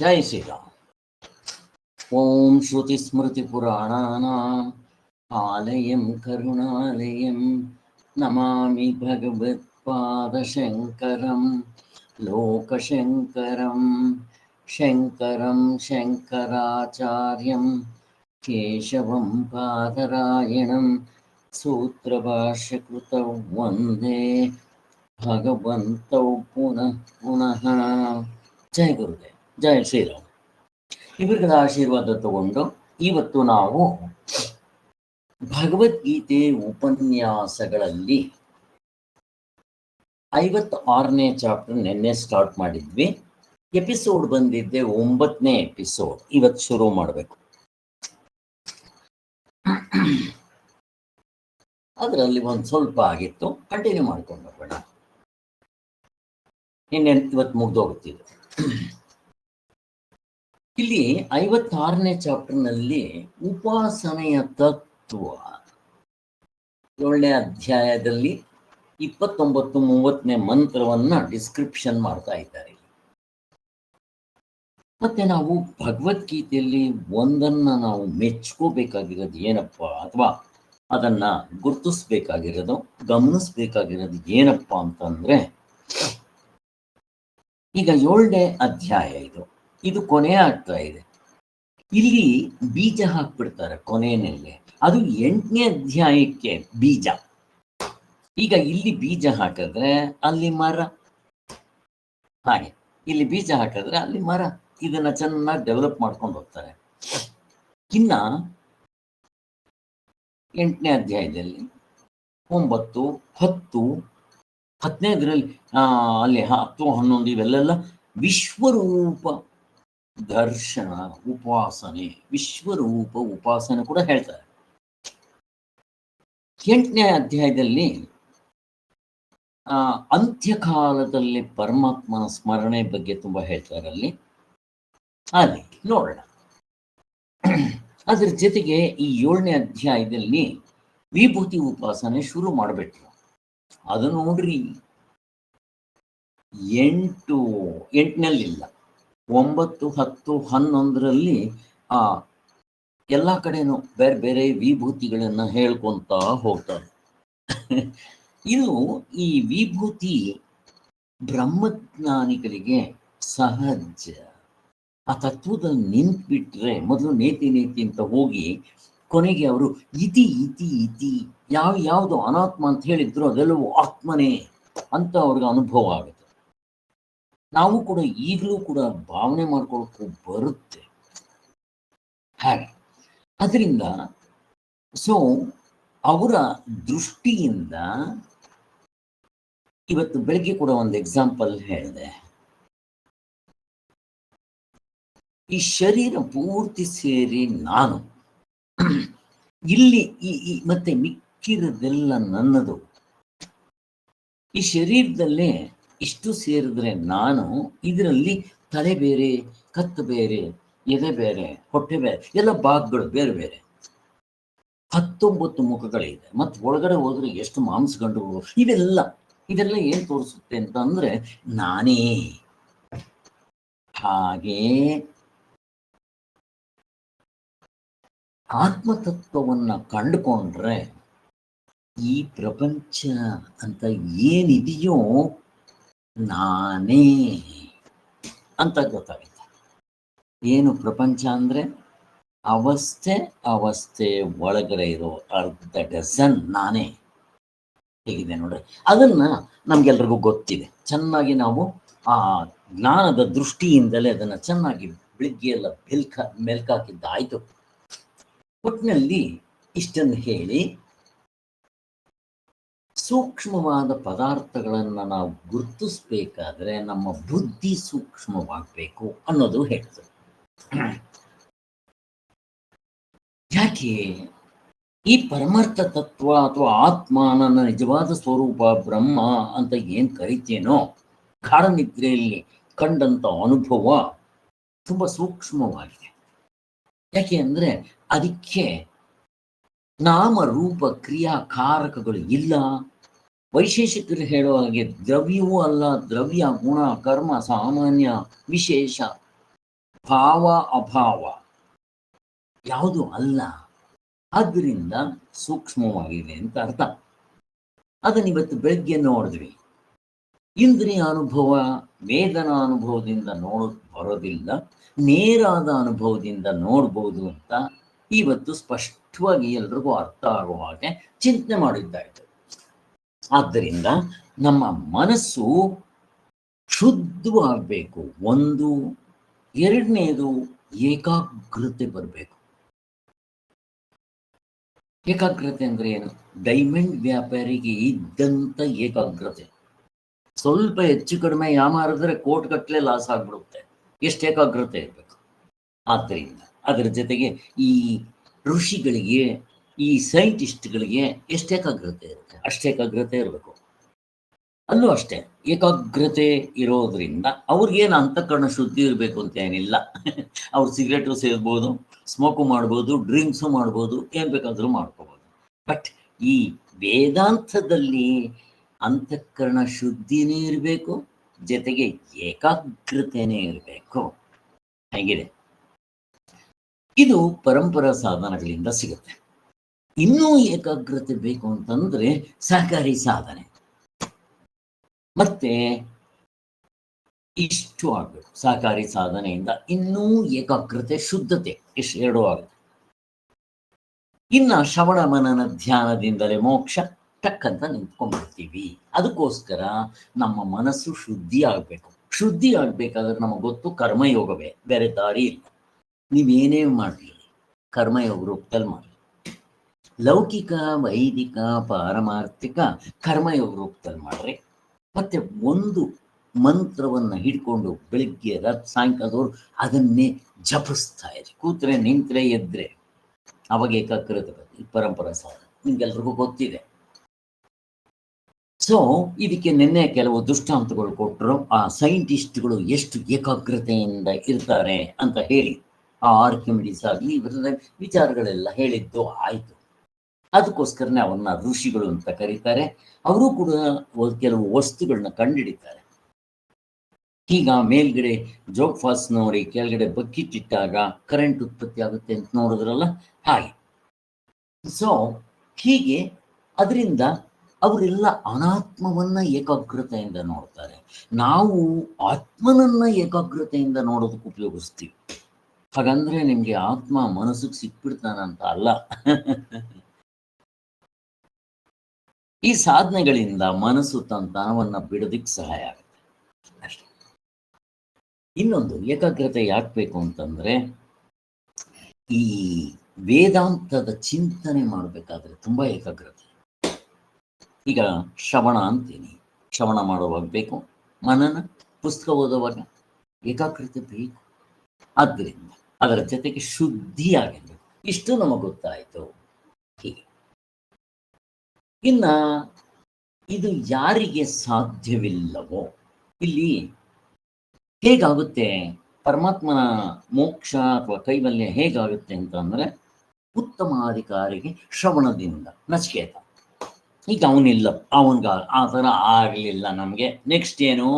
ಜೈ ಶ್ರೀರಾಮ್. ಓಂ ಶ್ರುತಿಸ್ಮೃತಿಪುರಾಣಾನಾಂ ಆಲಯಂ ಕರುಣಾಲಯಂ ನಮಾಮಿ ಭಗವತ್ಪಾದಶಂಕರಂ ಲೋಕಶಂಕರಂ ಶಂಕರಂ ಶಂಕರಾಚಾರ್ಯಂ ಕೇಶವಂ ಪಾದರಾಯಣಂ ಸೂತ್ರಭಾಷ್ಯಕೃತೌ ವಂದೇ ಭಗವಂತೌ ಪುನಃ ಪುನಃ. ಜೈ ಗುರುದೇವ್, ಜೈ ಶ್ರೀರಾಮ್. ಇವರುಗಳ ಆಶೀರ್ವಾದ ತಗೊಂಡು ಇವತ್ತು ನಾವು ಭಗವದ್ಗೀತೆ ಉಪನ್ಯಾಸಗಳಲ್ಲಿ 56ನೇ ಚಾಪ್ಟರ್ ನಿನ್ನೆ ಸ್ಟಾರ್ಟ್ ಮಾಡಿದ್ವಿ. ಎಪಿಸೋಡ್ ಬಂದಿದ್ದೆ 9ನೇ ಎಪಿಸೋಡ್. ಇವತ್ತು ಶುರು ಮಾಡಬೇಕು. ಅದರಲ್ಲಿ ಒಂದು ಸ್ವಲ್ಪ ಆಗಿತ್ತು, ಕಂಟಿನ್ಯೂ ಮಾಡ್ಕೊಂಡು ಬರೋಣ. ಇವತ್ತು ಮುಗ್ದೋಗುತ್ತಿದೆ. ಇಲ್ಲಿ 56ನೇ ಚಾಪ್ಟರ್ನಲ್ಲಿ ಉಪಾಸನೆಯ ತತ್ವ 7ನೇ ಅಧ್ಯಾಯದಲ್ಲಿ 29-30ನೇ ಮಂತ್ರವನ್ನ ಡಿಸ್ಕ್ರಿಪ್ಷನ್ ಮಾಡ್ತಾ ಇದ್ದಾರೆ. ಮತ್ತೆ ನಾವು ಭಗವದ್ಗೀತೆಯಲ್ಲಿ ಒಂದನ್ನ ನಾವು ಮೆಚ್ಕೋಬೇಕಾಗಿರೋದು ಏನಪ್ಪ, ಅಥವಾ ಅದನ್ನ ಗುರುತಿಸ್ಬೇಕಾಗಿರೋದು, ಗಮನಿಸ್ಬೇಕಾಗಿರೋದು ಏನಪ್ಪ ಅಂತಂದ್ರೆ, ಈಗ 7ನೇ ಅಧ್ಯಾಯ ಇದು ಕೊನೆ ಆಗ್ತಾ ಇದೆ. ಇಲ್ಲಿ ಬೀಜ ಹಾಕ್ಬಿಡ್ತಾರೆ ಕೊನೆಯಲ್ಲಿ. ಅದು 8ನೇ ಅಧ್ಯಾಯಕ್ಕೆ ಬೀಜ. ಈಗ ಇಲ್ಲಿ ಬೀಜ ಹಾಕಿದ್ರೆ ಅಲ್ಲಿ ಮರ, ಹಾಗೆ ಇಲ್ಲಿ ಬೀಜ ಹಾಕಿದ್ರೆ ಅಲ್ಲಿ ಮರ. ಇದನ್ನ ಚೆನ್ನಾಗಿ ಡೆವಲಪ್ ಮಾಡ್ಕೊಂಡು ಹೋಗ್ತಾರೆ. ಇನ್ನ 8ನೇ ಅಧ್ಯಾಯದಲ್ಲಿ 9, 10, 15ರಲ್ಲಿ ಅಲ್ಲಿ 10, 11 ಇವೆಲ್ಲ ವಿಶ್ವರೂಪ ದರ್ಶನ ಉಪಾಸನೆ, ವಿಶ್ವರೂಪ ಉಪಾಸನೆ ಕೂಡ ಹೇಳ್ತಾರೆ. 8ನೇ ಅಧ್ಯಾಯದಲ್ಲಿ ಅಂತ್ಯಕಾಲದಲ್ಲಿ ಪರಮಾತ್ಮನ ಸ್ಮರಣೆ ಬಗ್ಗೆ ತುಂಬಾ ಹೇಳ್ತಾರೆ. ಅಲ್ಲಿ ನೋಡೋಣ. ಅದ್ರ ಜೊತೆಗೆ ಈ 7ನೇ ಅಧ್ಯಾಯದಲ್ಲಿ ವಿಭೂತಿ ಉಪಾಸನೆ ಶುರು ಮಾಡಿಬಿಟ್ರು. ಅದು ನೋಡ್ರಿ, 8ನಲ್ಲಿಲ್ಲ, 9, 10, 11ರಲ್ಲಿ ಎಲ್ಲ ಕಡೆನೂ ಬೇರೆ ಬೇರೆ ವಿಭೂತಿಗಳನ್ನ ಹೇಳ್ಕೊಂತ ಹೋಗ್ತಾರೆ. ಇದು ಈ ವಿಭೂತಿ ಬ್ರಹ್ಮಜ್ಞಾನಿಗಳಿಗೆ ಸಹಜ. ಆ ತತ್ವದಲ್ಲಿ ನಿಂತ್ಬಿಟ್ರೆ ಮೊದಲು ನೇತಿ ಅಂತ ಹೋಗಿ ಕೊನೆಗೆ ಅವರು ಇತಿ ಇತಿ ಇತಿ ಯಾವುದು ಅನಾತ್ಮ ಅಂತ ಹೇಳಿದ್ರು ಅದೆಲ್ಲವೂ ಆತ್ಮನೇ ಅಂತ ಅವ್ರಿಗೆ ಅನುಭವ ಆಗುತ್ತೆ. ನಾವು ಕೂಡ ಈಗಲೂ ಕೂಡ ಭಾವನೆ ಮಾಡ್ಕೊಳ್ಳೋಕ್ಕೂ ಬರುತ್ತೆ ಹಾಗೆ. ಅದರಿಂದ ಅವರ ದೃಷ್ಟಿಯಿಂದ ಇವತ್ತು ಬೆಳಗ್ಗೆ ಕೂಡ ಒಂದು ಎಕ್ಸಾಂಪಲ್ ಹೇಳಿದೆ. ಈ ಶರೀರ ಪೂರ್ತಿ ಸೇರಿ ನಾನು, ಇಲ್ಲಿ ಮತ್ತೆ ಮಿಕ್ಕಿರೋದೆಲ್ಲ ನನ್ನದು. ಈ ಶರೀರದಲ್ಲೇ ಇಷ್ಟು ಸೇರಿದ್ರೆ ನಾನು, ಇದರಲ್ಲಿ ತಲೆ ಬೇರೆ, ಕತ್ತು ಬೇರೆ, ಎದೆ ಬೇರೆ, ಹೊಟ್ಟೆ ಬೇರೆ, ಎಲ್ಲ ಭಾಗಗಳು ಬೇರೆ ಬೇರೆ. 19 ಮುಖಗಳಿದೆ. ಮತ್ತೆ ಒಳಗಡೆ ಹೋದ್ರೆ ಎಷ್ಟು ಮಾಂಸಗಂಡುಗಳು. ಇದೆಲ್ಲ ಏನ್ ತೋರಿಸುತ್ತೆ ಅಂತ ಅಂದ್ರೆ ನಾನೇ. ಹಾಗೆ ಆತ್ಮತತ್ವವನ್ನ ಕಂಡುಕೊಂಡ್ರೆ ಈ ಪ್ರಪಂಚ ಅಂತ ಏನಿದೆಯೋ ನಾನೇ ಅಂತ ಗೊತ್ತಾಗುತ್ತೆ. ಏನು ಪ್ರಪಂಚ ಅಂದ್ರೆ ಅವಸ್ಥೆ ಒಳಗಡೆ ಇರೋ 1/2 ಡಜನ್ ನಾನೇ. ಹೇಗಿದೆ ನೋಡ್ರಿ. ಅದನ್ನ ನಮ್ಗೆಲ್ರಿಗೂ ಗೊತ್ತಿದೆ. ಚೆನ್ನಾಗಿ ನಾವು ಆ ಜ್ಞಾನದ ದೃಷ್ಟಿಯಿಂದಲೇ ಅದನ್ನ ಚೆನ್ನಾಗಿ ಬೆಳಿಗ್ಗೆ ಎಲ್ಲ ಮೆಲ್ಕಾಕಿದ್ದಾಯ್ತು. ಒಟ್ಟಿನಲ್ಲಿ ಇಷ್ಟನ್ನು ಹೇಳಿ, ಸೂಕ್ಷ್ಮವಾದ ಪದಾರ್ಥಗಳನ್ನ ನಾವು ಗುರುತಿಸ್ಬೇಕಾದ್ರೆ ನಮ್ಮ ಬುದ್ಧಿ ಸೂಕ್ಷ್ಮವಾಗಬೇಕು ಅನ್ನೋದು ಹೇಳ್ತದೆ. ಯಾಕೆ ಈ ಪರಮಾರ್ಥ ತತ್ವ ಅಥವಾ ಆತ್ಮ, ನನ್ನ ನಿಜವಾದ ಸ್ವರೂಪ ಬ್ರಹ್ಮ ಅಂತ ಏನ್ ಕರಿತೇನೋ, ಗಾಢನಿದ್ರೆಯಲ್ಲಿ ಕಂಡಂತ ಅನುಭವ ತುಂಬಾ ಸೂಕ್ಷ್ಮವಾಗಿದೆ. ಯಾಕೆ ಅಂದ್ರೆ ಅದಕ್ಕೆ ನಾಮ ರೂಪ ಕ್ರಿಯಾಕಾರಕಗಳು ಇಲ್ಲ. ವೈಶೇಷಿಕರು ಹೇಳುವ ಹಾಗೆ ದ್ರವ್ಯವೂ ಅಲ್ಲ, ದ್ರವ್ಯ ಗುಣ ಕರ್ಮ ಸಾಮಾನ್ಯ ವಿಶೇಷ ಭಾವ ಅಭಾವ ಯಾವುದು ಅಲ್ಲ. ಆದ್ದರಿಂದ ಸೂಕ್ಷ್ಮವಾಗಿದೆ ಅಂತ ಅರ್ಥ. ಅದನ್ನ ಇವತ್ತು ಬೆಳಗ್ಗೆ ನೋಡಿದ್ವಿ. ಇಂದ್ರಿಯ ಅನುಭವ ವೇದನ ಅನುಭವದಿಂದ ನೋಡೋಕ್ ಬರೋದಿಲ್ಲ, ನೇರಾದ ಅನುಭವದಿಂದ ನೋಡ್ಬೋದು ಅಂತ ಇವತ್ತು ಸ್ಪಷ್ಟವಾಗಿ ಎಲ್ರಿಗೂ ಅರ್ಥ ಆಗುವ ಹಾಗೆ ಚಿಂತನೆ ಮಾಡಿದ್ದಾಯ್ತು. ಆದ್ದರಿಂದ ನಮ್ಮ ಮನಸ್ಸು ಶುದ್ಧವಾಗಬೇಕು. ಒಂದು. ಎರಡನೇದು ಏಕಾಗ್ರತೆ ಬರಬೇಕು. ಏಕಾಗ್ರತೆ ಅಂದ್ರೆ ಏನು? ಡೈಮಂಡ್ ವ್ಯಾಪಾರಿಗೆ ಇದ್ದಂತ ಏಕಾಗ್ರತೆ. ಸ್ವಲ್ಪ ಹೆಚ್ಚು ಕಡಿಮೆ ಯಾಮಾರಿದ್ರೆ ಕೋಟ್ಗಟ್ಟಲೆ ಲಾಸ್ ಆಗ್ಬಿಡುತ್ತೆ. ಎಷ್ಟು ಏಕಾಗ್ರತೆ ಇರಬೇಕು. ಆದ್ದರಿಂದ ಅದರ ಜೊತೆಗೆ ಈ ಋಷಿಗಳಿಗೆ, ಈ ಸೈಂಟಿಸ್ಟ್ಗಳಿಗೆ ಎಷ್ಟು ಏಕಾಗ್ರತೆ ಇರುತ್ತೆ ಅಷ್ಟು ಏಕಾಗ್ರತೆ ಇರಬೇಕು. ಅಲ್ಲೂ ಅಷ್ಟೇ ಏಕಾಗ್ರತೆ ಇರೋದ್ರಿಂದ ಅವ್ರಿಗೇನು ಅಂತಃಕರಣ ಶುದ್ಧಿ ಇರಬೇಕು ಅಂತ ಏನಿಲ್ಲ. ಅವ್ರು ಸಿಗರೇಟು ಸೇರ್ಬೋದು, ಸ್ಮೋಕು ಮಾಡ್ಬೋದು, ಡ್ರಿಂಕ್ಸು ಮಾಡ್ಬೋದು, ಏನು ಬೇಕಾದರೂ ಮಾಡ್ಕೋಬೋದು. ಬಟ್ ಈ ವೇದಾಂತದಲ್ಲಿ ಅಂತಃಕರಣ ಶುದ್ಧಿನೇ ಇರಬೇಕು, ಜೊತೆಗೆ ಏಕಾಗ್ರತೆನೇ ಇರಬೇಕು. ಹೇಗಿದೆ? ಇದು ಪರಂಪರಾ ಸಾಧನಗಳಿಂದ ಸಿಗುತ್ತೆ. ಇನ್ನೂ ಏಕಾಗ್ರತೆ ಬೇಕು ಅಂತಂದ್ರೆ ಸಹಕಾರಿ ಸಾಧನೆ. ಮತ್ತೆ ಇಷ್ಟು ಆಗಬೇಕು. ಸಹಕಾರಿ ಸಾಧನೆಯಿಂದ ಇನ್ನೂ ಏಕಾಗ್ರತೆ, ಶುದ್ಧತೆ ಇಷ್ಟು ಎರಡೂ ಆಗುತ್ತೆ. ಇನ್ನ ಶ್ರವಣ ಮನನ ಧ್ಯಾನದಿಂದಲೇ ಮೋಕ್ಷ ಟಕ್ಕಂತ ನಿಂತ್ಕೊಂಡ್ಬಿಡ್ತೀವಿ. ಅದಕ್ಕೋಸ್ಕರ ನಮ್ಮ ಮನಸ್ಸು ಶುದ್ಧಿ ಆಗಬೇಕು. ಶುದ್ಧಿ ಆಗ್ಬೇಕಾದ್ರೆ ನಮಗೆ ಗೊತ್ತು ಕರ್ಮಯೋಗವೇ, ಬೇರೆ ದಾರಿ ಇಲ್ಲ. ನೀವೇನೇ ಮಾಡಲಿ ಕರ್ಮಯೋಗ ರೂಪದಲ್ಲಿ ಮಾಡಿ. ಲೌಕಿಕ, ವೈದಿಕ, ಪಾರಮಾರ್ಥಿಕ ಕರ್ಮಯೋಗ ರೂಪದಲ್ಲಿ ಮಾಡ್ರಿ. ಮತ್ತೆ ಒಂದು ಮಂತ್ರವನ್ನು ಹಿಡ್ಕೊಂಡು ಬೆಳಿಗ್ಗೆ ಸಾಯಂಕಾಲದವ್ರು ಅದನ್ನೇ ಜಪಿಸ್ತಾ ಇರಿ. ಕೂತ್ರೆ, ನಿಂತ್ರೆ, ಎದ್ರೆ ಅವಾಗ ಏಕಾಗ್ರತೆ ಬರ್ತದೆ. ಪರಂಪರಾ ಸಾಧನೆ ನಿಮ್ಗೆಲ್ರಿಗೂ ಗೊತ್ತಿದೆ. ಸೊ ಇದಕ್ಕೆ ನಿನ್ನೆ ಕೆಲವು ದೃಷ್ಟಾಂತಗಳು ಕೊಟ್ಟರು. ಆ ಸೈಂಟಿಸ್ಟ್ಗಳು ಎಷ್ಟು ಏಕಾಗ್ರತೆಯಿಂದ ಇರ್ತಾರೆ ಅಂತ ಹೇಳಿ, ಆ ಆರ್ಕಿಮಿಡೀಸ್ ಆಗಲಿ ಇವರ ವಿಚಾರಗಳೆಲ್ಲ ಹೇಳಿದ್ದು ಆಯಿತು. ಅದಕ್ಕೋಸ್ಕರನೇ ಅವನ್ನ ಋಷಿಗಳು ಅಂತ ಕರೀತಾರೆ. ಅವರು ಕೂಡ ಕೆಲವು ವಸ್ತುಗಳನ್ನ ಕಂಡುಹಿಡಿತಾರೆ. ಈಗ ಮೇಲ್ಗಡೆ ಜೋಗ್ ಫಾಲ್ಸ್ ನೋಡಿ ಕೆಳಗಡೆ ಬಕೆಟ್ ಇಟ್ಟಾಗ ಕರೆಂಟ್ ಉತ್ಪತ್ತಿ ಆಗುತ್ತೆ ಅಂತ ನೋಡಿದ್ರಲ್ಲ, ಹಾಗೆ. ಸೊ ಹೀಗೆ ಅದರಿಂದ ಅವರೆಲ್ಲ ಅನಾತ್ಮವನ್ನ ಏಕಾಗ್ರತೆಯಿಂದ ನೋಡ್ತಾರೆ. ನಾವು ಆತ್ಮನನ್ನ ಏಕಾಗ್ರತೆಯಿಂದ ನೋಡೋದಕ್ಕೆ ಉಪಯೋಗಿಸ್ತೀವಿ. ಹಾಗಂದ್ರೆ ನಿಮ್ಗೆ ಆತ್ಮ ಮನಸ್ಸಿಗೆ ಸಿಕ್ಬಿಡ್ತಾನಂತ ಅಲ್ಲ. ಈ ಸಾಧನೆಗಳಿಂದ ಮನಸ್ಸು ತನ್ನ ತನವನ್ನ ಬಿಡೋದಿಕ್ಕೆ ಸಹಾಯ ಆಗುತ್ತೆ ಅಷ್ಟೇ. ಇನ್ನೊಂದು ಏಕಾಗ್ರತೆ ಯಾಕೆ ಬೇಕು ಅಂತಂದ್ರೆ, ಈ ವೇದಾಂತದ ಚಿಂತನೆ ಮಾಡಬೇಕಾದ್ರೆ ತುಂಬಾ ಏಕಾಗ್ರತೆ. ಈಗ ಶ್ರವಣ ಅಂತೀನಿ, ಶ್ರವಣ ಮಾಡುವಾಗ ಬೇಕು, ಮನನ ಪುಸ್ತಕ ಓದುವಾಗ ಏಕಾಗ್ರತೆ ಬೇಕು. ಆದ್ದರಿಂದ ಅದರ ಜೊತೆಗೆ ಶುದ್ಧಿಯಾಗಿರ್ಬೇಕು. ಇಷ್ಟು ನಮಗೆ ಗೊತ್ತಾಯಿತು. ಹೀಗೆ ಇನ್ನ ಇದು ಯಾರಿಗೆ ಸಾಧ್ಯವಿಲ್ಲವೋ, ಇಲ್ಲಿ ಹೇಗಾಗುತ್ತೆ ಪರಮಾತ್ಮನ ಮೋಕ್ಷ ಅಥವಾ ಕೈವಲ್ಯ ಹೇಗಾಗುತ್ತೆ ಅಂತಂದ್ರೆ, ಉತ್ತಮಾಧಿಕಾರಿಗೆ ಶ್ರವಣದಿಂದ. ನಚಿಕೇತ ಈಗ ಅವನಿಲ್ಲ, ಅವನ್ಗ ಆ ಥರ ಆಗಲಿಲ್ಲ ನಮಗೆ. ನೆಕ್ಸ್ಟ್ ಏನು?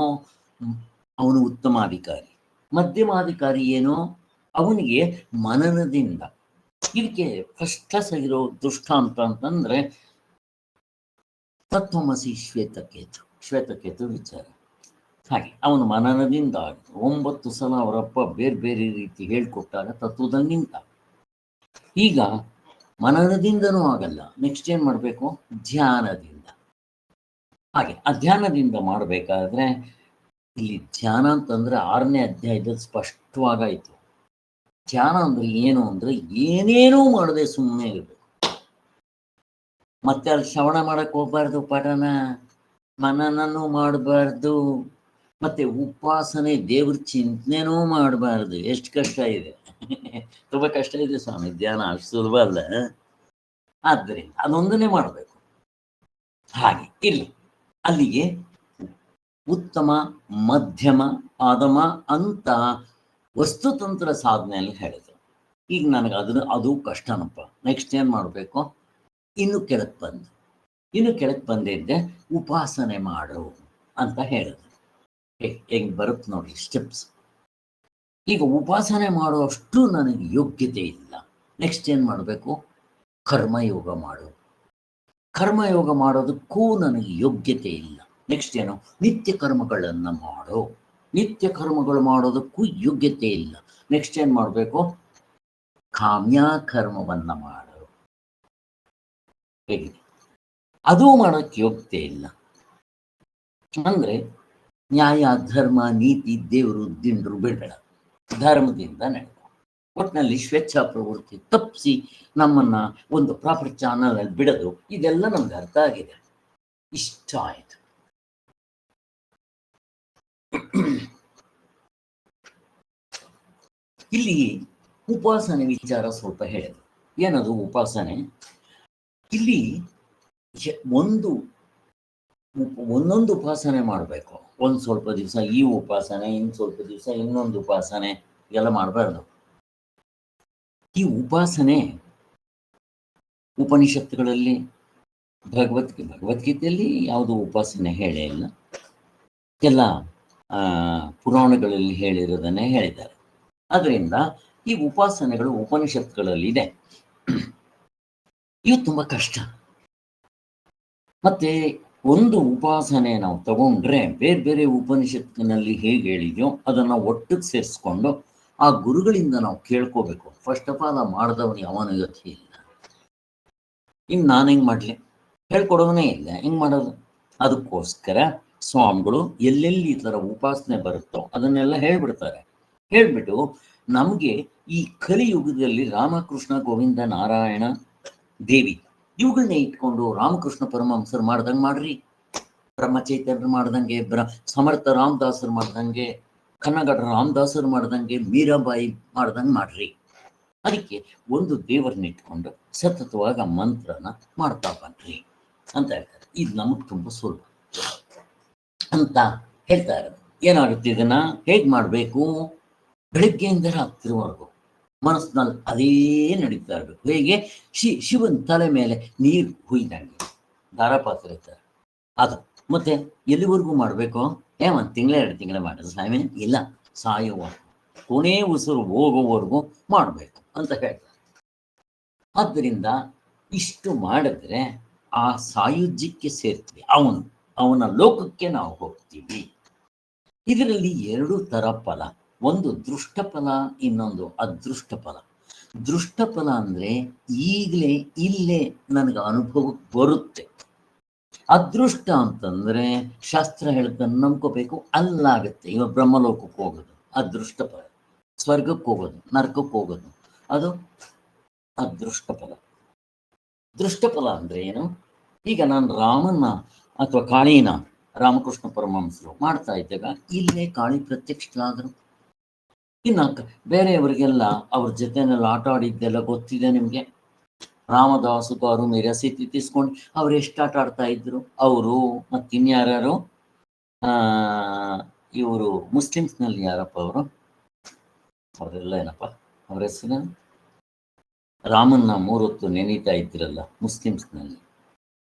ಅವನು ಉತ್ತಮಾಧಿಕಾರಿ. ಮಧ್ಯಮಾಧಿಕಾರಿ ಏನು? ಅವನಿಗೆ ಮನನದಿಂದ. ಇದಕ್ಕೆ ಫಸ್ಟ್ ಕ್ಲಾಸ್ ಆಗಿರೋ ದೃಷ್ಟಾಂತ ಅಂತಂದ್ರೆ ತತ್ವಮಸಿ ಶ್ವೇತಕೇತು ವಿಚಾರ. ಹಾಗೆ ಅವನು ಮನನದಿಂದ 9 ಸಲ ಅವರಪ್ಪ ಬೇರೆ ಬೇರೆ ರೀತಿ ಹೇಳ್ಕೊಟ್ಟಾಗ ತತ್ವದಲ್ಲಿ ನಿಂತ. ಈಗ ಮನನದಿಂದನೂ ಆಗಲ್ಲ, ನೆಕ್ಸ್ಟ್ ಏನ್ ಮಾಡಬೇಕು? ಧ್ಯಾನದಿಂದ. ಹಾಗೆ ಆ ಧ್ಯಾನದಿಂದ ಮಾಡಬೇಕಾದ್ರೆ ಇಲ್ಲಿ ಧ್ಯಾನ ಅಂತಂದ್ರೆ 6ನೇ ಅಧ್ಯಾಯದಲ್ಲಿ ಸ್ಪಷ್ಟವಾಗಾಯ್ತು. ಧ್ಯಾನ ಅಂದ್ರೆ ಏನು ಅಂದ್ರೆ ಏನೇನೂ ಮಾಡದೆ ಸುಮ್ಮನೆ ಇರಬೇಕು. ಮತ್ತೆ ಅಲ್ಲಿ ಶ್ರವಣ ಮಾಡಕ್ ಹೋಗ್ಬಾರ್ದು, ಪಠನ ಮನನೂ ಮಾಡಬಾರ್ದು, ಮತ್ತೆ ಉಪಾಸನೆ ದೇವ್ರ ಚಿಂತನೆನೂ ಮಾಡಬಾರ್ದು. ಎಷ್ಟು ಕಷ್ಟ ಇದೆ. ತುಂಬಾ ಕಷ್ಟ ಇದೆ ಸ್ವಾಮಿ, ಧ್ಯಾನ ಅಷ್ಟು ಸುಲಭ ಅಲ್ಲ. ಆದ್ದರಿಂದ ಅದೊಂದನ್ನೇ ಮಾಡಬೇಕು. ಹಾಗೆ ಇಲ್ಲಿ ಅಲ್ಲಿಗೆ ಉತ್ತಮ, ಮಧ್ಯಮ, ಅಧಮ ಅಂತ ವಸ್ತುತಂತ್ರ ಸಾಧನೆಯಲ್ಲಿ ಹೇಳಿದ್ರು. ಈಗ ನನಗೆ ಅದು ಕಷ್ಟನಪ್ಪ, ನೆಕ್ಸ್ಟ್ ಏನು ಮಾಡಬೇಕು? ಇನ್ನು ಕೆಳಕ್ಕೆ ಬಂದಿದ್ದೆ ಉಪಾಸನೆ ಮಾಡು ಅಂತ ಹೇಳಿದ್ರು. ಹೆಂಗ್ ಬರುತ್ತೆ ನೋಡಿ ಸ್ಟೆಪ್ಸ್. ಈಗ ಉಪಾಸನೆ ಮಾಡುವಷ್ಟು ನನಗೆ ಯೋಗ್ಯತೆ ಇಲ್ಲ. ನೆಕ್ಸ್ಟ್ ಏನು ಮಾಡಬೇಕು? ಕರ್ಮಯೋಗ ಮಾಡು. ಕರ್ಮಯೋಗ ಮಾಡೋದಕ್ಕೂ ನನಗೆ ಯೋಗ್ಯತೆ ಇಲ್ಲ. ನೆಕ್ಸ್ಟ್ ಏನು? ನಿತ್ಯ ಕರ್ಮಗಳನ್ನು ಮಾಡು. ನಿತ್ಯ ಕರ್ಮಗಳು ಮಾಡೋದಕ್ಕೂ ಯೋಗ್ಯತೆ ಇಲ್ಲ. ನೆಕ್ಸ್ಟ್ ಏನು ಮಾಡಬೇಕು? ಕಾಮ್ಯ ಕರ್ಮವನ್ನು ಮಾಡು. ಹೇಗಿದೆ? ಅದೂ ಮಾಡೋಕ್ಕೆ ಯೋಗ್ಯತೆ ಇಲ್ಲ. ಅಂದರೆ ನ್ಯಾಯ, ಧರ್ಮ, ನೀತಿ, ದೇವರು, ದಿಂಡ್ರು ಬಿಡಬೇಡ, ಧರ್ಮದಿಂದ ನಡೆದ. ಒಟ್ಟಿನಲ್ಲಿ ಸ್ವೇಚ್ಛಾ ಪ್ರವೃತ್ತಿ ತಪ್ಪಿಸಿ ನಮ್ಮನ್ನ ಒಂದು ಪ್ರಾಪರ್ ಚಾನಲ್ ಅಲ್ಲಿ ಬಿಡೋದು, ಇದೆಲ್ಲ ನಮ್ಗೆ ಅರ್ಥ ಆಗಿದೆ. ಇಷ್ಟ ಆಯ್ತು. ಇಲ್ಲಿ ಉಪಾಸನೆ ವಿಚಾರ ಸ್ವಲ್ಪ ಹೇಳಿದ್ರು. ಏನದು ಉಪಾಸನೆ? ಇಲ್ಲಿ ಒಂದೊಂದು ಉಪಾಸನೆ ಮಾಡಬೇಕು. ಒಂದು ಸ್ವಲ್ಪ ದಿವಸ ಈ ಉಪಾಸನೆ, ಇನ್ನು ಸ್ವಲ್ಪ ದಿವಸ ಇನ್ನೊಂದು ಉಪಾಸನೆ, ಎಲ್ಲ ಮಾಡಬಾರ್ದು. ಈ ಉಪಾಸನೆ ಉಪನಿಷತ್ತುಗಳಲ್ಲಿ, ಭಗವದ್ಗೀತೆಯಲ್ಲಿ ಯಾವುದು ಉಪಾಸನೆ ಹೇಳೇ ಇಲ್ಲ. ಎಲ್ಲ ಪುರಾಣಗಳಲ್ಲಿ ಹೇಳಿರೋದನ್ನೇ ಹೇಳಿದ್ದಾರೆ. ಅದರಿಂದ ಈ ಉಪಾಸನೆಗಳು ಉಪನಿಷತ್ತುಗಳಲ್ಲಿ ಇದೆ. ಇದು ತುಂಬ ಕಷ್ಟ. ಮತ್ತೆ ಒಂದು ಉಪಾಸನೆ ನಾವು ತಗೊಂಡ್ರೆ ಬೇರೆ ಬೇರೆ ಉಪನಿಷತ್ತಿನಲ್ಲಿ ಹೇಗೆ ಹೇಳಿದೆಯೋ ಅದನ್ನು ಒಟ್ಟಿಗೆ ಸೇರಿಸ್ಕೊಂಡು ಆ ಗುರುಗಳಿಂದ ನಾವು ಕೇಳ್ಕೋಬೇಕು. ಫಸ್ಟ್ ಆಫ್ ಆಲ್ ಮಾಡಿದವನು ಯಾವನ ಗತಿ ಇಲ್ಲ. ಇನ್ನು ನಾನು ಹೆಂಗೆ ಮಾಡಲಿ? ಹೇಳ್ಕೊಡೋವನೇ ಇಲ್ಲ. ಹೆಂಗೆ ಮಾಡೋದು? ಅದಕ್ಕೋಸ್ಕರ ಸ್ವಾಮಿಗಳು ಎಲ್ಲೆಲ್ಲಿ ಈ ಥರ ಉಪಾಸನೆ ಬರುತ್ತೋ ಅದನ್ನೆಲ್ಲ ಹೇಳ್ಬಿಡ್ತಾರೆ. ಹೇಳ್ಬಿಟ್ಟು ನಮಗೆ ಈ ಕಲಿಯುಗದಲ್ಲಿ ರಾಮಕೃಷ್ಣ, ಗೋವಿಂದ, ನಾರಾಯಣ, ದೇವಿ ಇವುಗಳನ್ನ ಇಟ್ಕೊಂಡು ರಾಮಕೃಷ್ಣ ಪರಮಹಂಸರು ಮಾಡ್ದಂಗೆ ಮಾಡ್ರಿ, ಬ್ರಹ್ಮಚೈತನ್ಯರು ಮಾಡ್ದಂಗೆ, ಸಮರ್ಥ ರಾಮದಾಸರು ಮಾಡ್ದಂಗೆ, ಕನ್ನಗಡ ರಾಮದಾಸರು ಮಾಡ್ದಂಗೆ, ಮೀರಾಬಾಯಿ ಮಾಡ್ದಂಗೆ ಮಾಡ್ರಿ. ಅದಕ್ಕೆ ಒಂದು ದೇವರನ್ನ ಇಟ್ಕೊಂಡು ಸತತವಾಗ ಮಂತ್ರನ ಮಾಡ್ತಾ ಬನ್ರಿ ಅಂತ ಹೇಳ್ತಾರೆ. ಇದು ನಮಗೆ ತುಂಬ ಸುಲಭ ಅಂತ ಹೇಳ್ತಾ ಇರೋದು. ಏನಾಗುತ್ತೆ? ಇದನ್ನ ಹೇಗೆ ಮಾಡಬೇಕು? ಬೆಳಗ್ಗೆಯಿಂದ ರಾತ್ರಿವರೆಗೂ ಮನಸ್ಸಿನಲ್ಲಿ ಅದೇ ನಡೀತಾ ಇರಬೇಕು. ಹೇಗೆ? ಶಿವನ ತಲೆ ಮೇಲೆ ನೀರು ಹುಯ್ದಂಗೆ ಧಾರಾಪಾತ್ರ ಇರ್ತಾರೆ ಅದು. ಮತ್ತೆ ಎಲ್ಲಿವರೆಗೂ ಮಾಡಬೇಕು? ಒಂದು ತಿಂಗಳ 2 ತಿಂಗಳ ಮಾಡೋದು ಸ್ವಾಮಿ ಇಲ್ಲ, ಸಾಯುವ ಕೊನೆ ಉಸಿರು ಹೋಗೋವರೆಗೂ ಮಾಡಬೇಕು ಅಂತ ಹೇಳ್ತಾರೆ. ಆದ್ದರಿಂದ ಇಷ್ಟು ಮಾಡಿದ್ರೆ ಆ ಸಾಯುಜ್ಯಕ್ಕೆ ಸೇರ್ತೀವಿ, ಅವನ ಲೋಕಕ್ಕೆ ನಾವು ಹೋಗ್ತೀವಿ. ಇದರಲ್ಲಿ 2 ಥರ ಫಲ. ಒಂದು ದೃಷ್ಟ ಫಲ, ಇನ್ನೊಂದು ಅದೃಷ್ಟ ಫಲ. ದೃಷ್ಟ ಫಲ ಅಂದರೆ ಈಗಲೇ ಇಲ್ಲೇ ನನಗೆ ಅನುಭವಕ್ಕೆ ಬರುತ್ತೆ. ಅದೃಷ್ಟ ಅಂತಂದರೆ ಶಾಸ್ತ್ರ ಹೇಳ್ದನ್ನು ನಂಬ್ಕೋಬೇಕು, ಅಲ್ಲಾಗುತ್ತೆ. ಇವಾಗ ಬ್ರಹ್ಮಲೋಕಕ್ಕೆ ಹೋಗೋದು ಅದೃಷ್ಟ ಫಲ, ಸ್ವರ್ಗಕ್ಕೆ ಹೋಗೋದು, ನರಕಕ್ಕೆ ಹೋಗೋದು ಅದು ಅದೃಷ್ಟ ಫಲ. ದೃಷ್ಟ ಫಲ ಅಂದರೆ ಏನು? ಈಗ ನಾನು ರಾಮನ್ನ ಅಥವಾ ಕಾಳಿನ ರಾಮಕೃಷ್ಣ ಪರಮಹಂಸರು ಮಾಡ್ತಾ ಇದ್ದಾಗ ಇಲ್ಲೇ ಕಾಳಿ ಪ್ರತ್ಯಕ್ಷರಾದರು. ಇನ್ನು ಬೇರೆಯವರಿಗೆಲ್ಲ ಅವ್ರ ಜೊತೆನೆಲ್ಲ ಆಟ ಆಡಿದ್ದೆಲ್ಲ ಗೊತ್ತಿದೆ ನಿಮಗೆ. ರಾಮದಾಸುಗಾರು ಮಿರಸಿತಿ ತಿಸ್ಕೊಂಡು ಅವ್ರು ಎಷ್ಟು ಆಟ ಆಡ್ತಾ ಇದ್ರು ಅವರು. ಮತ್ತಿನ್ಯಾರು? ಇವರು ಮುಸ್ಲಿಮ್ಸ್ನಲ್ಲಿ ಯಾರಪ್ಪ ಅವರೆಲ್ಲ ಏನಪ್ಪ ಅವ್ರ ಹೆಸರು? ರಾಮನ್ನ 3 ಹೊತ್ತು ನೆನೀತಾ ಇದ್ರಲ್ಲ ಮುಸ್ಲಿಮ್ಸ್ನಲ್ಲಿ,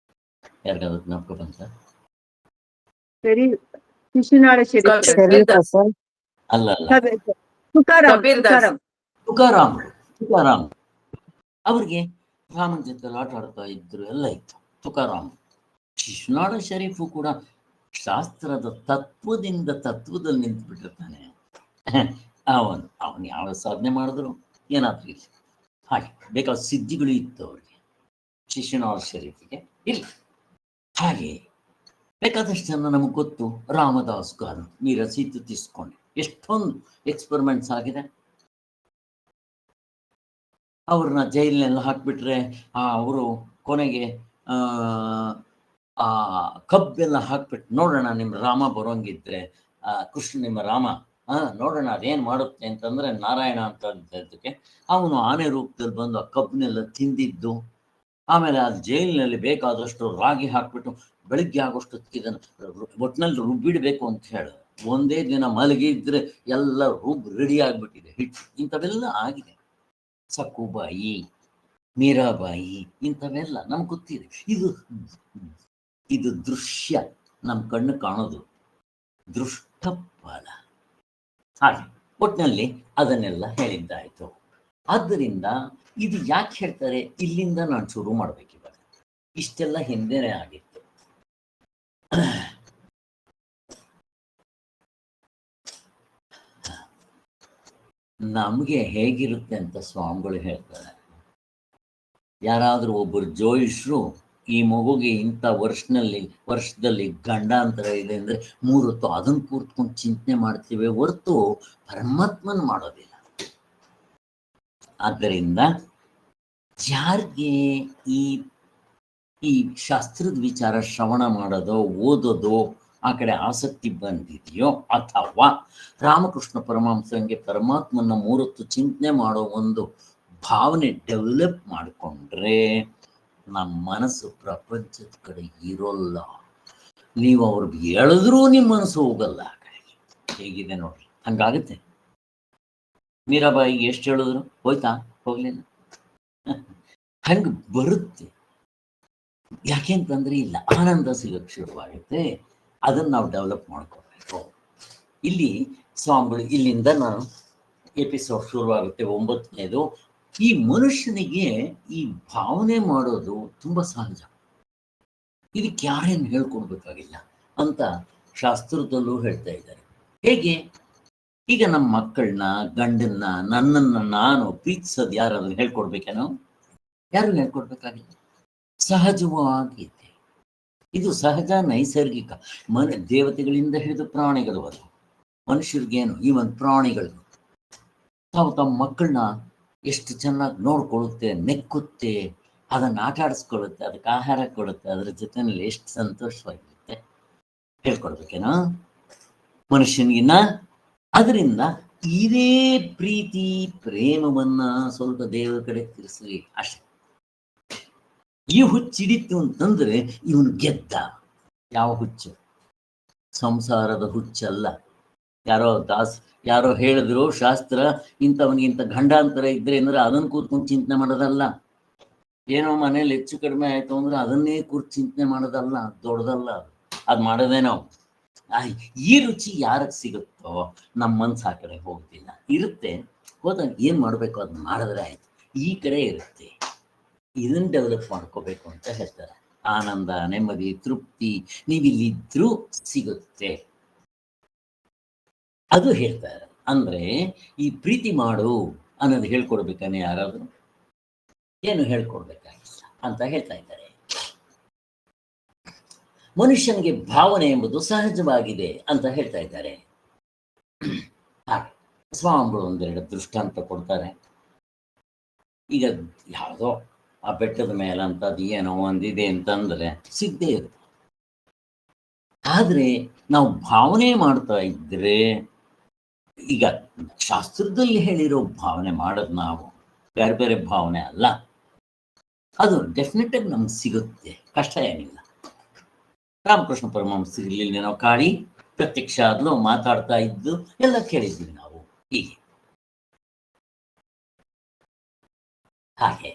ಯಾರಿಗಾದ್ರು ಜ್ಞಾಪಕ ಬಂತ? ಅಲ್ಲ ತುಕಾರಾಮ್. ಅವ್ರಿಗೆ ರಾಮನ ಜೊತೆ ಆಟ ಆಡ್ತಾ ಇದ್ರು, ಎಲ್ಲ ಇತ್ತು. ತುಕಾರಾಮ್. ಶಿಶುನಾಳ ಶರೀಫು ಕೂಡ ಶಾಸ್ತ್ರದ ತತ್ವದಲ್ಲಿ ನಿಂತು ಬಿಟ್ಟಿರ್ತಾನೆ. ಅವನು ಯಾವ ಸಾಧನೆ ಮಾಡಿದ್ರು ಏನಾದ್ರು ಇಲ್ಲ. ಹಾಗೆ ಬೇಕಾದ ಸಿದ್ಧಿಗಳು ಇತ್ತು ಅವ್ರಿಗೆ, ಶಿಶುನಾಳ ಶರೀಫಿಗೆ ಇಲ್ಲ. ಹಾಗೆ ಬೇಕಾದಷ್ಟು ಜನ ನಮಗೆ ಗೊತ್ತು. ರಾಮದಾಸ್ ಗಾರು ನೀರಸಿತು ತಿಸ್ಕೊಂಡು ಎಷ್ಟೊಂದು ಎಕ್ಸ್ಪೆರಿಮೆಂಟ್ಸ್ ಆಗಿದೆ. ಅವ್ರನ್ನ ಜೈಲಿನೆಲ್ಲ ಹಾಕ್ಬಿಟ್ರೆ ಅವರು ಕೊನೆಗೆ ಕಬ್ಬೆಲ್ಲ ಹಾಕ್ಬಿಟ್ಟು ನೋಡೋಣ ನಿಮ್ಮ ರಾಮ ಬರೋಂಗಿದ್ರೆ ಕೃಷ್ಣ ನಿಮ್ಮ ರಾಮ ನೋಡೋಣ ಅದೇನು ಮಾಡುತ್ತೆ ಅಂತಂದ್ರೆ ನಾರಾಯಣ ಅಂತ ಅದಕ್ಕೆ ಅವನು ಆನೆ ರೂಪದಲ್ಲಿ ಬಂದು ಆ ಕಬ್ಬನ್ನೆಲ್ಲ ತಿಂದಿದ್ದು. ಆಮೇಲೆ ಅದು ಜೈಲಿನಲ್ಲಿ ಬೇಕಾದಷ್ಟು ರಾಗಿ ಹಾಕ್ಬಿಟ್ಟು ಬೆಳಿಗ್ಗೆ ಆಗೋಷ್ಟು ಇದನ್ನು ಒಟ್ಟಿನಲ್ಲಿ ರುಬ್ಬಿಡಬೇಕು ಅಂತ ಹೇಳಿ ಒಂದೇ ದಿನ ಮಲಗಿದ್ರೆ ಎಲ್ಲ ರೆಡಿ ಆಗಿಬಿಟ್ಟಿದೆ ಹಿಟ್ಟು. ಇಂಥವೆಲ್ಲ ಆಗಿದೆ. ಸಕ್ಕುಬಾಯಿ, ಮೀರಾಬಾಯಿ ಇಂಥವೆಲ್ಲ ನಮ್ಗೆ ಗೊತ್ತಿದೆ. ಇದು ದೃಶ್ಯ, ನಮ್ಮ ಕಣ್ಣು ಕಾಣೋದು ದೃಷ್ಟ ಫಲ. ಹಾಗೆ ಒಟ್ಟಿನಲ್ಲಿ ಅದನ್ನೆಲ್ಲ ಹೇಳಿದ್ದಾಯ್ತು. ಆದ್ದರಿಂದ ಇದು ಯಾಕೆ ಹೇಳ್ತಾರೆ, ಇಲ್ಲಿಂದ ನಾನು ಶುರು ಮಾಡ್ಬೇಕು ಇವಾಗ. ಇಷ್ಟೆಲ್ಲ ಹಿಂದೆನೆ ಆಗಿತ್ತು. ನಮಗೆ ಹೇಗಿರುತ್ತೆ ಅಂತ ಸ್ವಾಮಿಗಳು ಹೇಳ್ತಾರೆ. ಯಾರಾದರೂ ಒಬ್ಬರು ಜೋಯಿಷರು ಈ ಮಗುಗೆ ಇಂಥ ವರ್ಷದಲ್ಲಿ ಗಂಡಾಂತರ ಇದೆ ಅಂದರೆ 3 ಹೊತ್ತು ಅದನ್ನು ಕೂತ್ಕೊಂಡು ಚಿಂತನೆ ಮಾಡ್ತೀವಿ ಹೊರತು ಪರಮಾತ್ಮನ ಮಾಡೋದಿಲ್ಲ. ಆದ್ದರಿಂದ ಯಾರಿಗೆ ಈ ಶಾಸ್ತ್ರದ ವಿಚಾರ ಶ್ರವಣ ಮಾಡೋದೋ ಓದೋದೋ ಆ ಕಡೆ ಆಸಕ್ತಿ ಬಂದಿದೆಯೋ, ಅಥವಾ ರಾಮಕೃಷ್ಣ ಪರಮಹಂಸಂಗೆ ಪರಮಾತ್ಮನ 3 ಹೊತ್ತು ಚಿಂತನೆ ಮಾಡೋ ಒಂದು ಭಾವನೆ ಡೆವಲಪ್ ಮಾಡಿಕೊಂಡ್ರೆ ನಮ್ಮ ಮನಸ್ಸು ಪ್ರಪಂಚದ ಕಡೆ ಇರೋಲ್ಲ. ನೀವು ಅವ್ರಿಗೆ ಹೇಳಿದ್ರೂ ನಿಮ್ಮ ಮನಸ್ಸು ಹೋಗಲ್ಲ ಆ ಕಡೆ. ಹೇಗಿದೆ ನೋಡ್ರಿ, ಹಂಗಾಗುತ್ತೆ. ಮೀರಾಬಾಯಿಗೆ ಎಷ್ಟು ಹೇಳಿದ್ರು ಹೋಯ್ತಾ, ಹೋಗ್ಲಿಲ್ಲ. ಹಂಗೆ ಬರುತ್ತೆ. ಯಾಕೆಂತಂದ್ರೆ ಇಲ್ಲ ಆನಂದ ಸಿಗಕ್ಕೆ ಶುರುವಾಗುತ್ತೆ. ಅದನ್ನು ನಾವು ಡೆವಲಪ್ ಮಾಡ್ಕೋಬೇಕು. ಇಲ್ಲಿ ಸ್ವಾಮಿಗಳು ಇಲ್ಲಿಂದ ನಾನು ಎಪಿಸೋಡ್ ಶುರುವಾಗುತ್ತೆ 9ನೇದು. ಈ ಮನುಷ್ಯನಿಗೆ ಈ ಭಾವನೆ ಮಾಡೋದು ತುಂಬಾ ಸಹಜ. ಇದಕ್ಕೆ ಯಾರೇನು ಹೇಳ್ಕೊಡ್ಬೇಕಾಗಿಲ್ಲ ಅಂತ ಶಾಸ್ತ್ರದಲ್ಲೂ ಹೇಳ್ತಾ ಇದ್ದಾರೆ. ಹೇಗೆ? ಈಗ ನಮ್ಮ ಮಕ್ಕಳನ್ನ, ಗಂಡನ್ನ, ನನ್ನನ್ನು ನಾನು ಪ್ರೀತಿಸೋದು ಯಾರಾದ್ರೂ ಹೇಳ್ಕೊಡ್ಬೇಕೇನೋ? ಯಾರು ಹೇಳ್ಕೊಡ್ಬೇಕಾಗಿಲ್ಲ. ಸಹಜವಾಗಿದೆ. ಇದು ಸಹಜ, ನೈಸರ್ಗಿಕ. ದೇವತೆಗಳಿಂದ ಹಿಡಿದು ಪ್ರಾಣಿಗಳವರೆಗೂ, ಮನುಷ್ಯರಿಗೇನು ಈ ಒಂದು ಪ್ರಾಣಿಗಳು ತಾವು ತಮ್ಮ ಮಕ್ಕಳನ್ನ ಎಷ್ಟು ಚೆನ್ನಾಗಿ ನೋಡ್ಕೊಳ್ಳುತ್ತೆ, ನೆಕ್ಕುತ್ತೆ, ಅದನ್ನು ಆಟ ಆಡಿಸ್ಕೊಳ್ಳುತ್ತೆ, ಅದಕ್ಕೆ ಆಹಾರ ಕೊಡುತ್ತೆ, ಅದರ ಜೊತೆಯಲ್ಲಿ ಎಷ್ಟು ಸಂತೋಷವಾಗಿರುತ್ತೆ. ಹೇಳ್ಕೊಡ್ಬೇಕೇನೋ ಮನುಷ್ಯನಿಗಿನ್ನ? ಅದರಿಂದ ಇದೇ ಪ್ರೀತಿ ಪ್ರೇಮವನ್ನ ಸ್ವಲ್ಪ ದೇವರ ಕಡೆ ತಿರ್ಸ್ರಿ ಅಷ್ಟೆ. ಈ ಹುಚ್ಚಿಡಿತು ಅಂತಂದ್ರೆ ಇವನು ಗೆದ್ದ. ಯಾವ ಹುಚ್ಚು? ಸಂಸಾರದ ಹುಚ್ಚಲ್ಲ. ಯಾರೋ ಹೇಳಿದ್ರು ಶಾಸ್ತ್ರ, ಇಂಥವನಿಗಿಂತ ಗಂಡಾಂತರ ಇದ್ರೆ ಅಂದ್ರೆ ಅದನ್ನು ಕೂತ್ಕೊಂಡು ಚಿಂತನೆ ಮಾಡೋದಲ್ಲ. ಏನೋ ಮನೇಲಿ ಹೆಚ್ಚು ಕಡಿಮೆ ಆಯ್ತು ಅಂದ್ರೆ ಅದನ್ನೇ ಕೂರ್ತು ಚಿಂತನೆ ಮಾಡೋದಲ್ಲ. ದೊಡ್ಡದಲ್ಲ ಅದು ಮಾಡೋದೇ ನಾವು. ಈ ರುಚಿ ಯಾರಿಗೆ ಸಿಗುತ್ತೋ ನಮ್ಮ ಮನ್ಸು ಆ ಕಡೆ ಹೋಗೋದಿಲ್ಲ. ಇರುತ್ತೆ, ಹೋದಾಗ ಏನ್ ಮಾಡ್ಬೇಕು ಅದನ್ನ ಮಾಡಿದ್ರೆ ಆಯ್ತು. ಈ ಕಡೆ ಇರುತ್ತೆ. ಇದನ್ನ ಡೆವಲಪ್ ಮಾಡ್ಕೋಬೇಕು ಅಂತ ಹೇಳ್ತಾರೆ. ಆನಂದ, ನೆಮ್ಮದಿ, ತೃಪ್ತಿ ನೀವಿಲ್ಲಿದ್ರೂ ಸಿಗುತ್ತೆ. ಅದು ಹೇಳ್ತಾರೆ. ಅಂದ್ರೆ ಈ ಪ್ರೀತಿ ಮಾಡು ಅನ್ನೋದು ಹೇಳ್ಕೊಡ್ಬೇಕಾನೆ ಯಾರಾದ್ರೂ? ಏನು ಹೇಳ್ಕೊಡ್ಬೇಕಾಗಿಲ್ಲ ಅಂತ ಹೇಳ್ತಾ ಇದ್ದಾರೆ. ಮನುಷ್ಯನಿಗೆ ಭಾವನೆ ಎಂಬುದು ಸಹಜವಾಗಿದೆ ಅಂತ ಹೇಳ್ತಾ ಇದ್ದಾರೆ. ಹಾಗೆ ಸ್ವಾಮಿಗಳು 1-2 ದೃಷ್ಟಾಂತ ಕೊಡ್ತಾರೆ. ಈಗ ಯಾವುದೋ ಆ ಬೆಟ್ಟದ ಮೇಲಂತದ್ದು ಏನೋ ಒಂದಿದೆ ಅಂತಂದ್ರೆ ಸಿಗದೆ ಇರುತ್ತೆ. ಆದ್ರೆ ನಾವು ಭಾವನೆ ಮಾಡ್ತಾ ಇದ್ರೆ, ಈಗ ಶಾಸ್ತ್ರದಲ್ಲಿ ಹೇಳಿರೋ ಭಾವನೆ ಮಾಡೋದು ನಾವು, ಬೇರೆ ಬೇರೆ ಭಾವನೆ ಅಲ್ಲ, ಅದು ಡೆಫಿನೆಟ್ ಆಗಿ ನಮ್ಗೆ ಸಿಗುತ್ತೆ. ಕಷ್ಟ ಏನಿಲ್ಲ. ರಾಮಕೃಷ್ಣ ಪರಮಹಂಸರಲ್ಲಿ ನಾವು ಕಾಳಿ ಪ್ರತ್ಯಕ್ಷ ಆದ್ಲು, ಮಾತಾಡ್ತಾ ಇದ್ದು ಎಲ್ಲ ಕೇಳಿದ್ವಿ ನಾವು. ಹೀಗೆ ಹಾಗೆ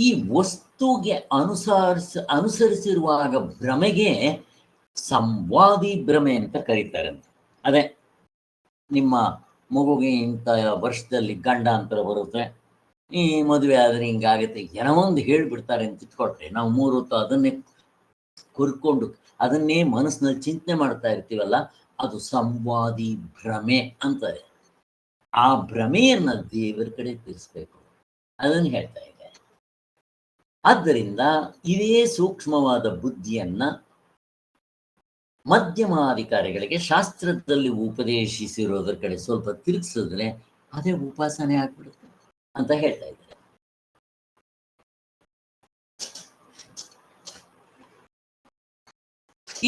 ಈ ವಸ್ತುಗೆ ಅನುಸರಿಸಿರುವಾಗ ಭ್ರಮೆಗೆ ಸಂವಾದಿ ಭ್ರಮೆ ಅಂತ ಕರೀತಾರಂತೆ. ಅದೇ ನಿಮ್ಮ ಮಗುಗೆ ಇಂಥ ವರ್ಷದಲ್ಲಿ ಗಂಡಾಂತರ ಬರುತ್ತೆ, ಈ ಮದುವೆ ಆದ್ರೆ ಹಿಂಗಾಗುತ್ತೆ, ಏನೋ ಒಂದು ಹೇಳ್ಬಿಡ್ತಾರೆ ಅಂತ ಇಟ್ಕೊಟ್ರೆ ನಾವು 3 ಹೊತ್ತು ಅದನ್ನೇ ಕುರ್ಕೊಂಡು ಅದನ್ನೇ ಮನಸ್ಸಿನಲ್ಲಿ ಚಿಂತನೆ ಮಾಡ್ತಾ ಇರ್ತೀವಲ್ಲ, ಅದು ಸಂವಾದಿ ಭ್ರಮೆ ಅಂತಾರೆ. ಆ ಭ್ರಮೆಯನ್ನ ದೇವರ ಕಡೆ ತಿರ್ಸ್ಬೇಕು, ಅದನ್ನು ಹೇಳ್ತಾ ಇದೆ. ಆದ್ದರಿಂದ ಇದೇ ಸೂಕ್ಷ್ಮವಾದ ಬುದ್ಧಿಯನ್ನ ಮಧ್ಯಮಾಧಿಕಾರಿಗಳಿಗೆ ಶಾಸ್ತ್ರದಲ್ಲಿ ಉಪದೇಶಿಸಿರೋದ್ರ ಕಡೆ ಸ್ವಲ್ಪ ತಿರುಗಿಸಿದ್ರೆ ಅದೇ ಉಪಾಸನೆ ಆಗ್ಬಿಡುತ್ತೆ ಅಂತ ಹೇಳ್ತಾ ಇದ್ದಾರೆ.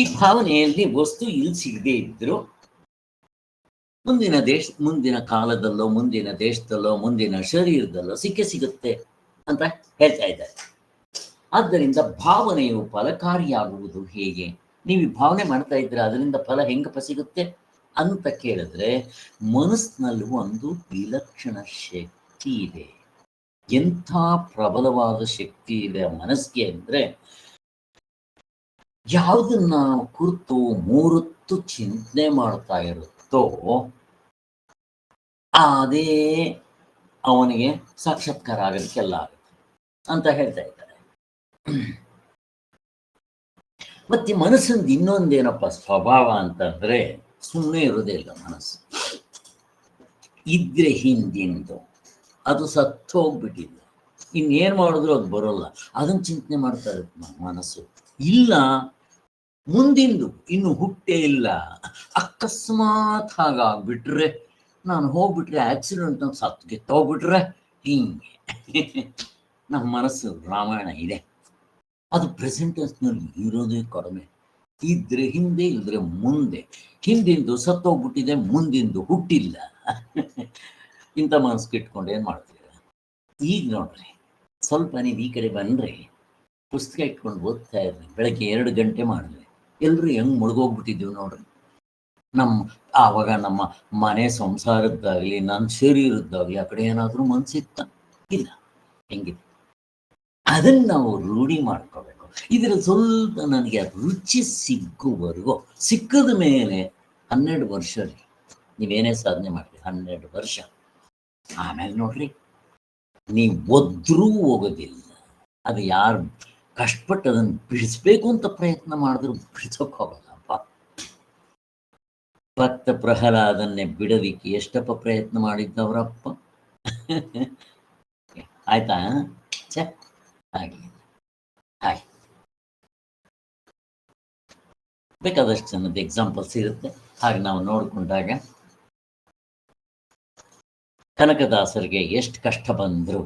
ಈ ಭಾವನೆಯಲ್ಲಿ ವಸ್ತು ಇಲ್ಲಿ ಸಿಗದೆ ಇದ್ರು ಮುಂದಿನ ಕಾಲದಲ್ಲೋ, ಮುಂದಿನ ದೇಶದಲ್ಲೋ, ಮುಂದಿನ ಶರೀರದಲ್ಲೋ ಸಿಗುತ್ತೆ ಅಂತ ಹೇಳ್ತಾ ಇದ್ದಾರೆ. ಆದ್ದರಿಂದ ಭಾವನೆಯು ಫಲಕಾರಿಯಾಗುವುದು ಹೇಗೆ? ನೀವು ಭಾವನೆ ಮಾಡ್ತಾ ಇದ್ರೆ ಅದರಿಂದ ಫಲ ಹೆಂಗಪ್ಪ ಸಿಗುತ್ತೆ ಅಂತ ಕೇಳಿದ್ರೆ, ಮನಸ್ಸಿನಲ್ಲಿ ಒಂದು ವಿಲಕ್ಷಣ ಶಕ್ತಿ ಇದೆ. ಎಂಥ ಪ್ರಬಲವಾದ ಶಕ್ತಿ ಇದೆ ಮನಸ್ಸಿಗೆ ಅಂದ್ರೆ, ಯಾವುದನ್ನ ಕುರಿತು 3 ಯಾವತ್ತು ಚಿಂತನೆ ಮಾಡ್ತಾ ಇರುತ್ತೋ ಅದೇ ಅವನಿಗೆ ಸಾಕ್ಷಾತ್ಕಾರ ಆಗೋದಕ್ಕೆಲ್ಲ ಆಗುತ್ತೆ ಅಂತ ಹೇಳ್ತಾ ಇದ್ದಾರೆ. ಮತ್ತೆ ಮನಸ್ಸಿಂದ ಇನ್ನೊಂದೇನಪ್ಪ ಸ್ವಭಾವ ಅಂತಂದ್ರೆ ಸುಮ್ಮನೆ ಇರೋದೇ ಇಲ್ಲ ಮನಸ್ಸು. ಇದ್ರೆ ಹಿಂದಿಂದು ಅದು ಸತ್ತು ಹೋಗ್ಬಿಟ್ಟಿದೆ, ಇನ್ನೇನು ಮಾಡಿದ್ರು ಅದು ಬರೋಲ್ಲ, ಅದನ್ನು ಚಿಂತನೆ ಮಾಡ್ತಾ ಇರುತ್ತೆ ಮನಸ್ಸು. ಇಲ್ಲ ಮುಂದಿಂದು ಇನ್ನು ಹುಟ್ಟೇ ಇಲ್ಲ, ಅಕಸ್ಮಾತ್ ಹಾಗಾಗ್ಬಿಟ್ರೆ, ನಾನು ಹೋಗ್ಬಿಟ್ರೆ ಆಕ್ಸಿಡೆಂಟ್ ಅಂತ ಸತ್ತು ಗೆತ್ತೋಗ್ಬಿಟ್ರೆ, ಹಿಂಗೆ ನಮ್ಮ ಮನಸ್ಸು ರಾಮಾಯಣ ಇದೆ. ಅದು ಪ್ರೆಸೆಂಟೆನ್ಸ್ನಲ್ಲಿ ಇರೋದೇ ಕಡಿಮೆ. ಇದ್ರೆ ಹಿಂದೆ, ಇಲ್ಲದ್ರೆ ಮುಂದೆ. ಹಿಂದಿಂದು ಸತ್ತೋಗ್ಬಿಟ್ಟಿದೆ, ಮುಂದಿಂದು ಹುಟ್ಟಿಲ್ಲ. ಇಂಥ ಮನಸ್ಸು ಇಟ್ಕೊಂಡು ಏನು ಮಾಡ್ತೀರ? ಈಗ ನೋಡ್ರಿ, ಸ್ವಲ್ಪ ನೀವು ಈ ಕಡೆ ಬಂದರೆ ಪುಸ್ತಕ ಇಟ್ಕೊಂಡು ಓದ್ತಾ ಇರ್ರಿ, ಬೆಳಗ್ಗೆ 2 ಗಂಟೆ ಮಾಡಿದ್ವಿ, ಎಲ್ಲರೂ ಹೆಂಗೆ ಮುಳುಗೋಗ್ಬಿಟ್ಟಿದ್ದೀವಿ ನೋಡ್ರಿ. ಆವಾಗ ನಮ್ಮ ಮನೆ ಸಂಸಾರದ್ದಾಗಲಿ ನನ್ನ ಶರೀರದ್ದಾಗಲಿ ಆ ಕಡೆ ಏನಾದರೂ ಮನಸ್ಸಿತ್ತ ಇಲ್ಲ, ಹೆಂಗಿದೆ ಅದನ್ನು ನಾವು ರೂಢಿ ಮಾಡ್ಕೋಬೇಕು. ಇದರಲ್ಲಿ ಸ್ವಲ್ಪ ನನಗೆ ರುಚಿ ಸಿಕ್ಕುವರೆಗೂ, ಸಿಕ್ಕದ ಮೇಲೆ 12 ವರ್ಷ ರೀ, ನೀವೇನೇ ಸಾಧನೆ ಮಾಡಿರಿ 12 ವರ್ಷ ಆಮೇಲೆ ನೋಡ್ರಿ, ನೀವು ಒದ್ರೂ ಹೋಗೋದಿಲ್ಲ. ಅದು ಯಾರು ಕಷ್ಟಪಟ್ಟು ಅದನ್ನು ಬಿಡಿಸ್ಬೇಕು ಅಂತ ಪ್ರಯತ್ನ ಮಾಡಿದ್ರು ಬಿಡಿಸೋಕೆ ಹೋಗಲ್ಲಪ್ಪ. ಭಕ್ತ ಪ್ರಹ್ಲಾದನ್ನೇ ಬಿಡೋದಿಕ್ಕೆ ಎಷ್ಟಪ್ಪ ಪ್ರಯತ್ನ ಮಾಡಿದ್ದವರಪ್ಪ. ಆಯ್ತಾ? ಹಾಗೆ ಹಾಗೆ ಬೇಕಾದಷ್ಟು ಜನದ ಎಕ್ಸಾಂಪಲ್ಸ್ ಇರುತ್ತೆ. ಹಾಗೆ ನಾವು ನೋಡಿಕೊಂಡಾಗ ಕನಕದಾಸರಿಗೆ ಎಷ್ಟು ಕಷ್ಟ ಬಂದರು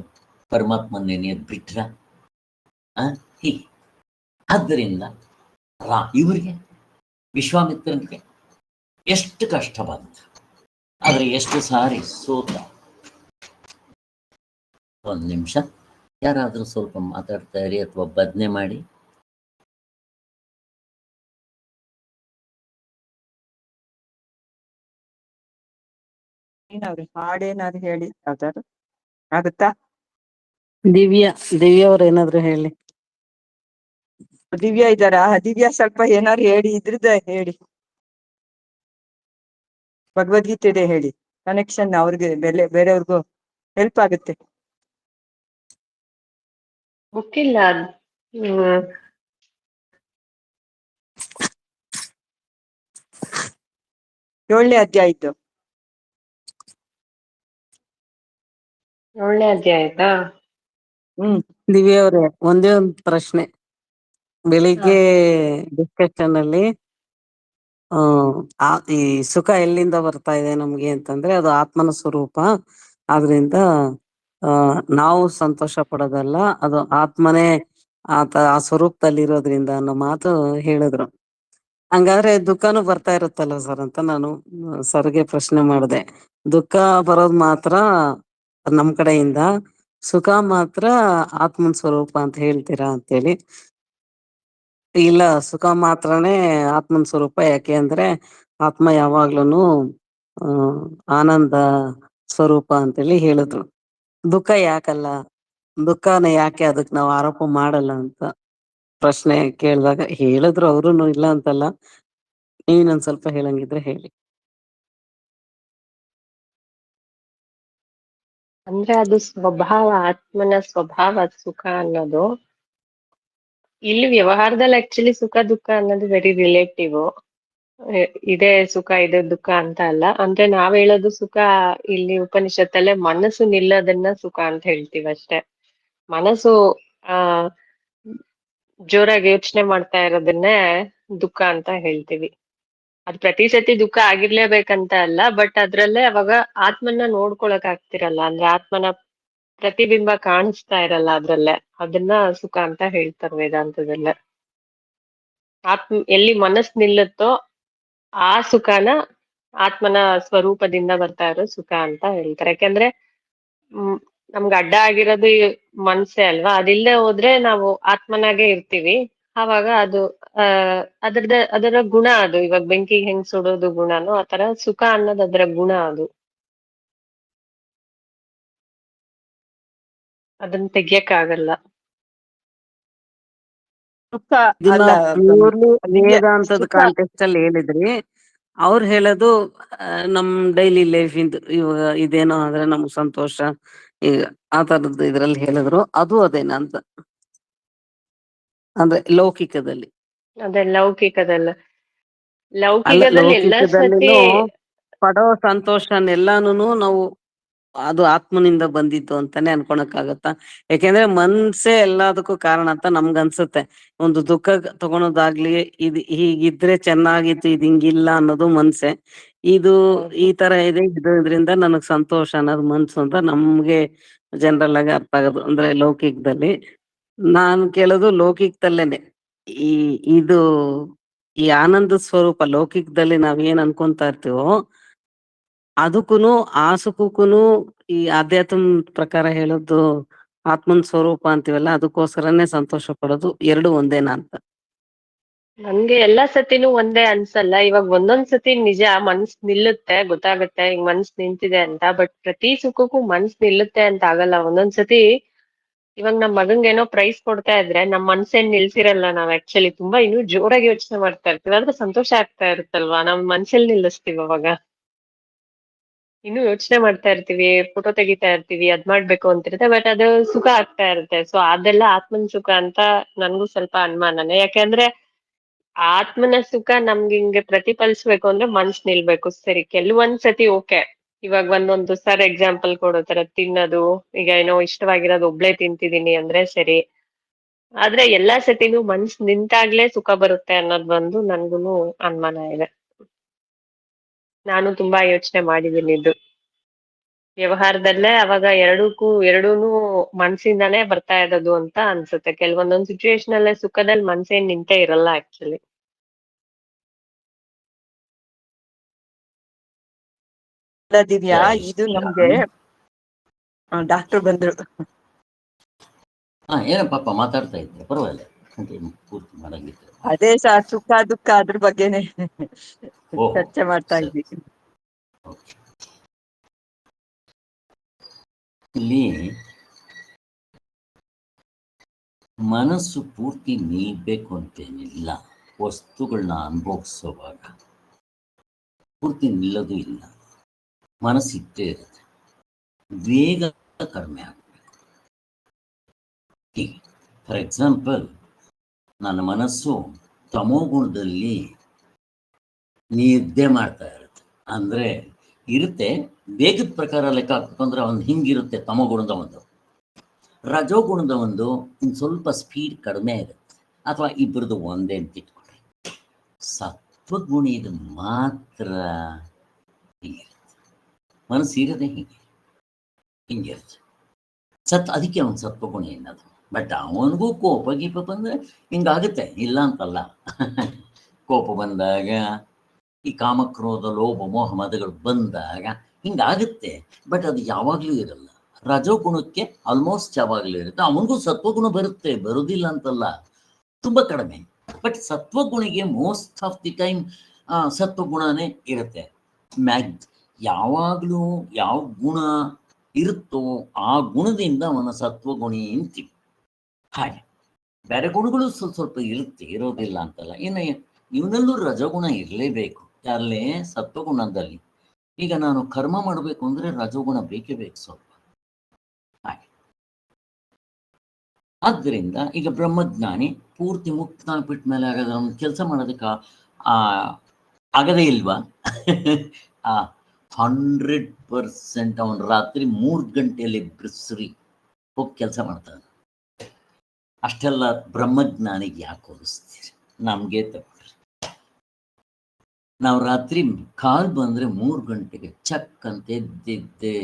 ಪರಮಾತ್ಮನ್ನೇ ನೆನೆಯೋದು ಬಿಟ್ರ. ಹೀಗೆ ಆದ್ದರಿಂದ ಇವರಿಗೆ ವಿಶ್ವಾಮಿತ್ರನಿಗೆ ಎಷ್ಟು ಕಷ್ಟ ಬಂತು, ಆದರೆ ಎಷ್ಟು ಸಾರಿ ಸೋತ. ಒಂದು ನಿಮಿಷ ಯಾರಾದರೂ ಸ್ವಲ್ಪ ಮಾತಾಡ್ತಾ ಇರಿ ಅಥವಾ ಬದನೆ ಮಾಡಿ. ಹಾಡೇನಾದ್ರು ಹೇಳಿ, ಯಾವ್ದಾದ್ರು ಆಗುತ್ತಾ? ದಿವ್ಯಾ ಅವ್ರ ಏನಾದ್ರು ಹೇಳಿ. ದಿವ್ಯಾ ಇದ್ದಾರಾ? ದಿವ್ಯಾ ಸ್ವಲ್ಪ ಏನಾದ್ರು ಹೇಳಿ, ಇದ್ರದ್ದ ಹೇಳಿ, ಭಗವದ್ಗೀತೆ ಹೇಳಿ. ಕನೆಕ್ಷನ್ ಅವ್ರಿಗೆ ಬೇರೆಯವ್ರಿಗೂ ಹೆಲ್ಪ್ ಆಗುತ್ತೆ. ಗೊತ್ತಿಲ್ಲ. 7ನೇ ಅಧ್ಯಾಯದ್ದು. 7ನೇ ಅಧ್ಯಾಯ ಆಯ್ತಾ? ದಿವ್ಯಾ ಅವ್ರೆ, ಒಂದೇ ಒಂದು ಪ್ರಶ್ನೆ. ಬೆಳಿಗ್ಗೆ ಡಿಸ್ಕಷನ್ ಅಲ್ಲಿ ಈ ಸುಖ ಎಲ್ಲಿಂದ ಬರ್ತಾ ಇದೆ ನಮ್ಗೆ ಅಂತಂದ್ರೆ ಅದು ಆತ್ಮನ ಸ್ವರೂಪ, ಆದ್ರಿಂದ ನಾವು ಸಂತೋಷ ಪಡೋದಲ್ಲ, ಅದು ಆತ್ಮನೇ ಆ ಸ್ವರೂಪದಲ್ಲಿ ಇರೋದ್ರಿಂದ ಅನ್ನೋ ಮಾತು ಹೇಳಿದ್ರು. ಹಂಗಾದ್ರೆ ದುಃಖನೂ ಬರ್ತಾ ಇರುತ್ತಲ್ಲ ಸರ್ ಅಂತ ನಾನು ಸರ್ಗೆ ಪ್ರಶ್ನೆ ಮಾಡಿದೆ. ದುಃಖ ಬರೋದು ಮಾತ್ರ ನಮ್ ಕಡೆಯಿಂದ, ಸುಖ ಮಾತ್ರ ಆತ್ಮನ ಸ್ವರೂಪ ಅಂತ ಹೇಳ್ತೀರಾ ಅಂತೇಳಿ. ಇಲ್ಲ, ಸುಖ ಮಾತ್ರನೇ ಆತ್ಮನ ಸ್ವರೂಪ. ಯಾಕೆ ಅಂದ್ರೆ ಆತ್ಮ ಯಾವಾಗ್ಲೂ ಆನಂದ ಸ್ವರೂಪ ಅಂತೇಳಿ ಹೇಳಿದ್ರು. ದುಃಖ ಯಾಕಲ್ಲ, ದುಃಖನ ಯಾಕೆ ಅದಕ್ಕೆ ನಾವು ಆರೋಪ ಮಾಡಲ್ಲ ಅಂತ ಪ್ರಶ್ನೆ ಕೇಳಿದಾಗ ಹೇಳಿದ್ರು. ಅವ್ರುನು ಇಲ್ಲ ಅಂತಲ್ಲ, ನೀನೊಂದ್ ಸ್ವಲ್ಪ ಹೇಳಂಗಿದ್ರೆ ಹೇಳಿ. ಅಂದ್ರೆ ಅದು ಸ್ವಭಾವ, ಆತ್ಮನ ಸ್ವಭಾವ ಸುಖ ಅನ್ನೋದು. ಇಲ್ಲಿ ವ್ಯವಹಾರದಲ್ಲಿ ಆಕ್ಚುಲಿ ಸುಖ ದುಃಖ ಅನ್ನೋದು ವೆರಿ ರಿಲೇಟಿವ್. ಇದೇ ಸುಖ ಇದೆ ದುಃಖ ಅಂತ ಅಲ್ಲ. ಅಂದ್ರೆ ನಾವ್ ಹೇಳೋದು ಸುಖ ಇಲ್ಲಿ ಉಪನಿಷತ್ತಲ್ಲೇ ಮನಸ್ಸು ನಿಲ್ಲೋದನ್ನ ಸುಖ ಅಂತ ಹೇಳ್ತೀವಿ ಅಷ್ಟೇ. ಮನಸ್ಸು ಜೋರಾಗಿ ಯೋಚನೆ ಮಾಡ್ತಾ ಇರೋದನ್ನೇ ದುಃಖ ಅಂತ ಹೇಳ್ತೀವಿ. ಅದ್ ಪ್ರತಿ ಸತಿ ದುಃಖ ಆಗಿರ್ಲೇಬೇಕಂತ ಅಲ್ಲ, ಬಟ್ ಅದ್ರಲ್ಲೇ ಅವಾಗ ಆತ್ಮನ ನೋಡ್ಕೊಳಕ್ ಆಗ್ತಿರಲ್ಲ, ಅಂದ್ರೆ ಆತ್ಮನ ಪ್ರತಿಬಿಂಬ ಕಾಣಿಸ್ತಾ ಇರಲ್ಲ ಅದ್ರಲ್ಲೇ, ಅದನ್ನ ಸುಖ ಅಂತ ಹೇಳ್ತಾರೆ ವೇದಾಂತದಲ್ಲೇ. ಎಲ್ಲಿ ಮನಸ್ ನಿಲ್ಲುತ್ತೋ ಆ ಸುಖನ ಆತ್ಮನ ಸ್ವರೂಪದಿಂದ ಬರ್ತಾ ಇರೋ ಸುಖ ಅಂತ ಹೇಳ್ತಾರೆ. ಯಾಕಂದ್ರೆ ನಮ್ಗೆ ಅಡ್ಡ ಆಗಿರೋದು ಮನ್ಸೇ ಅಲ್ವಾ, ಅದಿಲ್ಲದೆ ಹೋದ್ರೆ ನಾವು ಆತ್ಮನಾಗೆ ಇರ್ತೀವಿ. ಆವಾಗ ಅದು ಅದರ ಗುಣ ಅದು. ಇವಾಗ ಬೆಂಕಿಗೆ ಹೆಂಗ್ ಸುಡೋದು ಗುಣನೋ ಆತರ ಸುಖ ಅನ್ನೋದು ಅದರ ಗುಣ. ಅದನ್ನ ತೆಗಿಯಕ್ ಆಗಲ್ಲ. ಸುಖ ಇದನ್ನ ಅಲ್ಲ ಪ್ಯೂರ್ಲಿ ದಿವ್ಯ ವೇದಾಂತದ ಸುಖ. ಕಾಂಟೆಕ್ಸ್ಟ್ ಅಲ್ಲಿ ಹೇಳಿದ್ರಿ. ಅವ್ರು ಹೇಳೋದು ನಮ್ ಡೈಲಿ ಲೈಫ್ ಇಂದು ಇವಾಗ ಇದೇನೋ ಆದ್ರೆ ನಮ್ಗ್ ಸಂತೋಷ, ಈಗ ಆ ತರದ್ದು ಇದ್ರಲ್ಲಿ ಹೇಳಿದ್ರು. ಅದು ಅದೇನ ಅಂತ, ಅಂದ್ರೆ ಲೌಕಿಕದಲ್ಲಿ ಅದೇ ಲೌಕಿಕದಲ್ಲ, ಅಲ್ಲ, ಲೌಕಿಕದಲ್ಲಿ ಎಲ್ಲಾ ಸತಿ ಲೌಕಿಕದಲ್ಲಿನೂ ಪಡೋ ಸಂತೋಷನೆಲ್ಲಾನು ನಾವು ಅದು ಆತ್ಮನಿಂದ ಬಂದಿದ್ದು ಅಂತಾನೆ ಅನ್ಕೊಳಕ್ಕಾಗತ್ತಾ? ಯಾಕೆಂದ್ರೆ ಮನ್ಸೇ ಎಲ್ಲದಕ್ಕೂ ಕಾರಣ ಅಂತ ನಮ್ಗ ಅನ್ಸುತ್ತೆ. ಒಂದು ದುಃಖ ತಗೊಳೋದಾಗ್ಲಿ, ಇದು ಹೀಗಿದ್ರೆ ಚೆನ್ನಾಗಿತ್ತು, ಇದು ಹಿಂಗಿಲ್ಲ ಅನ್ನೋದು ಮನ್ಸೆ. ಇದು ಈ ತರ ಇದೆ, ಇದರಿಂದ ನನಗ್ ಸಂತೋಷ ಅನ್ನೋದು ಮನ್ಸು ಅಂತ ನಮ್ಗೆ ಜನರಲ್ ಆಗಿ ಅರ್ಥ ಆಗೋದು. ಅಂದ್ರೆ ಲೌಕಿಕದಲ್ಲಿ ನಾನು ಕೇಳೋದು ಲೌಕಿಕದಲ್ಲೇನೆ. ಈ ಇದು ಈ ಆನಂದ ಸ್ವರೂಪ ಲೌಕಿಕದಲ್ಲಿ ನಾವ್ ಏನ್ ಅನ್ಕೊಂತಾ ಇರ್ತೀವೋ ಅದಕ್ಕೂನು ಆ ಸುಖಕ್ಕೂನು ಈ ಆಧ್ಯಾತ್ಮ ಪ್ರಕಾರ ಹೇಳೋದು ಆತ್ಮನ್ ಸ್ವರೂಪ ಅಂತೀವಲ್ಲ, ಅದಕ್ಕೋಸ್ಕರನೇ ಸಂತೋಷ ಪಡೋದು. ಎರಡು ಒಂದೇನಾ ಅಂತ. ನನ್ಗೆ ಎಲ್ಲಾ ಸತಿನೂ ಒಂದೇ ಅನ್ಸಲ್ಲ. ಇವಾಗ ಒಂದೊಂದ್ ಸತಿ ನಿಜ ಮನ್ಸ್ ನಿಲ್ಲುತ್ತೆ, ಗೊತ್ತಾಗುತ್ತೆ ಈಗ ಮನ್ಸ್ ನಿಂತಿದೆ ಅಂತ. ಬಟ್ ಪ್ರತಿ ಸುಖಕ್ಕೂ ಮನ್ಸ್ ನಿಲ್ಲುತ್ತೆ ಅಂತ ಆಗಲ್ಲ. ಒಂದೊಂದ್ ಸತಿ ಇವಾಗ ನಮ್ ಮಗಂಗೇನೋ ಪ್ರೈಸ್ ಕೊಡ್ತಾ ಇದ್ರೆ ನಮ್ ಮನ್ಸೇನ್ ನಿಲ್ಸಿರಲ್ಲ. ನಾವ್ ಆಕ್ಚುಲಿ ತುಂಬಾ ಇನ್ನೂ ಜೋರಾಗಿ ಯೋಚನೆ ಮಾಡ್ತಾ ಇರ್ತೀವಿ, ಆದ್ರೆ ಸಂತೋಷ ಆಗ್ತಾ ಇರುತ್ತಲ್ವಾ, ನಮ್ ಮನ್ಸಲ್ಲಿ ನಿಲ್ಲಿಸ್ತೀವಿ ಅವಾಗ. ಇನ್ನೂ ಯೋಚನೆ ಮಾಡ್ತಾ ಇರ್ತೀವಿ, ಫೋಟೋ ತೆಗಿತಾ ಇರ್ತೀವಿ, ಅದ್ ಮಾಡ್ಬೇಕು ಅಂತಿರುತ್ತೆ, ಬಟ್ ಅದು ಸುಖ ಆಗ್ತಾ ಇರುತ್ತೆ. ಸೊ ಅದೆಲ್ಲ ಆತ್ಮನ್ ಸುಖ ಅಂತ ನನ್ಗೂ ಸ್ವಲ್ಪ ಅನುಮಾನನೇ. ಯಾಕಂದ್ರೆ ಆತ್ಮನ ಸುಖ ನಮ್ಗೆ ಹಿಂಗೆ ಪ್ರತಿಫಲಿಸ್ಬೇಕು ಅಂದ್ರೆ ಮನ್ಸ್ ನಿಲ್ಬೇಕು. ಸರಿ, ಕೆಲವೊಂದ್ ಸತಿ ಓಕೆ, ಇವಾಗ ಒಂದೊಂದು ಸರ್ ಎಕ್ಸಾಂಪಲ್ ಕೊಡೋ ತರ ತಿನ್ನೋದು, ಈಗ ಏನೋ ಇಷ್ಟವಾಗಿರೋದು ಒಬ್ಳೇ ತಿಂತಿದೀನಿ ಅಂದ್ರೆ ಸರಿ, ಆದ್ರೆ ಎಲ್ಲಾ ಸತಿನೂ ಮನ್ಸ್ ನಿಂತಾಗ್ಲೇ ಸುಖ ಬರುತ್ತೆ ಅನ್ನೋದ್ ಒಂದು ನನ್ಗೂನು ಅನುಮಾನ ಇದೆ. ನಾನು ತುಂಬಾ ಯೋಚನೆ ಮಾಡಿದೀನಿ ಇದು ವ್ಯವಹಾರದಲ್ಲೇ. ಅವಾಗ ಎರಡೂನು ಮನ್ಸಿಂದಾನೇ ಬರ್ತಾ ಇರೋದು ಅಂತ ಅನ್ಸುತ್ತೆ. ಕೆಲವೊಂದೊಂದ್ ಸಿಚುವೇಶನ್ ಅಲ್ಲೇ ಸುಖದಲ್ಲಿ ಮನ್ಸೇನ್ ನಿಂತೇ ಇರಲ್ಲ ಆಕ್ಚುಲಿ. ದಿವ್ಯಾ, ಇದು ನಮ್ಗೆ ಡಾಕ್ಟರ್ ಬಂದ್ರು. ಏನೋ ಪಾಪ ಮಾತಾಡ್ತಾ ಇದ್ರೆ ಪರವಾಗಿಲ್ಲ, ಪೂರ್ತಿ ಮಾಡಂಗಿತ್ತು. ಅದೇ ಸುಖ ದುಃಖ ಅದ್ರ ಬಗ್ಗೆನೆ ಚರ್ಚೆ ಮಾಡ್ತಾ ಇದ್ವಿ. ಇಲ್ಲಿ ಮನಸ್ಸು ಪೂರ್ತಿ ನಿಲ್ಬೇಕು ಅಂತೇನಿಲ್ಲ. ವಸ್ತುಗಳನ್ನ ಅನುಭವಿಸೋವಾಗ ಪೂರ್ತಿ ನಿಲ್ಲೋದು ಇಲ್ಲ, ಮನಸ್ಸಿಟ್ಟೇ ಇರುತ್ತೆ. ವೇಗ ಕಡಿಮೆ ಆಗಬೇಕು. ಫಾರ್ ಎಕ್ಸಾಂಪಲ್, ನನ್ನ ಮನಸ್ಸು ತಮೋಗುಣದಲ್ಲಿ ನಿದ್ದೆ ಮಾಡ್ತಾ ಇರುತ್ತೆ. ಅಂದರೆ ಇರುತ್ತೆ, ವೇಗದ ಪ್ರಕಾರ ಲೆಕ್ಕ ಹಾಕ್ಬೇಕಂದ್ರೆ ಒಂದು ಹಿಂಗಿರುತ್ತೆ ತಮೋಗುಣದ ಒಂದು, ರಜೋಗುಣದ ಒಂದು ಸ್ವಲ್ಪ ಸ್ಪೀಡ್ ಕಡಿಮೆ ಇರುತ್ತೆ, ಅಥವಾ ಇಬ್ಬರದು ಒಂದೇ ಅಂತ ಇಟ್ಕೊಳ್ಳಿ. ಸತ್ವಗುಣಿದು ಮಾತ್ರ ಹೀಗಿರುತ್ತೆ, ಮನಸ್ಸು ಇರೋದೇ ಹಿಂಗಿರುತ್ತೆ. ಅದಕ್ಕೆ ಅವನು ಸತ್ವಗುಣಿ ಅನ್ನೋದು. ಬಟ್ ಅವನಿಗೂ ಕೋಪ ಗೀಪ ಬಂದರೆ ಹಿಂಗಾಗುತ್ತೆ, ಇಲ್ಲ ಅಂತಲ್ಲ. ಕೋಪ ಬಂದಾಗ, ಈ ಕಾಮಕ್ರೋಧ ಲೋಭ ಮೋಹ ಮದಗಳು ಬಂದಾಗ ಹಿಂಗಾಗುತ್ತೆ. ಬಟ್ ಅದು ಯಾವಾಗಲೂ ಇರಲ್ಲ. ರಜೋಗುಣಕ್ಕೆ ಆಲ್ಮೋಸ್ಟ್ ಯಾವಾಗಲೂ ಇರುತ್ತೆ. ಅವನಿಗೂ ಸತ್ವಗುಣ ಬರುತ್ತೆ, ಬರುವುದಿಲ್ಲ ಅಂತಲ್ಲ, ತುಂಬ ಕಡಿಮೆ. ಬಟ್ ಸತ್ವಗುಣಿಗೆ ಮೋಸ್ಟ್ ಆಫ್ ದಿ ಟೈಮ್ ಸತ್ವಗುಣನೇ ಇರುತ್ತೆ. ಯಾವಾಗಲೂ ಯಾವ ಗುಣ ಇರುತ್ತೋ ಆ ಗುಣದಿಂದ ಅವನ ಸತ್ವಗುಣಿ ಅಂತೀವಿ. ಹಾಗೆ ಬೇರೆ ಗುಣಗಳು ಸ್ವಲ್ಪ ಇರೋದಿಲ್ಲ ಅಂತಲ್ಲ. ಇನ್ನು ಇವನಲ್ಲೂ ರಜಗುಣ ಇರಲೇಬೇಕು. ಯಾರಲ್ಲೇ ಸತ್ವಗುಣದಲ್ಲಿ. ಈಗ ನಾನು ಕರ್ಮ ಮಾಡಬೇಕು ಅಂದರೆ ರಜೋಗುಣ ಬೇಕೇ ಬೇಕು ಸ್ವಲ್ಪ. ಹಾಗೆ ಆದ್ದರಿಂದ ಈಗ ಬ್ರಹ್ಮಜ್ಞಾನಿ ಪೂರ್ತಿ ಮುಕ್ತ ಬಿಟ್ಟ ಮೇಲೆ ಆಗೋದು ಅವ್ನು ಕೆಲಸ ಮಾಡೋದಕ್ಕೆ ಆಗದೇ ಇಲ್ವಾ? 100% ಅವನು ರಾತ್ರಿ 3 ಗಂಟೆಯಲ್ಲಿ ಬಿಸಿರಿ ಹೋಗಿ ಕೆಲಸ ಮಾಡ್ತಾನೆ. ಅಷ್ಟೆಲ್ಲ ಬ್ರಹ್ಮಜ್ಞಾನಿಗೆ ಯಾಕೆ ಹೋಲಿಸ್ತೀರಿ? ನಮಗೆ ತಗೊಳ್ರಿ, ನಾವು ರಾತ್ರಿ ಕಾಲ್ ಬಂದರೆ 3 ಗಂಟೆಗೆ ಚಕ್ ಅಂತ ಎದ್ದಿದ್ದೆ,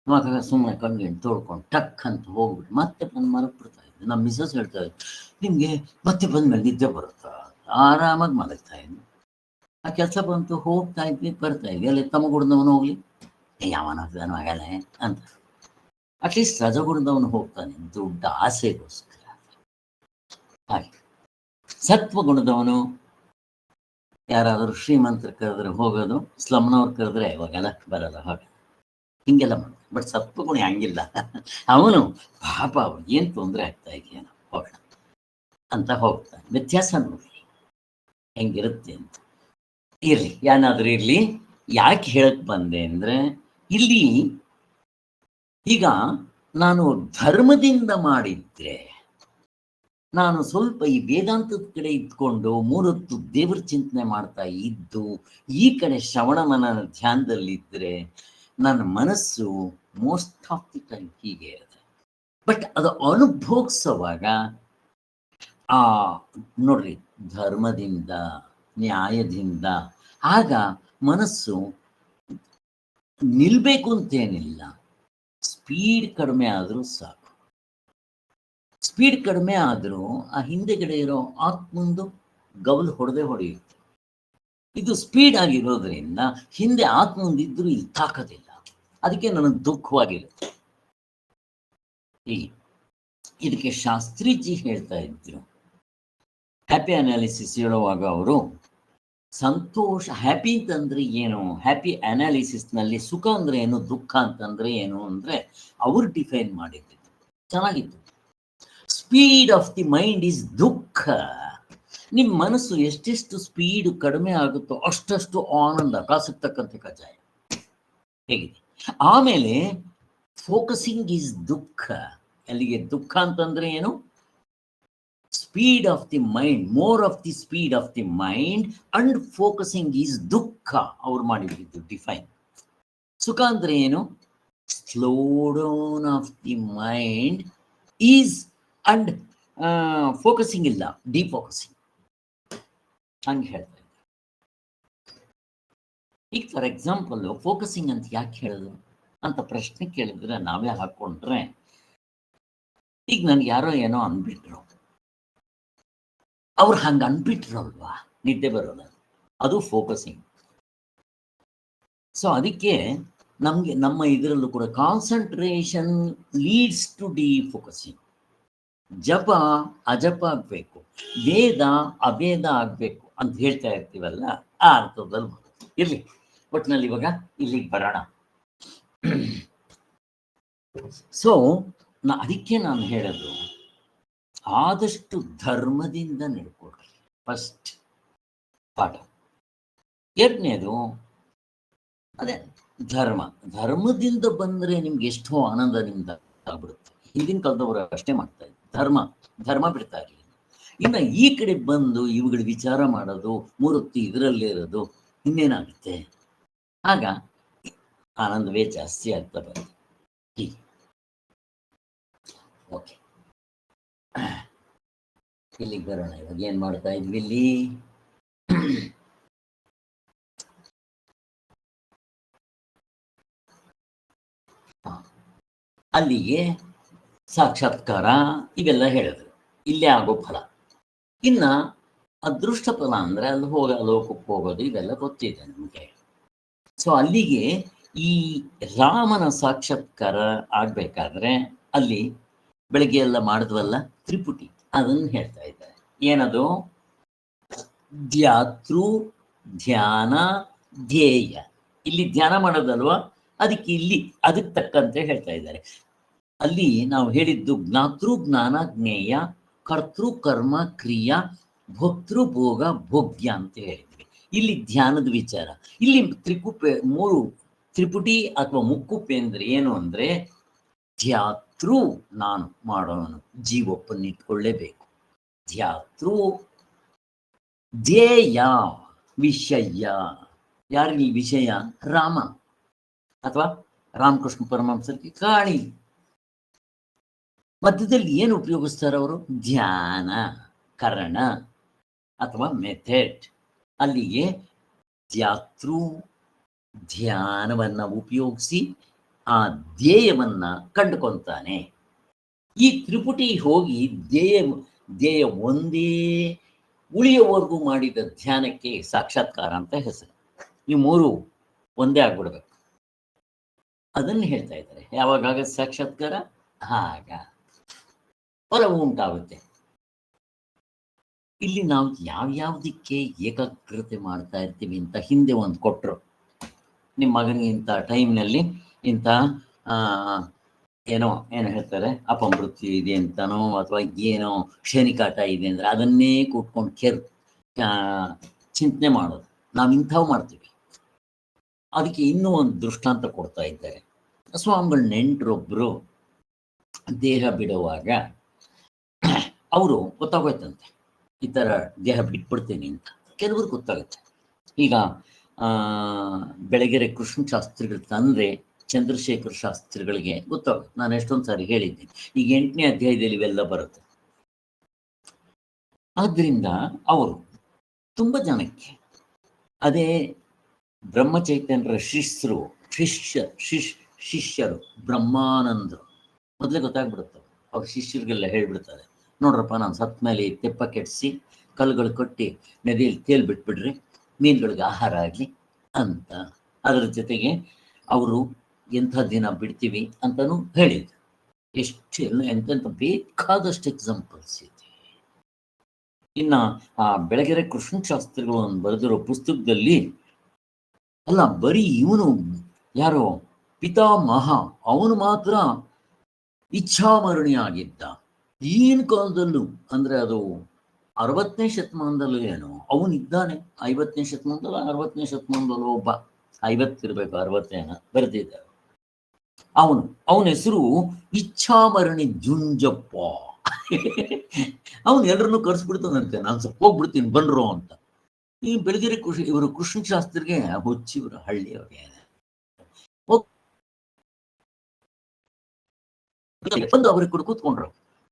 ಮಗ ಸುಮ್ಮನೆ ಕಣ್ಣು ತೋಡ್ಕೊಂಡು ಟಕ್ ಅಂತ ಹೋಗ್ಬಿಟ್ಟು ಮತ್ತೆ ಬಂದು ಮಲಗ್ಬಿಡ್ತಾ ಇದ್ದೆ. ನಮ್ಮ ಮಿಸಸ್ ಹೇಳ್ತಾ ಇದ್ದೆ, ನಿಮಗೆ ಮತ್ತೆ ಬಂದ್ಮೇಲೆ ನಿದ್ದೆ ಬರುತ್ತಾ? ಆರಾಮಾಗಿ ಮಲಗ್ತಾ ಇದ್ದೆ. ಆ ಕೆಲಸ ಬಂತು, ಹೋಗ್ತಾ ಇದ್ವಿ, ಬರ್ತಾ ಇದ್ವಿ. ಅಲ್ಲಿ ತಮಗುಣದವನು ಹೋಗ್ಲಿ, ಯಾವನಾಗ್ತಾನೋ ಆಗಲ್ಲ ಅಂತ. ಅಟ್ಲೀಸ್ಟ್ ರಜಗುಣದವನು ಹೋಗ್ತಾನೆ, ದೊಡ್ಡ ಆಸೆಗೋಸ್ಕರ. ಹಾಗೆ ಸತ್ವಗುಣದವನು ಯಾರಾದರೂ ಶ್ರೀಮಂತರು ಕರೆದ್ರೆ ಹೋಗೋದು, ಸ್ಲಮ್ನವ್ರು ಕರೆದ್ರೆ ಇವಾಗೆಲ್ಲ ಬರಲ್ಲ, ಹಾಗೆ ಹಿಂಗೆಲ್ಲ ಮಾಡೋದು. ಬಟ್ ಸತ್ವಗುಣ ಹಂಗಿಲ್ಲ. ಅವನು ಪಾಪ ಅವ್ರಿಗೆ ಏನು ತೊಂದರೆ ಆಗ್ತಾ ಇದೆಯೇನೋ, ಹೋಗೋಣ. ಅಂತ ಹೋಗ್ತಾನೆ. ವ್ಯತ್ಯಾಸ ನೋಡ್ರಿ ಹೆಂಗಿರುತ್ತೆ ಅಂತ. ಇರ್ಲಿ, ಏನಾದ್ರೂ ಇರ್ಲಿ. ಯಾಕೆ ಹೇಳಕ್ ಬಂದೆ ಅಂದ್ರೆ, ಇಲ್ಲಿ ಈಗ ನಾನು ಧರ್ಮದಿಂದ ಮಾಡಿದ್ರೆ, ನಾನು ಸ್ವಲ್ಪ ಈ ವೇದಾಂತದ ಕಡೆ ಇದ್ಕೊಂಡು 3 ಹೊತ್ತು ದೇವರ ಚಿಂತನೆ ಮಾಡ್ತಾ ಇದ್ದು ಈ ಕಡೆ ಶ್ರವಣ ಮನನ ಧ್ಯಾನದಲ್ಲಿದ್ದರೆ ನನ್ನ ಮನಸ್ಸು ಮೋಸ್ಟ್ ಆಫ್ ದಿ ಟೈಮ್ ಹೀಗೆ ಇರುತ್ತೆ. ಬಟ್ ಅದು ಅನುಭೋಗಿಸುವಾಗ ನೋಡ್ರಿ, ಧರ್ಮದಿಂದ ನ್ಯಾಯದಿಂದ ಆಗ ಮನಸ್ಸು ನಿಲ್ಬೇಕು ಅಂತೇನಿಲ್ಲ, ಸ್ಪೀಡ್ ಕಡಿಮೆ ಆದರೂ ಸಾಕು. ಸ್ಪೀಡ್ ಕಡಿಮೆ ಆದರೂ ಆ ಹಿಂದೆಗಡೆ ಇರೋ ಆತ್ಮಂದು ಗವಲು ಹೊಡೆಯುತ್ತೆ. ಇದು ಸ್ಪೀಡ್ ಆಗಿರೋದ್ರಿಂದ ಹಿಂದೆ ಆತ್ಮಂದಿದ್ರೂ ಇಲ್ಲಿ ತಾಕದಿಲ್ಲ. ಅದಕ್ಕೆ ನನಗೆ ದುಃಖವಾಗಿರುತ್ತೆ. ಇದಕ್ಕೆ ಶಾಸ್ತ್ರೀಜಿ ಹೇಳ್ತಾ ಇದ್ರು, ಹ್ಯಾಪಿ ಅನಾಲಿಸಿಸ್ ಹೇಳುವಾಗ ಅವರು ಸಂತೋಷ, ಹ್ಯಾಪಿ ಅಂತಂದ್ರೆ ಏನು, ಹ್ಯಾಪಿ ಅನಾಲಿಸಿಸ್ನಲ್ಲಿ ಸುಖ ಅಂದ್ರೆ ಏನು, ದುಃಖ ಅಂತಂದ್ರೆ ಏನು ಅಂದ್ರೆ ಅವರು ಡಿಫೈನ್ ಮಾಡಿದ್ದು ಚೆನ್ನಾಗಿತ್ತು. Speed of the mind is ದುಃಖ. ನಿಮ್ಮ ಮನಸ್ಸು ಎಷ್ಟೆಷ್ಟು ಸ್ಪೀಡ್ ಕಡಿಮೆ ಆಗುತ್ತೋ ಅಷ್ಟಷ್ಟು ಆನಂದ, ಕಾಸಿರ್ತಕ್ಕಂಥ ಕಜಾಯ ಹೇಗಿದೆ. ಆಮೇಲೆ ಫೋಕಸಿಂಗ್ ಈಸ್ ದುಃಖ. ಅಲ್ಲಿಗೆ ದುಃಖ ಅಂತಂದ್ರೆ ಏನು, speed of the mind, more of the speed of the mind and focusing is ದುಃಖ. ಅವ್ರು ಮಾಡಿದ್ದು ಡಿಫೈನ್. ಸುಖ ಅಂದ್ರೆ ಏನು, slow down off the mind is and focusing ಇಲ್ಲ, ಡಿಫೋಕಸಿಂಗ್ ಹಂಗೆ ಹೇಳ್ತಾ ಇದ್ದಾರೆ. ಈಗ ಫಾರ್ ಎಕ್ಸಾಂಪಲ್ ಫೋಕಸಿಂಗ್ ಅಂತ ಯಾಕೆ ಹೇಳಿದ್ರು ಅಂತ ಪ್ರಶ್ನೆ ಕೇಳಿದ್ರೆ ನಾವೇ ಹಾಕೊಂಡ್ರೆ, ಈಗ ನನ್ಗೆ ಯಾರೋ ಏನೋ ಅಂದ್ಬಿಟ್ರು, ಅವ್ರು ಹಂಗೆ ಅನ್ಬಿಟ್ರಲ್ವಾ, ನಿದ್ದೆ ಬರೋಲ್ಲ, ಅದು ಫೋಕಸಿಂಗ್. ಸೊ ಅದಕ್ಕೆ ನಮಗೆ ನಮ್ಮ ಇದರಲ್ಲೂ ಕೂಡ ಕಾನ್ಸಂಟ್ರೇಷನ್ ಲೀಡ್ಸ್ ಟು ಡಿಫೋಕಸಿಂಗ್. ಜಪ ಅಜಪ ಆಗ್ಬೇಕು, ವೇದ ಅವೇದ ಆಗ್ಬೇಕು ಅಂತ ಹೇಳ್ತಾ ಇರ್ತೀವಲ್ಲ, ಆ ಅರ್ಥದಲ್ಲಿ ಇರ್ಲಿ. ಒಟ್ಟಿನಲ್ಲಿ ಇವಾಗ ಇಲ್ಲಿಗೆ ಬರೋಣ. ಸೊ ಅದಕ್ಕೆ ನಾನು ಹೇಳೋದು, ಆದಷ್ಟು ಧರ್ಮದಿಂದ ನಡ್ಕೊಳ್ರಿ. ಫಸ್ಟ್ ಪಾಠ. ಎರಡನೇದು ಅದೇ ಧರ್ಮದಿಂದ ಬಂದ್ರೆ ನಿಮ್ಗೆ ಎಷ್ಟೋ ಆನಂದ ನಿಮ್ದು ಆಗ್ಬಿಡುತ್ತೆ. ಹಿಂದಿನ ಕಾಲದವರು ಅಷ್ಟೇ ಮಾಡ್ತಾ ಇದ್ರು, ಧರ್ಮ ಬಿಡ್ತಾ ಇರಲಿಲ್ಲ. ಇನ್ನು ಈ ಕಡೆ ಬಂದು ಇವುಗಳ ವಿಚಾರ ಮಾಡೋದು, 3 ಹೊತ್ತು ಇದರಲ್ಲೇ ಇರೋದು, ಇನ್ನೇನಾಗುತ್ತೆ, ಆಗ ಆನಂದವೇ ಜಾಸ್ತಿ ಆಗ್ತಾ ಬರುತ್ತೆ. ಓಕೆ, ಇಲ್ಲಿಗೆ ಬರೋಣ. ಇವಾಗ ಏನ್ ಮಾಡ್ತಾ ಇದ್ವಿ ಇಲ್ಲಿ, ಅಲ್ಲಿಗೆ ಸಾಕ್ಷಾತ್ಕಾರ ಇವೆಲ್ಲ ಹೇಳಿದ್ರು, ಇಲ್ಲೇ ಆಗೋ ಫಲ. ಇನ್ನ ಅದೃಷ್ಟ ಫಲ ಅಂದ್ರೆ ಅಲ್ಲಿ ಲೋಕಕ್ಕೆ ಹೋಗೋದು, ಇವೆಲ್ಲ ಗೊತ್ತಿದೆ ನಮಗೆ. ಸೊ ಅಲ್ಲಿಗೆ ಈ ರಾಮನ ಸಾಕ್ಷಾತ್ಕಾರ ಆಗ್ಬೇಕಾದ್ರೆ ಅಲ್ಲಿ ಬೆಳಗ್ಗೆ ಎಲ್ಲ ಮಾಡಿದ್ವಲ್ಲ ತ್ರಿಪುಟಿ, ಅದನ್ನು ಹೇಳ್ತಾ ಇದ್ದಾರೆ. ಏನದು, ಧ್ಯಾತೃ ಧ್ಯಾನ ಧ್ಯೇಯ. ಇಲ್ಲಿ ಧ್ಯಾನ ಮಾಡೋದಲ್ವಾ, ಅದಕ್ಕೆ ಇಲ್ಲಿ ಅದಕ್ಕೆ ತಕ್ಕಂತೆ ಹೇಳ್ತಾ ಇದ್ದಾರೆ. ಅಲ್ಲಿ ನಾವು ಹೇಳಿದ್ದು ಜ್ಞಾತೃ ಜ್ಞಾನ ಜ್ಞೇಯ, ಕರ್ತೃ ಕರ್ಮ ಕ್ರಿಯಾ, ಭೋಕ್ತೃ ಭೋಗ ಭೋಗ್ಯ ಅಂತ ಹೇಳಿದ್ವಿ. ಇಲ್ಲಿ ಧ್ಯಾನದ ವಿಚಾರ. ಇಲ್ಲಿ ತ್ರಿಪುಟಿ ಅಥವಾ ಮುಕ್ಕುಪ್ಪೆ ಅಂದ್ರೆ ಏನು ಅಂದ್ರೆ, ಧ್ಯಾತೃ ನಾನು ಮಾಡೋನು, ಜೀವಪ್ಪನಿಟ್ಕೊಳ್ಳೇಬೇಕು. ಧ್ಯಾತೃ ಧ್ಯೇಯ ವಿಷಯ. ಯಾರಿಗೆ ವಿಷಯ, ರಾಮ ಅಥವಾ ರಾಮಕೃಷ್ಣ ಪರಮಹಂಸರಿಗೆ ಕಾಳಿ. ಮಧ್ಯದಲ್ಲಿ ಏನು ಉಪಯೋಗಿಸ್ತಾರೆ ಅವರು, ಧ್ಯಾನ ಕರಣ ಅಥವಾ ಮೆಥಡ್. ಅಲ್ಲಿಗೆ ಧ್ಯಾತೃ ಧ್ಯಾನವನ್ನ ಉಪಯೋಗಿಸಿ ಆ ಧ್ಯೇಯವನ್ನ ಕಂಡುಕೊಂತಾನೆ. ಈ ತ್ರಿಪುಟಿ ಹೋಗಿ ಧ್ಯೇಯ ಒಂದೇ ಉಳಿಯವರೆಗೂ ಮಾಡಿದ ಧ್ಯಾನಕ್ಕೆ ಸಾಕ್ಷಾತ್ಕಾರ ಅಂತ ಹೆಸರು. ಈ 3 ಒಂದೇ ಆಗ್ಬಿಡ್ಬೇಕು. ಅದನ್ನು ಹೇಳ್ತಾ ಇದ್ದಾರೆ. ಯಾವಾಗ ಸಾಕ್ಷಾತ್ಕಾರ, ಆಗ ಫಲವು ಉಂಟಾಗುತ್ತೆ. ಇಲ್ಲಿ ನಾವು ಯಾವ್ಯಾವುದಕ್ಕೆ ಏಕಾಗ್ರತೆ ಮಾಡ್ತಾ ಇರ್ತೀವಿ ಅಂತ ಹಿಂದೆ ಒಂದು ಕೊಟ್ಟರು. ನಿಮ್ಮ ಮಗನಿಗೆ ಇಂಥ ಟೈಮ್ನಲ್ಲಿ ಇಂಥ ಏನೋ ಹೇಳ್ತಾರೆ ಅಪಮೃತ್ಯು ಇದೆ ಅಂತನೋ ಅಥವಾ ಏನೋ ಶನಿಕಾಟ ಇದೆ ಅಂದ್ರೆ ಅದನ್ನೇ ಕೂತ್ಕೊಂಡು ಚಿಂತನೆ ಮಾಡೋದು. ನಾವು ಇಂಥವು ಮಾಡ್ತೀವಿ. ಅದಕ್ಕೆ ಇನ್ನೂ ಒಂದು ದೃಷ್ಟಾಂತ ಕೊಡ್ತಾ ಇದ್ದಾರೆ. ಸ್ವಾಮಿಗಳ ನೆಂಟರೊಬ್ಬರು ದೇಹ ಬಿಡುವಾಗ ಅವರು ಗೊತ್ತಾಗೋಯ್ತಂತೆ ಈ ಥರ ದೇಹ ಬಿಟ್ಬಿಡ್ತೀನಿ ಅಂತ. ಕೆಲವ್ರು ಗೊತ್ತಾಗುತ್ತೆ. ಈಗ ಬೆಳಗೆರೆ ಕೃಷ್ಣ ಶಾಸ್ತ್ರಿಗಳ ತಂದೆ ಚಂದ್ರಶೇಖರ್ ಶಾಸ್ತ್ರಿಗಳಿಗೆ ಗೊತ್ತಾಗುತ್ತೆ. ನಾನು ಎಷ್ಟೊಂದು ಸಾರಿ ಹೇಳಿದ್ದೀನಿ. ಈಗ 8ನೇ ಅಧ್ಯಾಯದಲ್ಲಿ ಇವೆಲ್ಲ ಬರುತ್ತೆ. ಆದ್ರಿಂದ ಅವರು ತುಂಬ ಜನಕ್ಕೆ ಅದೇ ಬ್ರಹ್ಮಚೈತನ್ಯರ ಶಿಷ್ಯರು ಬ್ರಹ್ಮಾನಂದರು ಮೊದಲೇ ಗೊತ್ತಾಗ್ಬಿಡುತ್ತೆ. ಅವ್ರ ಶಿಷ್ಯರಿಗೆಲ್ಲ ಹೇಳ್ಬಿಡ್ತಾರೆ, ನೋಡ್ರಪ್ಪ ನಾನು ಸತ್ ಮೇಲೆ ತೆಪ್ಪ ಕೆಡಿಸಿ ಕಲ್ಲುಗಳು ಕಟ್ಟಿ ನದಿಯಲ್ಲಿ ತೇಲ್ ಬಿಟ್ಬಿಡ್ರಿ, ಮೀನುಗಳಿಗೆ ಆಹಾರ ಆಗಲಿ ಅಂತ. ಅದರ ಜೊತೆಗೆ ಅವರು ಎಂಥ ದಿನ ಬಿಡ್ತೀವಿ ಅಂತಲೂ ಹೇಳಿದ್ರು. ಎಷ್ಟೆಲ್ಲ ಎಂತೆಂಥ ಬೇಕಾದಷ್ಟು ಎಕ್ಸಾಂಪಲ್ಸ್ ಇದೆ. ಇನ್ನು ಆ ಬೆಳಗೆರೆ ಕೃಷ್ಣ ಶಾಸ್ತ್ರಿಗಳು ಒಂದು ಬರೆದಿರೋ ಪುಸ್ತಕದಲ್ಲಿ ಅಲ್ಲ, ಬರೀ ಇವನು ಯಾರೋ ಪಿತಾಮಹ ಅವನು ಮಾತ್ರ ಇಚ್ಛಾಮರಣಿ ಆಗಿದ್ದ. ಈಗಿನ ಕಾಲದಲ್ಲೂ ಅಂದ್ರೆ ಅದು 60ನೇ ಶತಮಾನದಲ್ಲೂ ಏನೋ ಅವನಿದ್ದಾನೆ. 50ನೇ ಶತಮಾನದಲ್ಲ 60ನೇ ಶತಮಾನದಲ್ಲೂ ಒಬ್ಬ 50 ಇರಬೇಕು 60 ಬರೆದಿದ್ದಾರೆ. ಅವನ ಹೆಸರು ಇಚ್ಛಾಮರಣಿ ಜುಂಜಪ್ಪ. ಅವನು ಎಲ್ಲರನ್ನೂ ಕರ್ಸ್ಬಿಡ್ತಾನಂತೆ, ನಾನು ಸ್ವಲ್ಪ ಹೋಗ್ಬಿಡ್ತೀನಿ ಬನ್ರೋ ಅಂತ. ಈ ಬೆಳಗೆರೆ ಇವರು ಕೃಷ್ಣ ಶಾಸ್ತ್ರಿಗೆ ಹುಚ್ಚಿವರು ಹಳ್ಳಿಯವ್ರಿಗೆ ಬಂದು ಅವ್ರಿಗೆ ಕೂಡ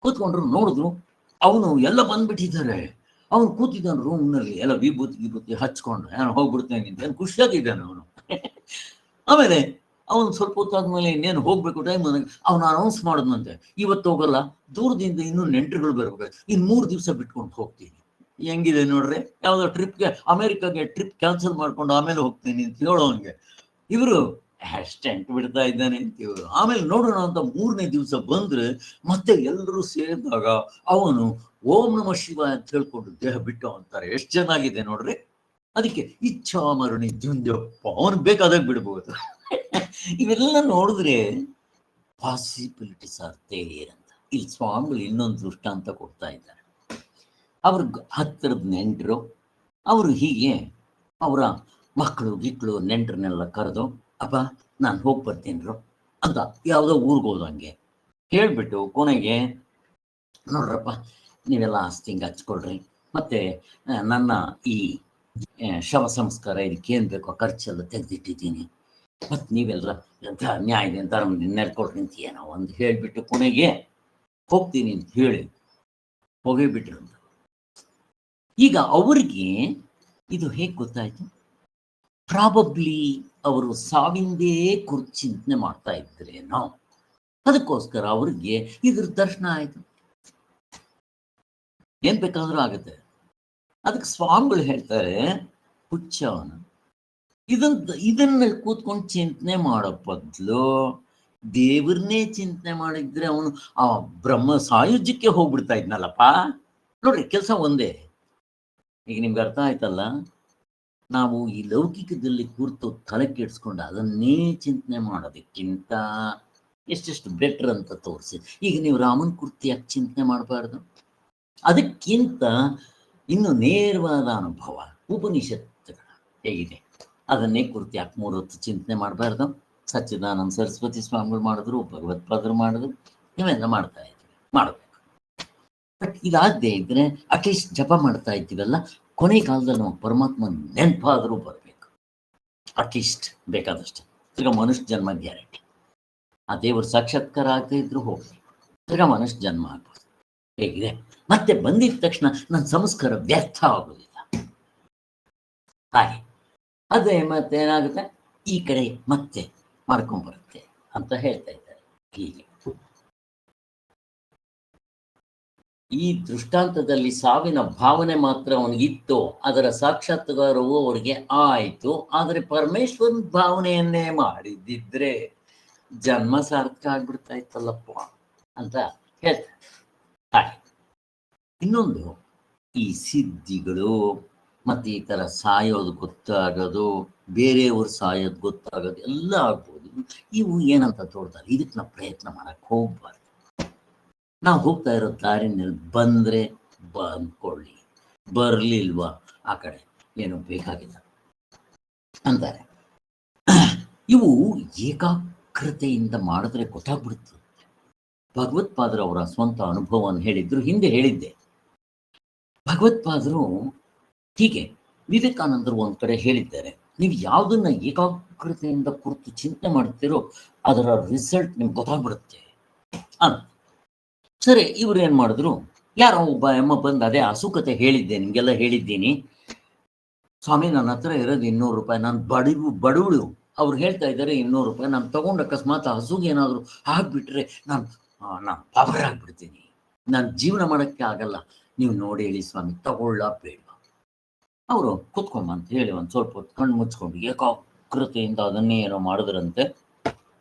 ಕೂತ್ಕೊಂಡ್ರು ನೋಡಿದ್ರು ಅವನು ಎಲ್ಲ ಬಂದ್ಬಿಟ್ಟಿದ್ದಾರೆ. ಅವನು ಕೂತಿದ್ದಾನೆ ರೂಮ್ನಲ್ಲಿ ಎಲ್ಲ ವಿಭೂತಿ ಹಚ್ಕೊಂಡು ನಾನು ಹೋಗ್ಬಿಡ್ತೇನೆ ಅಂತ ಖುಷಿಯಾಗಿದ್ದಾನೆ ಅವನು. ಆಮೇಲೆ ಅವನು ಸ್ವಲ್ಪ ಹೊತ್ತಾದ್ಮೇಲೆ ಇನ್ನೇನು ಹೋಗ್ಬೇಕು ಟೈಮ್ ಅವನು ಅನೌನ್ಸ್ ಮಾಡಿದ್ನಂತೆ, ಇವತ್ತು ಹೋಗಲ್ಲ, ದೂರದಿಂದ ಇನ್ನೂ ನೆಂಟರುಗಳು ಬರ್ಬೇಕು, ಇನ್ನು 3 ದಿವಸ ಬಿಟ್ಕೊಂಡು ಹೋಗ್ತೀನಿ. ಹೆಂಗಿದೆ ನೋಡ್ರಿ, ಯಾವುದೋ ಟ್ರಿಪ್ಗೆ ಅಮೆರಿಕಾಗೆ ಟ್ರಿಪ್ ಕ್ಯಾನ್ಸಲ್ ಮಾಡ್ಕೊಂಡು ಆಮೇಲೆ ಹೋಗ್ತೀನಿ ಅಂತ ಹೇಳೋವಂಗೆ ಇವರು ಟೆಂಟ್ ಬಿಡ್ತಾ ಇದ್ದಾನೆ ಅಂತ ಇವರು. ಆಮೇಲೆ ನೋಡೋಣ ಅಂತ 3ನೇ ದಿವಸ ಬಂದ್ರೆ ಮತ್ತೆ ಎಲ್ಲರೂ ಸೇರಿದಾಗ ಅವನು ಓಂ ನಮಃ ಶಿವಾಯ ಅಂತ ಹೇಳ್ಕೊಂಡು ದೇಹ ಬಿಟ್ಟು ಅಂತಾರೆ. ಎಷ್ಟು ಚೆನ್ನಾಗಿದೆ ನೋಡ್ರಿ. ಅದಕ್ಕೆ ಇಚ್ಛಾಮರಣಿ ಜುಂಜಪ್ಪ, ಅವನು ಬೇಕಾದಾಗ ಬಿಡ್ಬೋದು. ಇವೆಲ್ಲ ನೋಡಿದ್ರೆ ಪಾಸಿಬಿಲಿಟೀಸ್ ಆರ್ ದೇರ್ ಅಂತ ಇಲ್ಲಿ ಸ್ವಾಮಿಗಳು ಇನ್ನೊಂದು ದೃಷ್ಟಾಂತ ಕೊಡ್ತಾ ಇದ್ದಾರೆ. ಅವ್ರ ಹತ್ತಿರದ ನೆಂಟರು ಅವರು ಹೀಗೆ ಅವರ ಮಕ್ಕಳು ನೆಂಟರನ್ನೆಲ್ಲ ಕರೆದು, ಅಪ್ಪ ನಾನು ಹೋಗಿ ಬರ್ತೀನಿರು ಅಂತ ಯಾವುದೋ ಊರಿಗೆ ಹೋದಂಗೆ ಹೇಳ್ಬಿಟ್ಟು ಕೊನೆಗೆ, ನೋಡ್ರಪ್ಪ ನೀವೆಲ್ಲ ಆಸ್ತಿ ಹಿಂಗೆ ಹಚ್ಕೊಳ್ರಿ, ಮತ್ತೆ ನನ್ನ ಈ ಶವ ಸಂಸ್ಕಾರ ಇದಕ್ಕೆ ಏನು ಬೇಕೋ ಖರ್ಚೆಲ್ಲ ತೆಗೆದಿಟ್ಟಿದ್ದೀನಿ, ಮತ್ತು ನೀವೆಲ್ಲ ನ್ಯಾಯದ ಧರ್ಮದಿಂದ ನಡ್ಕೊಳ್ರಿ ಅಂತ ಏನೋ ಒಂದು ಹೇಳಿಬಿಟ್ಟು ಕೊನೆಗೆ ಹೋಗ್ತೀನಿ ಅಂತ ಹೇಳಿ ಹೋಗಿಬಿಟ್ರು ಅಂತ. ಈಗ ಅವ್ರಿಗೆ ಇದು ಹೇಗೆ ಗೊತ್ತಾಯ್ತು? ಪ್ರಾಬಬ್ಲಿ ಅವರು ಸಾವಿಂದೇ ಕುರಿತು ಚಿಂತನೆ ಮಾಡ್ತಾ ಇದ್ರೇನೋ, ಅದಕ್ಕೋಸ್ಕರ ಅವ್ರಿಗೆ ಇದ್ರ ದರ್ಶನ ಆಯ್ತು. ಏನ್ ಬೇಕಾದ್ರೂ ಆಗುತ್ತೆ. ಅದಕ್ಕೆ ಸ್ವಾಮಿಗಳು ಹೇಳ್ತಾರೆ, ಹುಚ್ಚವನು ಇದನ್ನ ಕೂತ್ಕೊಂಡು ಚಿಂತನೆ ಮಾಡೋ ಬದಲು ದೇವ್ರನ್ನೇ ಚಿಂತನೆ ಮಾಡಿದ್ರೆ ಅವನು ಆ ಬ್ರಹ್ಮ ಸಾಯುಜ್ಯಕ್ಕೆ ಹೋಗ್ಬಿಡ್ತಾ ಇದ್ನಲ್ಲಪ್ಪ. ನೋಡ್ರಿ, ಕೆಲಸ ಒಂದೇ. ಈಗ ನಿಮ್ಗೆ ಅರ್ಥ ಆಯ್ತಲ್ಲ, ನಾವು ಈ ಲೌಕಿಕದಲ್ಲಿ ಕೂರ್ತು ತಲೆ ಕೆಡಿಸ್ಕೊಂಡು ಅದನ್ನೇ ಚಿಂತನೆ ಮಾಡೋದಕ್ಕಿಂತ ಎಷ್ಟೆಷ್ಟು ಬೆಟ್ರ್ ಅಂತ ತೋರಿಸಿ. ಈಗ ನೀವು ರಾಮನ್ ಕುರ್ತಿ ಯಾಕೆ ಚಿಂತನೆ ಮಾಡಬಾರ್ದು? ಅದಕ್ಕಿಂತ ಇನ್ನು ನೇರವಾದ ಅನುಭವ ಉಪನಿಷತ್ತುಗಳ ಹೇಗಿದೆ ಅದನ್ನೇ ಕುರ್ತಿ ಯಾಕೆ 3 ಹೊತ್ತು ಚಿಂತನೆ ಮಾಡಬಾರ್ದು? ಸಚ್ಚಿದಾನಂದ ಸರಸ್ವತಿ ಸ್ವಾಮಿಗಳು ಮಾಡಿದ್ರು, ಭಗವತ್ಪಾದರು ಮಾಡಿದ್ರು, ನೀವೆಲ್ಲ ಮಾಡ್ತಾ ಇದ್ದೀವಿ, ಮಾಡಬೇಕು. ಬಟ್ ಇದಾಗದೇ ಇದ್ರೆ ಅಟ್ಲೀಸ್ಟ್ ಜಪ ಮಾಡ್ತಾ ಇದ್ದೀವಲ್ಲ, ಕೊನೆ ಕಾಲದಲ್ಲಿ ನಾವು ಪರಮಾತ್ಮ ನೆನಪಾದರೂ ಬರಬೇಕು. ಅಟ್ಲೀಸ್ಟ್ ಬೇಕಾದಷ್ಟು. ತಿರ್ಗಾ ಮನುಷ್ಯ ಜನ್ಮ ಗ್ಯಾರಂಟಿ. ಆ ದೇವರು ಸಾಕ್ಷಾತ್ಕಾರ ಆಗದೆ ಇದ್ರು ಹೋಗ್ಬೇಕು, ತಿರ್ಗಾ ಮನುಷ್ಯ ಜನ್ಮ ಆಗ್ಬೋದು. ಹೇಗಿದೆ? ಮತ್ತೆ ಬಂದಿದ ತಕ್ಷಣ ನನ್ನ ಸಂಸ್ಕಾರ ವ್ಯರ್ಥ ಆಗೋದಿಲ್ಲ. ಹಾಗೆ ಅದೇ ಮತ್ತೆ ಏನಾಗುತ್ತೆ, ಈ ಕಡೆ ಮತ್ತೆ ಮಾಡ್ಕೊಂಡ್ಬರುತ್ತೆ ಅಂತ ಹೇಳ್ತಾ ಇದ್ದಾರೆ. ಹೀಗೆ ಈ ದೃಷ್ಟಾಂತದಲ್ಲಿ ಸಾವಿನ ಭಾವನೆ ಮಾತ್ರ ಅವನಿಗಿತ್ತು, ಅದರ ಸಾಕ್ಷಾತ್ಕಾರವು ಅವರಿಗೆ ಆಯಿತು. ಆದರೆ ಪರಮೇಶ್ವರನ ಭಾವನೆಯನ್ನೇ ಮಾಡಿದ್ದಿದ್ರೆ ಜನ್ಮ ಸಾರ್ಥಕ ಆಗ್ಬಿಡ್ತಾ ಇತ್ತಲ್ಲಪ್ಪ ಅಂತ ಹೇಳ್ತಾರೆ. ಹಾಗೆ ಇನ್ನೊಂದು, ಈ ಸಿದ್ಧಿಗಳು ಮತ್ತೆ ಈ ಥರ ಸಾಯೋದು ಗೊತ್ತಾಗೋದು, ಬೇರೆಯವ್ರು ಸಾಯೋದು ಗೊತ್ತಾಗೋದು ಎಲ್ಲ ಆಗ್ಬೋದು. ಇವು ಏನಂತ ತೋರ್ತಾರೆ, ಇದಕ್ಕೆ ನಾವು ಪ್ರಯತ್ನ ಮಾಡಕ್ಕೆ ಹೋಗ್ಬಾರ್ದು. ನಾವು ಹೋಗ್ತಾ ಇರೋ ದಾರಿನಲ್ಲಿ ಬಂದರೆ ಬಂದ್ಕೊಳ್ಳಿ, ಬರಲಿಲ್ವಾ ಆ ಕಡೆ ಏನು ಬೇಕಾಗಿಲ್ಲ ಅಂತಾರೆ. ಇವು ಏಕಾಗ್ರತೆಯಿಂದ ಮಾಡಿದ್ರೆ ಗೊತ್ತಾಗ್ಬಿಡುತ್ತೆ. ಭಗವತ್ಪಾದರು ಅವರ ಸ್ವಂತ ಅನುಭವವನ್ನು ಹೇಳಿದ್ರು, ಹಿಂದೆ ಹೇಳಿದ್ದೆ. ಭಗವತ್ಪಾದರು ಹೀಗೆ ವಿವೇಕಾನಂದರು ಒಂದು ಕಡೆ ಹೇಳಿದ್ದಾರೆ, ನೀವು ಯಾವುದನ್ನ ಏಕಾಗ್ರತೆಯಿಂದ ಕುರಿತು ಚಿಂತನೆ ಮಾಡ್ತೀರೋ ಅದರ ರಿಸಲ್ಟ್ ನಿಮ್ಗೆ ಗೊತ್ತಾಗ್ಬಿಡುತ್ತೆ ಅಂತ. ಸರಿ, ಇವ್ರು ಏನು ಮಾಡಿದ್ರು, ಯಾರೋ ಒಬ್ಬ ಅಮ್ಮ ಬಂದು ಅದೇ ಹಸುಕತೆ ಹೇಳಿದ್ದೆ, ನಿಮಗೆಲ್ಲ ಹೇಳಿದ್ದೀನಿ ಸ್ವಾಮಿ, ನನ್ನ ಹತ್ರ ಇರೋದು 200 ರೂಪಾಯಿ, ನಾನು ಬಡವಳು, ಅವ್ರು ಹೇಳ್ತಾ ಇದ್ದಾರೆ 200 ರೂಪಾಯಿ, ನಾನು ತಗೊಂಡು ಅಕಸ್ಮಾತ್ ಹಸುಗೆ ಏನಾದರೂ ಆಗ್ಬಿಟ್ರೆ ನಾನು ಪಾಪರಾಗ್ಬಿಡ್ತೀನಿ, ನಾನು ಜೀವನ ಮಾಡೋಕ್ಕೆ ಆಗಲ್ಲ, ನೀವು ನೋಡಿ ಹೇಳಿ ಸ್ವಾಮಿ, ತಗೊಳ್ಳ ಬೇಡ. ಅವರು ಕೂತ್ಕೊಂಬ ಅಂತ ಹೇಳಿ ಒಂದು ಸ್ವಲ್ಪ ಹೊತ್ತು ಕಣ್ಣು ಮುಚ್ಕೊಂಡು ಏಕಾಗ್ರತೆಯಿಂದ ಅದನ್ನೇ ಏನೋ ಮಾಡಿದ್ರಂತೆ,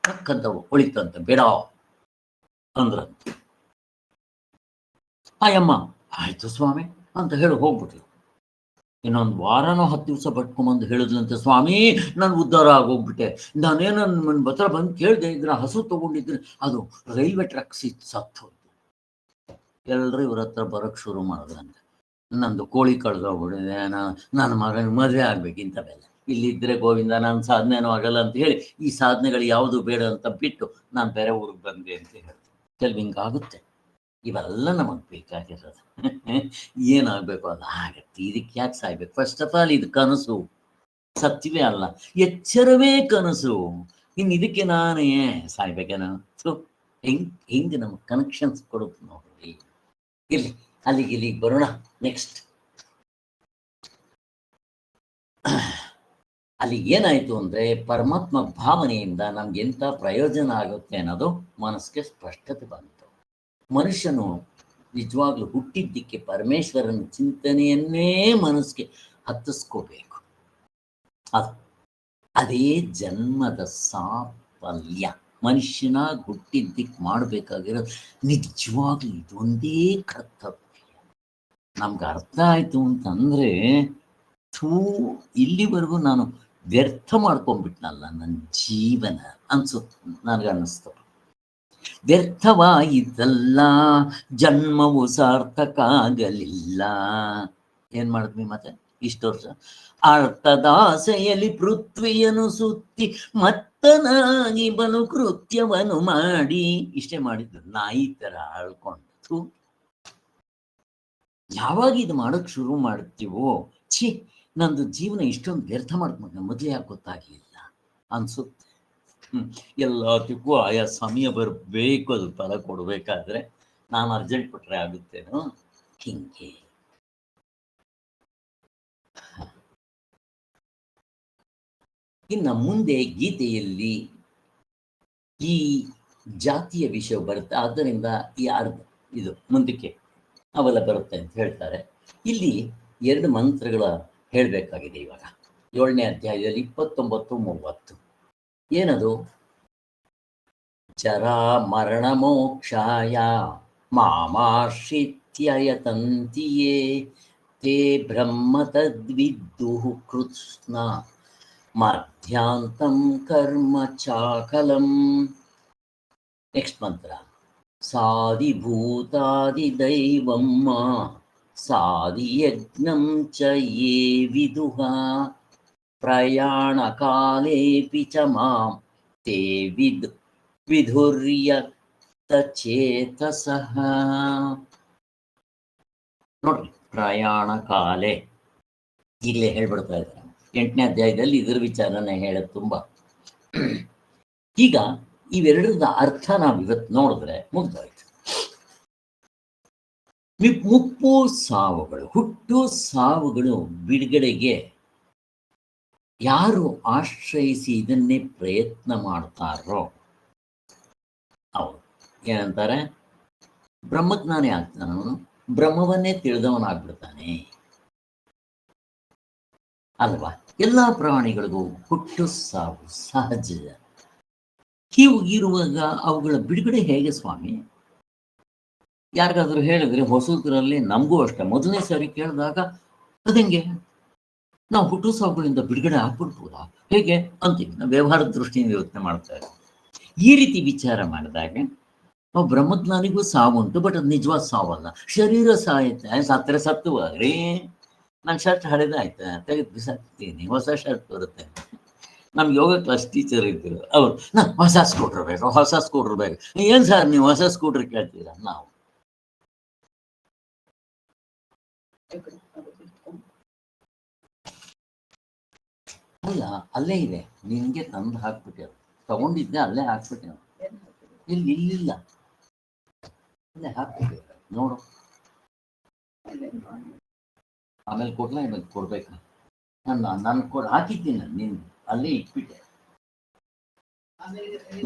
ಟಕ್ಕಂತ ಹೊಳಿತಂತೆ, ಬೇಡ ಅಂದ್ರಂತೆ. ಆಯಮ್ಮ ಆಯ್ತು ಸ್ವಾಮಿ ಅಂತ ಹೇಳಿ ಹೋಗ್ಬಿಟ್ರು. ಇನ್ನೊಂದು ವಾರನೋ 10 ದಿವಸ ಬಟ್ಕೊಂಬಂದು ಹೇಳಿದ್ಲಂತೆ, ಸ್ವಾಮಿ ನಾನು ಉದ್ಧಾರ ಆಗೋಗ್ಬಿಟ್ಟೆ, ನಾನೇನು ನನ್ನ ಹತ್ರ ಬಂದು ಕೇಳದೆ ಇದ್ರೆ ಹಸು ತಗೊಂಡಿದ್ರೆ ಅದು ರೈಲ್ವೆ ಟ್ರ್ಯಾಕ್ ಸತ್ತು ಹೋಯ್ತು. ಎಲ್ಲರೂ ಇವ್ರ ಹತ್ರ ಬರೋಕ್ಕೆ ಶುರು ಮಾಡಿದ್ರಂತೆ, ನಂದು ಕೋಳಿ ಕಳೆದೋಗ್ಬಿಟ್ಟಿದೆ, ನನ್ನ ಮಗನ ಮದುವೆ ಆಗ್ಬೇಕು, ಇಂಥವೆಲ್ಲ ಇಲ್ಲಿದ್ದರೆ ಗೋವಿಂದ ನನ್ನ ಸಾಧನೆನೂ ಆಗಲ್ಲ ಅಂತ ಹೇಳಿ ಈ ಸಾಧನೆಗಳು ಯಾವುದು ಬೇಡ ಅಂತ ಬಿಟ್ಟು ನಾನು ಬೇರೆ ಊರಿಗೆ ಬಂದೆ ಅಂತ ಹೇಳಿದೆ. ಕೆಲವು ಹಿಂಗಾಗುತ್ತೆ. ಇವೆಲ್ಲ ನಮಗೆ ಬೇಕಾಗಿರೋದು. ಏನಾಗಬೇಕು ಅದು ಆಗತ್ತೆ. ಇದಕ್ಕೆ ಯಾಕೆ ಸಾಯ್ಬೇಕು? ಫಸ್ಟ್ ಆಫ್ ಆಲ್ ಇದು ಕನಸು, ಸತ್ಯವೇ ಅಲ್ಲ, ಎಚ್ಚರವೇ ಕನಸು. ಇನ್ನು ಇದಕ್ಕೆ ನಾನೇ ಸಾಯ್ಬೇಕೇನೋ? ಸೊ ಹೆಂಗೆ ನಮಗೆ ಕನೆಕ್ಷನ್ಸ್ ಕೊಡುತ್ತೆ ನೋಡ್ರಿ. ಇಲ್ಲಿ ಅಲ್ಲಿಗೆ ಬರೋಣ. ನೆಕ್ಸ್ಟ್ ಅಲ್ಲಿ ಏನಾಯ್ತು ಅಂದ್ರೆ, ಪರಮಾತ್ಮ ಭಾವನೆಯಿಂದ ನಮ್ಗೆ ಎಂಥ ಪ್ರಯೋಜನ ಆಗುತ್ತೆ ಅನ್ನೋದು ಮನಸ್ಸಿಗೆ ಸ್ಪಷ್ಟತೆ ಬಂತು. ಮನುಷ್ಯನು ನಿಜವಾಗ್ಲೂ ಹುಟ್ಟಿದ್ದಕ್ಕೆ ಪರಮೇಶ್ವರನ ಚಿಂತನೆಯನ್ನೇ ಮನಸ್ಸಿಗೆ ಹತ್ತಿಸ್ಕೋಬೇಕು. ಅದೇ ಜನ್ಮದ ಸಾಫಲ್ಯ. ಮನುಷ್ಯನಾಗಿ ಹುಟ್ಟಿದ್ದಕ್ಕೆ ಮಾಡಬೇಕಾಗಿರೋದು ನಿಜವಾಗ್ಲೂ ಇದೊಂದೇ ಕರ್ತವ್ಯ. ನಮ್ಗೆ ಅರ್ಥ ಆಯ್ತು ಅಂತಂದ್ರೆ, ಇಲ್ಲಿವರೆಗೂ ನಾನು ವ್ಯರ್ಥ ಮಾಡ್ಕೊಂಡ್ಬಿಟ್ನಲ್ಲ ನನ್ನ ಜೀವನ ಅನ್ಸುತ್ತೆ, ನನಗೆ ಅನ್ನಿಸ್ತು. ವ್ಯರ್ಥವಾಯಿತಲ್ಲ ಜನ್ಮವು, ಸಾರ್ಥಕ ಆಗಲಿಲ್ಲ. ಏನ್ ಮಾಡಿದ್ವಿ ಮತ್ತೆ ಇಷ್ಟು ವರ್ಷ? ಅರ್ಥದಾಸೆಯಲ್ಲಿ ಪೃಥ್ವಿಯನ್ನು ಸುತ್ತಿ ಮತ್ತನಾಗಿ ಬಲು ಕೃತ್ಯವನ್ನು ಮಾಡಿ, ಇಷ್ಟೇ ಮಾಡಿದ್ರು. ನಾಯಿ ತರ ಆಳ್ಕೊಂಡು ಯಾವಾಗ ಇದು ಮಾಡೋಕ್ ಶುರು ಮಾಡ್ತೀವೋ, ಛೀ ನಂದು ಜೀವನ ಇಷ್ಟೊಂದು ವ್ಯರ್ಥ ಮಾಡ್ಕೊಂಡು ಮೊದಲೇ ಯಾಕೆ ಗೊತ್ತಾಗ್ಲಿಲ್ಲ ಅನ್ಸುತ್ತೆ. ಎಲ್ಲದಕ್ಕೂ ಆಯಾ ಸಮಯ ಬರಬೇಕು, ಅದು ಫಲ ಕೊಡ್ಬೇಕಾದ್ರೆ ನಾನು ಅರ್ಜೆಂಟ್ ಕೊಟ್ರೆ ಆಗುತ್ತೇನೋ? ಹಿಂಗೆ ಇನ್ನು ಮುಂದೆ ಗೀತೆಯಲ್ಲಿ ಈ ಜಾತಿಯ ವಿಷಯ ಬರುತ್ತೆ. ಆದ್ದರಿಂದ ಇದು ಮುಂದಕ್ಕೆ ಅವೆಲ್ಲ ಬರುತ್ತೆ ಅಂತ ಹೇಳ್ತಾರೆ. ಇಲ್ಲಿ 2 ಮಂತ್ರಗಳ ಹೇಳಬೇಕಾಗಿದೆ ಇವಾಗ 7ನೇ ಅಧ್ಯಾಯದಲ್ಲಿ 29-30. ಏನದು? ಜರಾ ಮರಣ ಮೋಕ್ಷಾಯ ಮಾಮಾಶ್ರಿತ್ಯಯತಂತಿಯೇ ತೇ ಬ್ರಹ್ಮ ತದ್ವಿದ್ದುಃ ಕೃತ್ಸ್ನ ಮಧ್ಯಾಂತಂ ಕರ್ಮ ಚಾಕಲಂ. ನೆಕ್ಸ್ಟ್ ಮಂತ್ರ, ಸಾಧಿಭೂತಾದಿ ದೈವಂ ಸಾಧಿಯಜ್ಞಂ ಚ ಯೇ ವಿದುಃ ಪ್ರಯಾಣ ಕಾಲೇಪಿ ಚ ಮಾಂ ತೇ ವಿಧುರ್ಯತ ಚೇತಸಃ. ನೋಡ್ರಿ, ಪ್ರಯಾಣ ಕಾಲೇ ಈಗಲೇ ಹೇಳ್ಬಿಡ್ತಾ ಇದ್ದಾರೆ. 8ನೇ ಅಧ್ಯಾಯದಲ್ಲಿ ಇದ್ರ ವಿಚಾರನೆ ಹೇಳೋದು ತುಂಬಾ. ಈಗ ಇವೆರಡರದ ಅರ್ಥ ನಾವು ಇವತ್ತು ನೋಡಿದ್ರೆ ಮುಗ್ದೋಯ್ತು. ಮುಪ್ಪು ಸಾವುಗಳು, ಹುಟ್ಟು ಸಾವುಗಳು ಬಿಡುಗಡೆಗೆ ಯಾರು ಆಶ್ರಯಿಸಿ ಇದನ್ನೇ ಪ್ರಯತ್ನ ಮಾಡ್ತಾರೋ ಅವರು ಏನಂತಾರೆ? ಬ್ರಹ್ಮಜ್ಞಾನಿ ಆಗ್ತಾನೆ, ಅವನು ಬ್ರಹ್ಮವನ್ನೇ ತಿಳಿದವನಾಗ್ಬಿಡ್ತಾನೆ ಅಲ್ವಾ? ಎಲ್ಲ ಪ್ರಾಣಿಗಳಿಗೂ ಹುಟ್ಟು ಸಾವು ಸಹಜ. ಹೀಗಿರುವಾಗ ಅವುಗಳ ಬಿಡುಗಡೆ ಹೇಗೆ ಸ್ವಾಮಿ? ಯಾರಿಗಾದ್ರೂ ಹೇಳಿದ್ರೆ ಹೊಸದ್ರಲ್ಲಿ, ನಮಗೂ ಅಷ್ಟೇ ಮೊದಲನೇ ಸಾರಿ ಕೇಳಿದಾಗ ಅದಂಗೆ ನಾವು ಹುಟ್ಟು ಸಾವುಗಳಿಂದ ಬಿಡುಗಡೆ ಆಗ್ಬಿಡ್ಬೋದಾ ಹೇಗೆ ಅಂತೀವಿ. ನಾವು ವ್ಯವಹಾರದ ದೃಷ್ಟಿಯಿಂದ ಯೋಚನೆ ಮಾಡ್ತಾ ಇದ್ದೀವಿ. ಈ ರೀತಿ ವಿಚಾರ ಮಾಡಿದಾಗ ನಾವು ಬ್ರಹ್ಮಜ್ಞಾನಿಗೂ ಸಾವುಂಟು, ಬಟ್ ಅದು ನಿಜವಾದ ಸಾವಲ್ಲ. ಶರೀರ ಸಾಯುತ್ತೆ, ಸತ್ತರೆ ಸತ್ತು ಹೋಗ್ರಿ. ನನ್ನ ಶರ್ಟ್ ಹಳೆದಾಯ್ತಾ, ತೆಗೆದು ಬಿಸಾಕ್ತೀನಿ, ಹೊಸ ಶರ್ಟ್ ಬರುತ್ತೆ. ನಮ್ಗೆ ಯೋಗ ಕ್ಲಾಸ್ ಟೀಚರ್ ಇದ್ರು, ಅವ್ರು ಹೊಸ ಸ್ಕೂಟ್ರ್ ಬೇಕು, ಹೊಸ ಸ್ಕೂಟ್ರ್ ಬೇಕು. ಏನ್ ಸರ್ ನೀವು ಹೊಸ ಸ್ಕೂಟ್ರ್ ಕೇಳ್ತೀರಾ? ನಾವು ಅಲ್ಲ, ಅಲ್ಲೇ ಇದೆ, ನಿನ್ಗೆ ತಂದು ಹಾಕ್ಬಿಟ್ಟೆ, ತಗೊಂಡಿದ್ದೆ ಅಲ್ಲೇ ಹಾಕ್ಬಿಟ್ಟೆ. ಇಲ್ಲಿ ಇಲ್ಲಿಲ್ಲ, ಅಲ್ಲೇ ಹಾಕ್ಬಿಟ್ಟೆ ನೋಡು. ಆಮೇಲೆ ಕೊಡ್ಲಾ, ಇವಾಗ ಕೊಡ್ಬೇಕಾ? ನಾನು ಹಾಕಿದ್ದೀನಿ, ನೀನು ಅಲ್ಲೇ ಇಟ್ಬಿಟ್ಟೆ.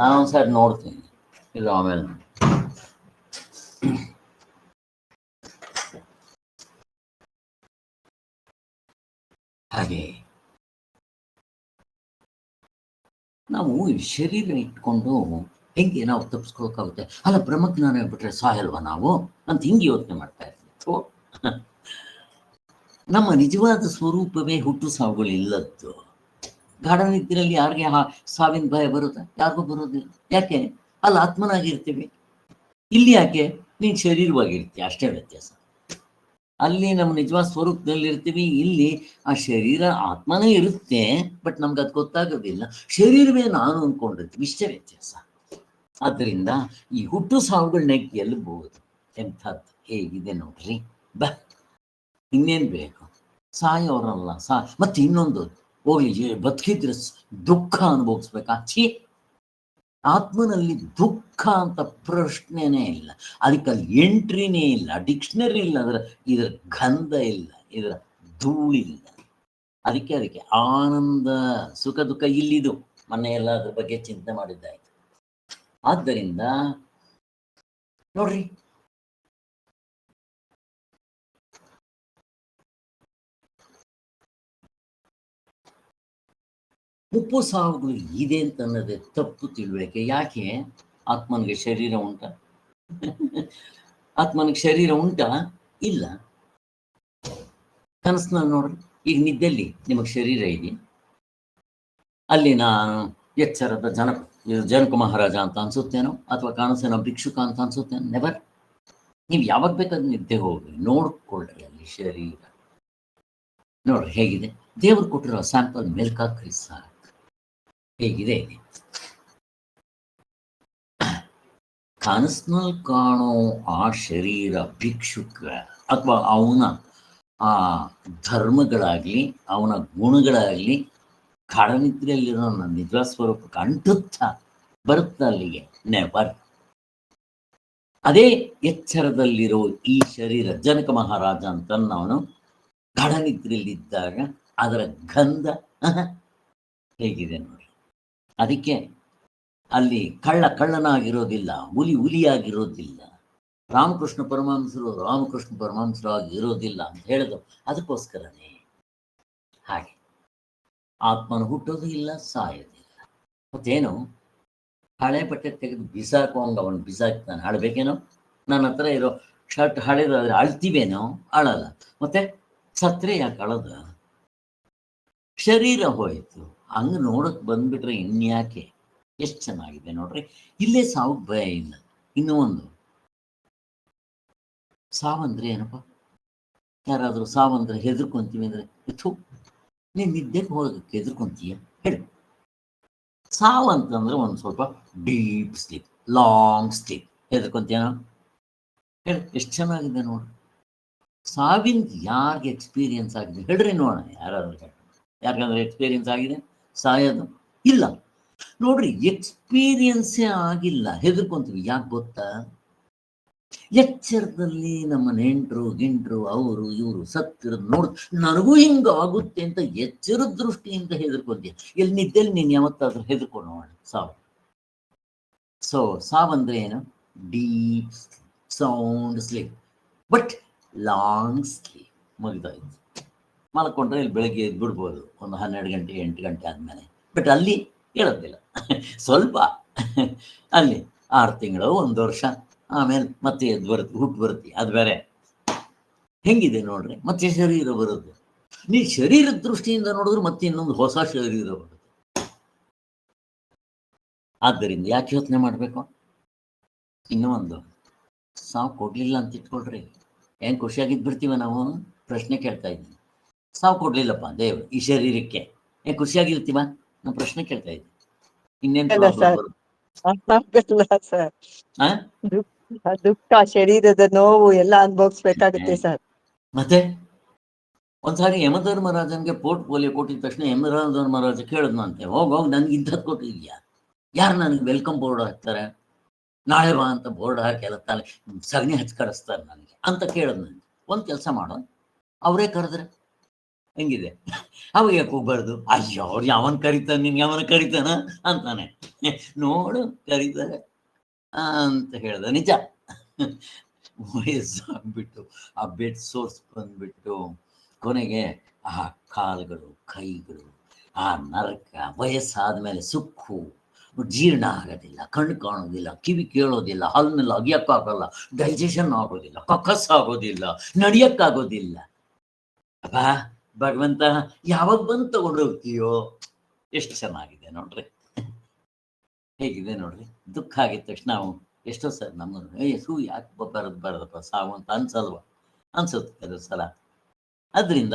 ನಾನೊಂದ್ಸರಿ ನೋಡ್ತೀನಿ, ಇಲ್ಲ ಆಮೇಲೆ ಹಾಗೆ ನಾವು ಶರೀರ ಇಟ್ಕೊಂಡು ಹೆಂಗೆ ನಾವು ತಪ್ಪಿಸ್ಕೊಳಕ್ಕಾಗುತ್ತೆ? ಅಲ್ಲ, ಬ್ರಹ್ಮಜ್ಞಾನ ಬಿಟ್ರೆ ಸಾಯಲ್ವಾ ನಾವು ಅಂತ ಹಿಂಗೆ ಯೋಚನೆ ಮಾಡ್ತಾ ಇರ್ತೀವಿ. ನಮ್ಮ ನಿಜವಾದ ಸ್ವರೂಪವೇ ಹುಟ್ಟು ಸಾವುಗಳಿಲ್ಲದ್ದು. ಗಾಢ ನಿದ್ರೆಯಲ್ಲಿ ಯಾರಿಗೆ ಸಾವಿನ ಭಯ ಬರುತ್ತೆ? ಯಾರಿಗೂ ಬರೋದಿಲ್ಲ. ಯಾಕೆ? ಅಲ್ಲಿ ಆತ್ಮನಾಗಿರ್ತೀವಿ. ಇಲ್ಲಿ ಯಾಕೆ? ನೀನು ಶರೀರವಾಗಿರ್ತೀಯ, ಅಷ್ಟೇ ವ್ಯತ್ಯಾಸ. ಅಲ್ಲಿ ನಮ್ಮ ನಿಜವಾದ ಸ್ವರೂಪದಲ್ಲಿ ಇರ್ತೀವಿ, ಇಲ್ಲಿ ಆ ಶರೀರ ಆತ್ಮನೇ ಇರುತ್ತೆ, ಬಟ್ ನಮ್ಗೆ ಅದು ಗೊತ್ತಾಗೋದಿಲ್ಲ. ಶರೀರವೇ ನಾನು ಅಂದ್ಕೊಂಡಿರ್ತೀವಿ, ಇಷ್ಟೇ ವ್ಯತ್ಯಾಸ. ಆದ್ದರಿಂದ ಈ ಹುಟ್ಟು ಸಾವುಗಳನ್ನ ಗೆಲ್ಲಬಹುದು. ಎಂಥದ್ದು ಹೇಗಿದೆ ನೋಡ್ರಿ. ಇನ್ನೇನು ಬೇಕು? ಸಾಯೋರಲ್ಲ, ಮತ್ತೆ ಇನ್ನೊಂದು ಹೋಗ್ಲಿ, ಬದುಕಿದ್ರೆ ದುಃಖ ಅನುಭವಿಸ್ಬೇಕಾ? ಛೀ, ಆತ್ಮನಲ್ಲಿ ದುಃಖ ಅಂತ ಪ್ರಶ್ನೆನೇ ಇಲ್ಲ. ಅದಕ್ಕಲ್ಲಿ ಎಂಟ್ರಿನೇ ಇಲ್ಲ, ಡಿಕ್ಷನರಿ ಇಲ್ಲ, ಇದರ ಗಂಧ ಇಲ್ಲ, ಇದರ ಧೂಳಿಲ್ಲ. ಅದಕ್ಕೆ ಆನಂದ ಸುಖ ದುಃಖ ಇಲ್ಲಿದು. ಮೊನ್ನೆ ಎಲ್ಲ ಅದ್ರ ಬಗ್ಗೆ ಚಿಂತೆ ಮಾಡಿದ್ದಾಯ್ತು. ಆದ್ದರಿಂದ ನೋಡ್ರಿ, ಮುಪ್ಪು ಸಾವುಗಳು ಇದೆ ಅಂತ ಅನ್ನೋದೇ ತಪ್ಪು ತಿಳುವಳಿಕೆ. ಯಾಕೆ? ಆತ್ಮನಿಗೆ ಶರೀರ ಉಂಟ? ಆತ್ಮನಿಗೆ ಶರೀರ ಉಂಟಾ? ಇಲ್ಲ. ಕನಸಿನಲ್ಲಿ ನೋಡ್ರಿ, ಈಗ ನಿದ್ದೆಯಲ್ಲಿ ನಿಮಗೆ ಶರೀರ ಇದೆ. ಅಲ್ಲಿ ನಾನು ಎಚ್ಚರದ ಜನಕ ಮಹಾರಾಜ ಅಂತ ಅನ್ಸುತ್ತೇನೋ, ಅಥವಾ ಕನಸಿನ ಭಿಕ್ಷುಕ ಅಂತ ಅನ್ಸುತ್ತೇನೋ? ನೆವರ್. ನೀವು ಯಾವಾಗ ಬೇಕಾದ್ರೂ ನಿದ್ದೆ ಹೋಗ್ರಿ, ನೋಡ್ಕೊಳ್ರಿ ಅಲ್ಲಿ ಶರೀರ ನೋಡ್ರಿ ಹೇಗಿದೆ. ದೇವರು ಕೊಟ್ಟಿರೋ ಸ್ಯಾಂಪಲ್ ಮೆಲ್ಕಾಕ್ರಿ ಸಾಕು, ಹೇಗಿದೆ ಇದೆ. ಕನಸಿನಲ್ಲಿ ಕಾಣೋ ಆ ಶರೀರ ಭಿಕ್ಷುಕ, ಅಥವಾ ಅವನ ಆ ಧರ್ಮಗಳಾಗ್ಲಿ, ಅವನ ಗುಣಗಳಾಗ್ಲಿ ಗಾಢನಿದ್ರೆಯಲ್ಲಿರೋ ನನ್ನ ನಿಜ ಸ್ವರೂಪಕ್ಕೆ ಅಂಟುತ್ತಾ ಬರುತ್ತಾ ಅಲ್ಲಿಗೆ? ನೆವರ್. ಅದೇ ಎಚ್ಚರದಲ್ಲಿರೋ ಈ ಶರೀರ, ಜನಕ ಮಹಾರಾಜ ಅಂತ ಅವನು ಗಾಢನಿದ್ರೆಯಲ್ಲಿದ್ದಾಗ ಅದರ ಗಂಧ ಹೇಗಿದೆ ನೋಡಿ. ಅದಕ್ಕೆ ಅಲ್ಲಿ ಕಳ್ಳನಾಗಿರೋದಿಲ್ಲ, ಹುಲಿಯಾಗಿರೋದಿಲ್ಲ, ರಾಮಕೃಷ್ಣ ಪರಮಹಂಸರಾಗಿ ಇರೋದಿಲ್ಲ ಅಂತ ಹೇಳಿದ್ರು ಅದಕ್ಕೋಸ್ಕರನೇ. ಹಾಗೆ ಆತ್ಮನ ಹುಟ್ಟೋದು ಇಲ್ಲ, ಸಾಯೋದಿಲ್ಲ. ಮತ್ತೇನು? ಹಳೆ ಬಟ್ಟೆ ತೆಗೆದು ಬಿಸಾಕುವಂಗ ಅವನು ಬಿಸಾಕ್ತಾನೆ. ಅಳ್ಬೇಕೇನೋ? ನನ್ನ ಹತ್ರ ಇರೋ ಶರ್ಟ್ ಹಳೆದಾದ್ರೆ ಅಳ್ತೀವೇನೋ? ಅಳಲ್ಲ. ಮತ್ತೆ ಸತ್ರೆ ಯಾಕೆ ಅಳದ? ಶರೀರ ಹೋಯ್ತು. ಹಂಗೆ ನೋಡಕ್ ಬಂದ್ಬಿಟ್ರೆ ಇನ್ಯಾಕೆ? ಎಷ್ಟು ಚೆನ್ನಾಗಿದೆ ನೋಡ್ರಿ. ಇಲ್ಲೇ ಸಾವು ಭಯ ಇಲ್ಲ. ಇನ್ನೂ ಒಂದು, ಸಾವಂದ್ರೆ ಏನಪ್ಪ? ಯಾರಾದರೂ ಸಾವಂದ್ರೆ ಹೆದರ್ಕೊಂತೀವಿ ಅಂದ್ರೆ, ನೀನು ನಿದ್ದೆಗೆ ಹೋಗೋದಕ್ಕೆ ಹೆದರ್ಕೊಂತೀಯ? ಹೇಳಿ. ಸಾವು ಅಂತಂದ್ರೆ ಒಂದು ಸ್ವಲ್ಪ ಡೀಪ್ ಸ್ಲೀಪ್, ಲಾಂಗ್ ಸ್ಲೀಪ್. ಹೆದರ್ಕೊಂತೀಯನೋ? ಹೇಳಿ. ಎಷ್ಟು ಚೆನ್ನಾಗಿದೆ ನೋಡ್ರಿ. ಸಾವಿನ ಯಾರಿಗೆ ಎಕ್ಸ್ಪೀರಿಯನ್ಸ್ ಆಗಿದೆ ಹೇಳ್ರಿ ನೋಡೋಣ. ಯಾರಾದ್ರೂ ಯಾಕಂದ್ರೆ ಎಕ್ಸ್ಪೀರಿಯನ್ಸ್ ಆಗಿದೆ, ಸಾಯೋದು ಇಲ್ಲ. ನೋಡ್ರಿ, ಎಕ್ಸ್ಪೀರಿಯನ್ಸೇ ಆಗಿಲ್ಲ, ಹೆದರ್ಕೊಂತೀವಿ. ಯಾಕೆ ಗೊತ್ತಾ? ಎಚ್ಚರದಲ್ಲಿ ನಮ್ಮ ನೆಂಟರು ಗಿಂಟ್ರು ಅವರು ಇವರು ಸತ್ತಿರೋದು ನೋಡ್ ನನಗೂ ಹಿಂಗಾಗುತ್ತೆ ಅಂತ ಎಚ್ಚರದ ದೃಷ್ಟಿಯಿಂದ ಹೆದರ್ಕೊಂತೀಯ. ಎಲ್ಲಿ ನಿದ್ದೆಲ್ಲಿ ನೀನು ಯಾವತ್ತಾದ್ರೂ ಹೆದರ್ಕೊಂಡು ಸಾವು. ಸಾವಂದ್ರೆ ಏನು? Deep sound sleep, but long sleep. ಮುಗಿದಾಯ್ತು. ಮಲ್ಕೊಂಡ್ರೆ ಇಲ್ಲಿ ಬೆಳಗ್ಗೆ ಎದ್ದು ಬಿಡ್ಬೋದು ಒಂದು 12 ಗಂಟೆ 8 ಗಂಟೆ ಆದಮೇಲೆ. ಬಟ್ ಅಲ್ಲಿ ಹೇಳೋದಿಲ್ಲ, ಸ್ವಲ್ಪ ಅಲ್ಲಿ 6 ತಿಂಗಳು 1 ವರ್ಷ ಆಮೇಲೆ ಮತ್ತೆ ಎದ್ದು ಹುಟ್ಟು ಬರುತ್ತೆ. ಅದು ಬೇರೆ. ಹೆಂಗಿದೆ ನೋಡ್ರಿ. ಮತ್ತೆ ಶರೀರ ಬರುತ್ತೆ. ನೀ ಶರೀರದ ದೃಷ್ಟಿಯಿಂದ ನೋಡಿದ್ರೆ ಮತ್ತೆ ಇನ್ನೊಂದು ಹೊಸ ಶರೀರ ಬರುತ್ತೆ. ಆದ್ದರಿಂದ ಯಾಕೆ ಯೋಚನೆ ಮಾಡಬೇಕು? ಇನ್ನೂ ಒಂದು ಸಾವು ಕೊಡ್ಲಿಲ್ಲ ಅಂತ ಇಟ್ಕೊಳ್ರಿ, ಹೆಂಗೆ ಖುಷಿಯಾಗಿದ್ದು ಬಿಡ್ತೀವ ನಾವು? ಪ್ರಶ್ನೆ ಕೇಳ್ತಾ ಇದ್ದೀನಿ. ಸಾವು ಕೊಡ್ಲಿಲ್ಲಪ್ಪ ದೇವ್ರು ಈ ಶರೀರಕ್ಕೆ, ಹೆಂಗೆ ಖುಷಿಯಾಗಿರ್ತೀವ? ನಾನು ಪ್ರಶ್ನೆ ಕೇಳ್ತಾ ಇದ್ದೀನಿ. ಇನ್ನೇನು ಇಲ್ಲ ಪ್ರಾಬ್ಲಮ್ ಸರ್, ಬರುತ್ತೆ? ಆಗಲ್ಲ ಸರ್. ದುಃಖ, ಶರೀರದ ನೋವು ಎಲ್ಲ ಅನುಭವಿಸ್ಬೇಕಾಗುತ್ತೆ ಸರ್. ಮತ್ತೆ ಒಂದ್ಸಾರಿ ಯಮಧರ್ಮರಾಜನ್ಗೆ ಪೋರ್ಟ್ಫೋಲಿಯೋ ಕೊಟ್ಟಿದ ತಕ್ಷಣ ಯಮಧರ್ಮರಾಜ ಕೇಳಿದ್ನಂತೆ, ಹೋಗಿ ನನ್ಗೆ ಇಂಥದ್ದು ಕೊಟ್ಟಿದ್ಯಾ? ಯಾರು ನನಗೆ ವೆಲ್ಕಮ್ ಬೋರ್ಡ್ ಹಾಕ್ತಾರೆ? ನಾಳೆ ಬಾ ಅಂತ ಬೋರ್ಡ್ ಹಾಕಿ ಎಲ್ಲ ತಲೆ ಸಗಣಿ ಹಚ್ಚಿ ಕಳಿಸ್ತಾರೆ ನನಗೆ ಅಂತ ಕೇಳಿದ್ ನನಗೆ. ಒಂದು ಕೆಲಸ ಮಾಡೋ, ಅವರೇ ಕರೆದ್ರೆ ಹೆಂಗಿದೆ? ಅವಾಗ ಯಾಕೆ ಹೋಗ್ಬಾರ್ದು? ಅಯ್ಯೋ ಅವ್ರು ಯಾವನ್ ಕರೀತಾನೆ, ನಿನ್ಗೆ ಯಾವನ ಕರೀತಾನ ಅಂತಾನೆ. ನೋಡು ಕರೀತಾರೆ ಅಂತ ಹೇಳ್ದ. ನಿಜ, ವಯಸ್ಸಾಗ್ಬಿಟ್ಟು ಆ ಬೆಡ್ ಸೋರ್ಸ್ ಬಂದ್ಬಿಟ್ಟು ಕೊನೆಗೆ ಆ ಕಾಲುಗಳು, ಕೈಗಳು, ಆ ನರಕ, ವಯಸ್ಸಾದ್ಮೇಲೆ ಸುಕ್ಕು, ಜೀರ್ಣ ಆಗೋದಿಲ್ಲ, ಕಣ್ಣು ಕಾಣೋದಿಲ್ಲ, ಕಿವಿ ಕೇಳೋದಿಲ್ಲ, ಹಲ್ಲೆಲ್ಲ ಅಗಿಯಕ್ಕಾಗಲ್ಲ, ಡೈಜೆಷನ್ ಆಗೋದಿಲ್ಲ, ಕಕ್ಕಸ್ ಆಗೋದಿಲ್ಲ, ನಡಿಯಕ್ಕಾಗೋದಿಲ್ಲ. ಅಬ್ಬಾ ಭಗವಂತ ಯಾವಾಗ ಬಂದು ತಗೊಂಡೋಗ್ತೀಯೋ? ಎಷ್ಟು ಚೆನ್ನಾಗಿದೆ ನೋಡ್ರಿ, ಹೇಗಿದೆ ನೋಡ್ರಿ. ದುಃಖ ಆಗಿದ ತಕ್ಷಣ ನಾವು ಎಷ್ಟೋ ಸರ್ ನಮ್ಮನ್ನು ಯಾಕೆ ಬರದಪ್ಪ ಸಾವು ಅಂತ ಅನ್ಸುತ್ತೆ ಕೆಲವು ಸಲ. ಅದರಿಂದ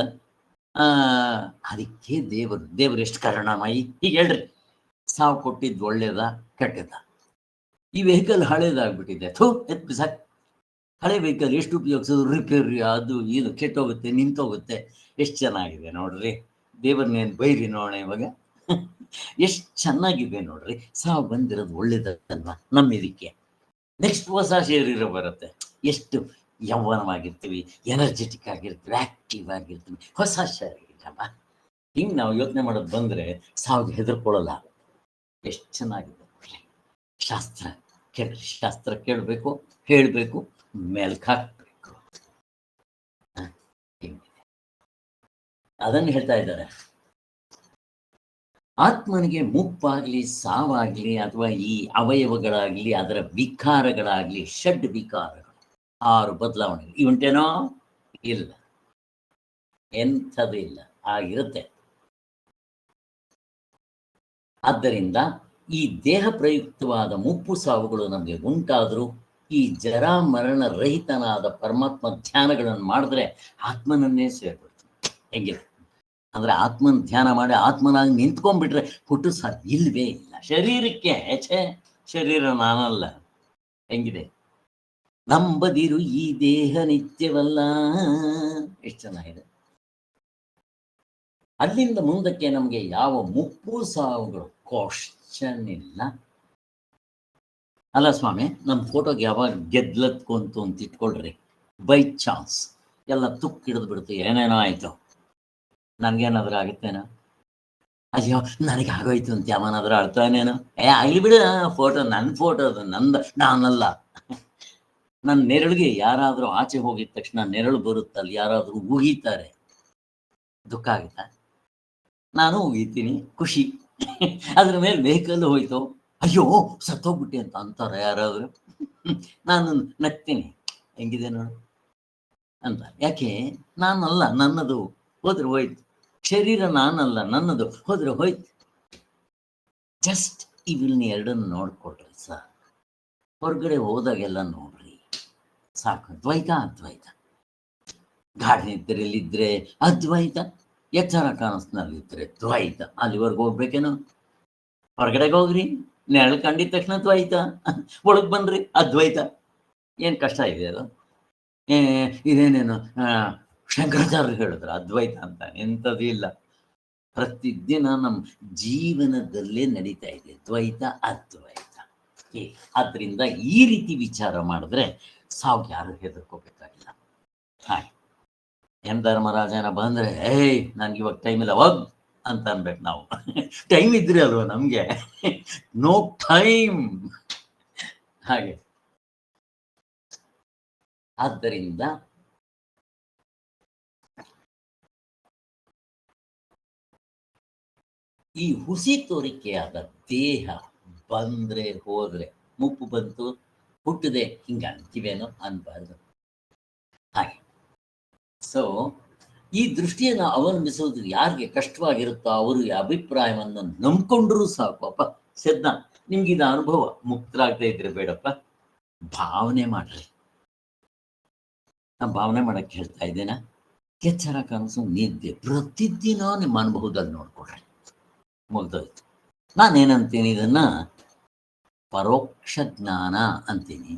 ಅದಕ್ಕೆ ದೇವರು ಎಷ್ಟು ಕರುಣಾಮಯಿ. ಈಗ ಹೇಳ್ರಿ, ಸಾವು ಕೊಟ್ಟಿದ್ದು ಒಳ್ಳೇದ ಕೆಟ್ಟದ? ಈ ವೆಹಿಕಲ್ ಹಳೇದಾಗ್ಬಿಟ್ಟಿದೆ, ಎತ್ ಬಿಸಾಕ್. ಹಳೆ ವೆಹಿಕಲ್ ಎಷ್ಟು ಉಪಯೋಗಿಸೋದು, ರಿಪೇರಿ ಅದು ಇದು ಕೆಟ್ಟೋಗುತ್ತೆ, ನಿಂತೋಗುತ್ತೆ. ಎಷ್ಟು ಚೆನ್ನಾಗಿದೆ ನೋಡ್ರಿ. ದೇವ್ರನ್ನೇನು ಬೈರಿ ನೋಡೋಣ ಇವಾಗ. ಎಷ್ಟು ಚೆನ್ನಾಗಿದೆ ನೋಡ್ರಿ. ಸಾವು ಬಂದಿರೋದು ಒಳ್ಳೇದಲ್ವಾ ನಮ್ಮ ಇದಕ್ಕೆ? ನೆಕ್ಸ್ಟ್ ಹೊಸ ಶರೀರ ಬರುತ್ತೆ, ಎಷ್ಟು ಯೌವನವಾಗಿರ್ತೀವಿ, ಎನರ್ಜೆಟಿಕ್ ಆಗಿರ್ತೀವಿ, ಆಕ್ಟಿವ್ ಆಗಿರ್ತೀವಿ, ಹೊಸ ಶರೀರವ. ಹಿಂಗೆ ನಾವು ಯೋಚನೆ ಮಾಡೋದು ಬಂದರೆ ಸಾವಿಗೆ ಹೆದರ್ಕೊಳ್ಳಲ್ಲ. ಎಷ್ಟು ಚೆನ್ನಾಗಿದೆ ನೋಡ್ರಿ. ಶಾಸ್ತ್ರ ಕೇಳ್ರಿ, ಶಾಸ್ತ್ರ ಕೇಳಬೇಕು, ಹೇಳಬೇಕು, ಮೇಲ್ಕ್ ಹಾಕ್ಬೇಕು. ಅದನ್ನು ಹೇಳ್ತಾ ಇದ್ದಾರೆ. ಆತ್ಮನಿಗೆ ಮುಪ್ಪಾಗ್ಲಿ, ಸಾವಾಗ್ಲಿ, ಅಥವಾ ಈ ಅವಯವಗಳಾಗ್ಲಿ, ಅದರ ವಿಕಾರಗಳಾಗ್ಲಿ, ಷಡ್ ವಿಕಾರಗಳು, 6 ಬದಲಾವಣೆಗಳು ಇವುಂಟೇನೋ? ಇಲ್ಲ, ಎಂಥದ್ದು ಇಲ್ಲ, ಆಗಿರುತ್ತೆ. ಆದ್ದರಿಂದ ಈ ದೇಹ ಪ್ರಯುಕ್ತವಾದ ಮುಪ್ಪು ಸಾವುಗಳು ನಮಗೆ ಉಂಟಾದರೂ ಈ ಜರಾ ಮರಣ ರಹಿತನಾದ ಪರಮಾತ್ಮ ಧ್ಯಾನಗಳನ್ನು ಮಾಡಿದ್ರೆ ಆತ್ಮನನ್ನೇ ಸೇರ್ಬಿಡ್ತೀವಿ. ಹೆಂಗಿದೆ ಅಂದ್ರೆ ಆತ್ಮನ ಧ್ಯಾನ ಮಾಡಿ ಆತ್ಮನಾಗಿ ನಿಂತ್ಕೊಂಡ್ಬಿಟ್ರೆ ಹುಟ್ಟು ಸಾಧ್ಯ ಇಲ್ವೇ ಇಲ್ಲ. ಶರೀರಕ್ಕೆ ಶರೀರ ನಾನಲ್ಲ. ಹೆಂಗಿದೆ? ನಂಬದಿರು ಈ ದೇಹ ನಿತ್ಯವಲ್ಲ. ಎಷ್ಟು ಚೆನ್ನಾಗಿದೆ. ಅಲ್ಲಿಂದ ಮುಂದಕ್ಕೆ ನಮಗೆ ಯಾವ ಮುಪ್ಪು ಸಾವುಗಳು ಕ್ವಶ್ಚನ್ ಇಲ್ಲ. ಅಲ್ಲ ಸ್ವಾಮಿ, ನಮ್ಮ ಫೋಟೋಗೆ ಯಾವಾಗ ಗೆದ್ಲತ್ಕೊಂತು ಅಂತ ಇಟ್ಕೊಳ್ರಿ, ಬೈ ಚಾನ್ಸ್ ಎಲ್ಲ ತುಕ್ಕು ಹಿಡಿದು ಬಿಡ್ತು, ಏನೇನೋ ಆಯಿತು, ನನಗೇನಾದ್ರೂ ಆಗುತ್ತೇನೋ? ಅಯ್ಯೋ ನನಗೆ ಆಗೋಯ್ತು ಅಂತ ಯಾವನಾದ್ರೂ ಅಳ್ತಾನೇನೋ? ಆಗಲಿ ಬಿಡ, ಫೋಟೋ ನನ್ನ ಫೋಟೋ, ಅದು ನಂದು, ನಾನಲ್ಲ. ನನ್ನ ನೆರಳಿಗೆ ಯಾರಾದರೂ ಆಚೆ ಹೋಗಿದ ತಕ್ಷಣ ನೆರಳು ಬರುತ್ತಲ್ಲ, ಯಾರಾದರೂ ಉಗೀತಾರೆ, ದುಃಖ ಆಗುತ್ತಾ? ನಾನು ಉಗೀತೀನಿ, ಖುಷಿ. ಅದ್ರ ಮೇಲೆ ವೆಹಿಕಲ್ ಹೋಯ್ತು, ಅಯ್ಯೋ ಸತ್ತೋಗ್ಬಿಟ್ಟೆ ಅಂತ ಅಂತಾರೆ ಯಾರಾದರೂ. ನಾನು ನಗ್ತೀನಿ, ಹೆಂಗಿದೆ ನೋಡು ಅಂತ. ಯಾಕೆ? ನಾನಲ್ಲ, ನನ್ನದು ಹೋದ್ರೆ ಹೋಯ್ತು. ಶರೀರ ನಾನಲ್ಲ, ನನ್ನದು ಹೋದ್ರೆ ಹೋಯ್ತು. ಜಸ್ಟ್ ಇವಿಲ್ನ ಎರಡನ್ನು ನೋಡ್ಕೊಳ್ರಿ ಸರ್. ಹೊರಗಡೆ ಹೋದಾಗೆಲ್ಲ ನೋಡ್ರಿ ಸಾಕು. ದ್ವೈತ ಅದ್ವೈತ. ಗಾಢ ನಿದ್ರೆಯಲ್ಲಿದ್ದರೆ ಅದ್ವೈತ, ಎಚ್ಚರ ಕಾಣಿಸ್ನಲ್ಲಿದ್ದರೆ ದ್ವೈತ. ಅಲ್ಲಿವರೆಗೂ ಹೋಗ್ಬೇಕೇನೋ? ಹೊರಗಡೆಗೆ ಹೋಗ್ರಿ, ನೆರಳು ಕಂಡಿದ ತಕ್ಷಣ ದ್ವೈತ, ಒಳಗೆ ಬನ್ರಿ ಅದ್ವೈತ. ಏನು ಕಷ್ಟ ಇದೆ ಅದು? ಇದೇನೇನು ಶಂಕರಾಚಾರ್ಯರು ಹೇಳಿದ್ರು ಅದ್ವೈತ ಅಂತ? ಎಂಥದ್ದು ಇಲ್ಲ. ಪ್ರತಿದಿನ ನಮ್ಮ ಜೀವನದಲ್ಲೇ ನಡೀತಾ ಇದೆ ದ್ವೈತ ಅದ್ವೈತ. ಆದ್ರಿಂದ ಈ ರೀತಿ ವಿಚಾರ ಮಾಡಿದ್ರೆ ಸಾವು ಯಾರು ಹೆದರ್ಕೋಬೇಕಾಗಿಲ್ಲ. ಹಾಗೆ ಎಂ ಧರ್ಮರಾಜನ ಬಂದ್ರೆ, ನನ್ಗೆ ಇವಾಗ ಟೈಮ್ ಇಲ್ಲ ಹೋಗ್ ಅಂತ ಅನ್ಬೇಕು ನಾವು. ಟೈಮ್ ಇದ್ರೆ ಅಲ್ವ ನಮ್ಗೆ? No time. ಹಾಗೆ ಆದ್ದರಿಂದ ಈ ಹುಸಿ ತೋರಿಕೆಯಾದ ದೇಹ ಬಂದ್ರೆ ಹೋದ್ರೆ, ಮುಪ್ಪು ಬಂತು ಹುಟ್ಟದೆ ಹಿಂಗ ಅಂತೀವೇನೋ ಅನ್ಬಾರ್ದು. ಹಾಗೆ ಸೊ ಈ ದೃಷ್ಟಿಯನ್ನು ಅವಲಂಬಿಸುವುದು ಯಾರಿಗೆ ಕಷ್ಟವಾಗಿರುತ್ತೋ ಅವರು ಈ ಅಭಿಪ್ರಾಯವನ್ನು ನಂಬ್ಕೊಂಡ್ರೂ ಸಾಕು. ಅಪ್ಪ ಸಿದ್ಧ, ನಿಮ್ಗಿದ ಅನುಭವ ಮುಕ್ತರಾಗದೇ ಇದ್ರೆ ಬೇಡಪ್ಪ, ಭಾವನೆ ಮಾಡ್ರಿ. ನಾ ಭಾವನೆ ಮಾಡಕ್ಕೆ ಹೇಳ್ತಾ ಇದ್ದೇನೆ. ಎಚ್ಚರ, ಕನಸು, ನಿದ್ದೆ ಪ್ರತಿದಿನ ನಿಮ್ಮ ಅನುಭವದಲ್ಲಿ ನೋಡ್ಕೊಡ್ರಿ, ಮುಗ್ದೋಯ್ತು. ನಾನೇನಂತೀನಿ, ಇದನ್ನ ಪರೋಕ್ಷ ಜ್ಞಾನ ಅಂತೀನಿ.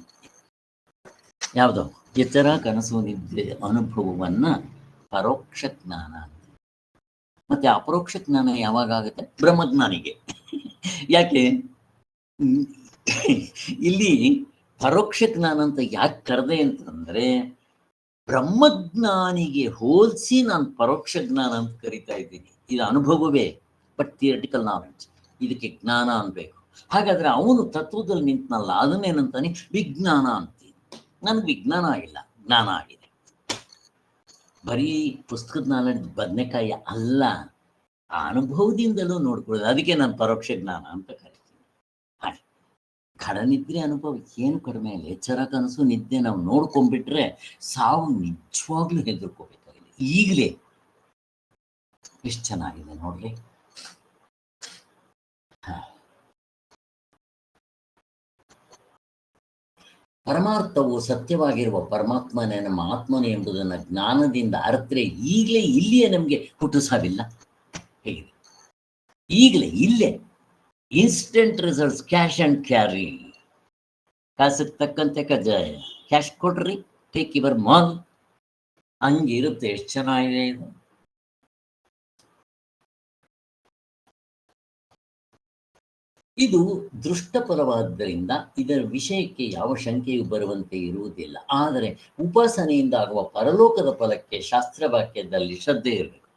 ಯಾವುದು? ಎಚ್ಚರ, ಕನಸು, ನಿದ್ದೆ ಅನುಭವವನ್ನ ಪರೋಕ್ಷ ಜ್ಞಾನ ಅಂತ. ಮತ್ತೆ ಅಪರೋಕ್ಷ ಜ್ಞಾನ ಯಾವಾಗ ಆಗುತ್ತೆ? ಬ್ರಹ್ಮಜ್ಞಾನಿಗೆ. ಯಾಕೆ ಇಲ್ಲಿ ಪರೋಕ್ಷ ಜ್ಞಾನ ಅಂತ ಯಾಕೆ ಕರೆದೆ ಅಂತಂದ್ರೆ, ಬ್ರಹ್ಮಜ್ಞಾನಿಗೆ ಹೋಲಿಸಿ ನಾನು ಪರೋಕ್ಷ ಜ್ಞಾನ ಅಂತ ಕರಿತಾ ಇದ್ದೀನಿ. ಇದು ಅನುಭವವೇ, ಬಟ್ ಥಿಯರಿಟಿಕಲ್ ನಾಲೆಡ್ಜ್. ಇದಕ್ಕೆ ಜ್ಞಾನ ಅನ್ಬೇಕು. ಹಾಗಾದ್ರೆ ಅವನು ತತ್ವದಲ್ಲಿ ನಿಂತನಲ್ಲ, ಅದನ್ನೇನಂತಾನೆ ವಿಜ್ಞಾನ ಅಂತೀನಿ. ನನಗೆ ವಿಜ್ಞಾನ ಆಗಿಲ್ಲ, ಜ್ಞಾನ ಆಗಿದೆ. ಬರೀ ಪುಸ್ತಕದ ನಾಲೆಡ್ಜ್ ಬದನೆಕಾಯಿ ಅಲ್ಲ, ಆ ಅನುಭವದಿಂದಲೂ ನೋಡ್ಕೊಳ್ಳೋದು. ಅದಕ್ಕೆ ನಾನು ಪರೋಕ್ಷ ಜ್ಞಾನ ಅಂತ ಕರಿತೀನಿ. ಹಾಗೆ ಘಡನಿದ್ರೆ ಅನುಭವ ಏನು ಕಡಿಮೆ ಇಲ್ಲ. ಎಚ್ಚರ, ಕನಸು, ನಿದ್ದೆ ನಾವು ನೋಡ್ಕೊಂಡ್ಬಿಟ್ರೆ ಸಾವು ನಿಜವಾಗ್ಲೂ ಹೆದರ್ಕೋಬೇಕಾಗಿದೆ. ಈಗಲೇ ಎಷ್ಟು ಚೆನ್ನಾಗಿದೆ ನೋಡ್ರಿ. ಪರಮಾರ್ಥವು ಸತ್ಯವಾಗಿರುವ ಪರಮಾತ್ಮನೇ ನಮ್ಮ ಆತ್ಮನೇ ಎಂಬುದನ್ನು ಜ್ಞಾನದಿಂದ ಅರ್ಥರೆ ಈಗಲೇ ಇಲ್ಲಿಯೇ ನಮಗೆ ಹುಟ್ಟುಸಾವಿಲ್ಲ. ಹೇಗಿದೆ? ಈಗಲೇ ಇಲ್ಲೇ instant results, cash and carry. ಕಾಸಿಗೆ ತಕ್ಕಂತೆ ಕಜ್ಜಾಯ, ಕ್ಯಾಶ್ ಕೊಡ್ರಿ, ಟೇಕ್ ಯುವರ್ ಮಾಲ್. ಹಂಗಿರುತ್ತೆ. ಎಷ್ಟು ಚೆನ್ನಾಗಿದೆ ಇದು. ಇದು ದೃಷ್ಟಫಲವಾದ್ದರಿಂದ ಇದರ ವಿಷಯಕ್ಕೆ ಯಾವ ಶಂಕೆಯೂ ಬರುವಂತೆ ಇರುವುದಿಲ್ಲ. ಆದರೆ ಉಪಾಸನೆಯಿಂದ ಆಗುವ ಪರಲೋಕದ ಫಲಕ್ಕೆ ಶಾಸ್ತ್ರವಾಕ್ಯದಲ್ಲಿ ಶ್ರದ್ಧೆ ಇರಬೇಕು.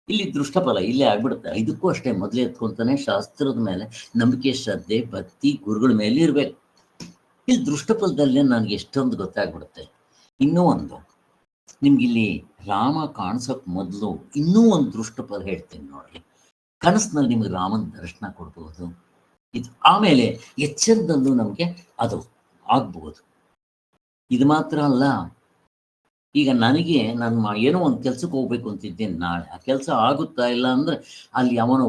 ಇಲ್ಲಿ ದೃಷ್ಟಫಲ ಇಲ್ಲೇ ಆಗ್ಬಿಡುತ್ತೆ. ಇದಕ್ಕೂ ಅಷ್ಟೇ, ಮೊದಲೇ ಎತ್ಕೊಂತಾನೆ ಶಾಸ್ತ್ರದ ಮೇಲೆ ನಂಬಿಕೆ, ಶ್ರದ್ಧೆ, ಭಕ್ತಿ ಗುರುಗಳ ಮೇಲೆ ಇರಬೇಕು. ಇಲ್ಲಿ ದೃಷ್ಟಫಲದಲ್ಲೇ ನನಗೆ ಎಷ್ಟೊಂದು ಗೊತ್ತಾಗ್ಬಿಡುತ್ತೆ. ಇನ್ನೂ ಒಂದು, ನಿಮ್ಗಿಲ್ಲಿ ರಾಮ ಕಾಣಿಸೋಕ್ ಮೊದಲು ಇನ್ನೂ ಒಂದು ದೃಷ್ಟಫಲ ಹೇಳ್ತೀನಿ ನೋಡ್ರಿ. ಕನಸಿನಲ್ಲಿ ನಿಮಗೆ ರಾಮನ ದರ್ಶನ ಕೊಡ್ಬೋದು. ಇದು ಆಮೇಲೆ ಎಚ್ಚರದಲ್ಲೂ ನಮಗೆ ಅದು ಆಗ್ಬಹುದು. ಇದು ಮಾತ್ರ ಅಲ್ಲ, ಈಗ ನನಗೆ ನಾನು ಏನೋ ಒಂದು ಕೆಲ್ಸಕ್ಕೆ ಹೋಗ್ಬೇಕು ಅಂತಿದ್ದೇನೆ, ನಾಳೆ ಆ ಕೆಲಸ ಆಗುತ್ತಾ ಇಲ್ಲ ಅಂದ್ರೆ ಅಲ್ಲಿ ಅವನೋ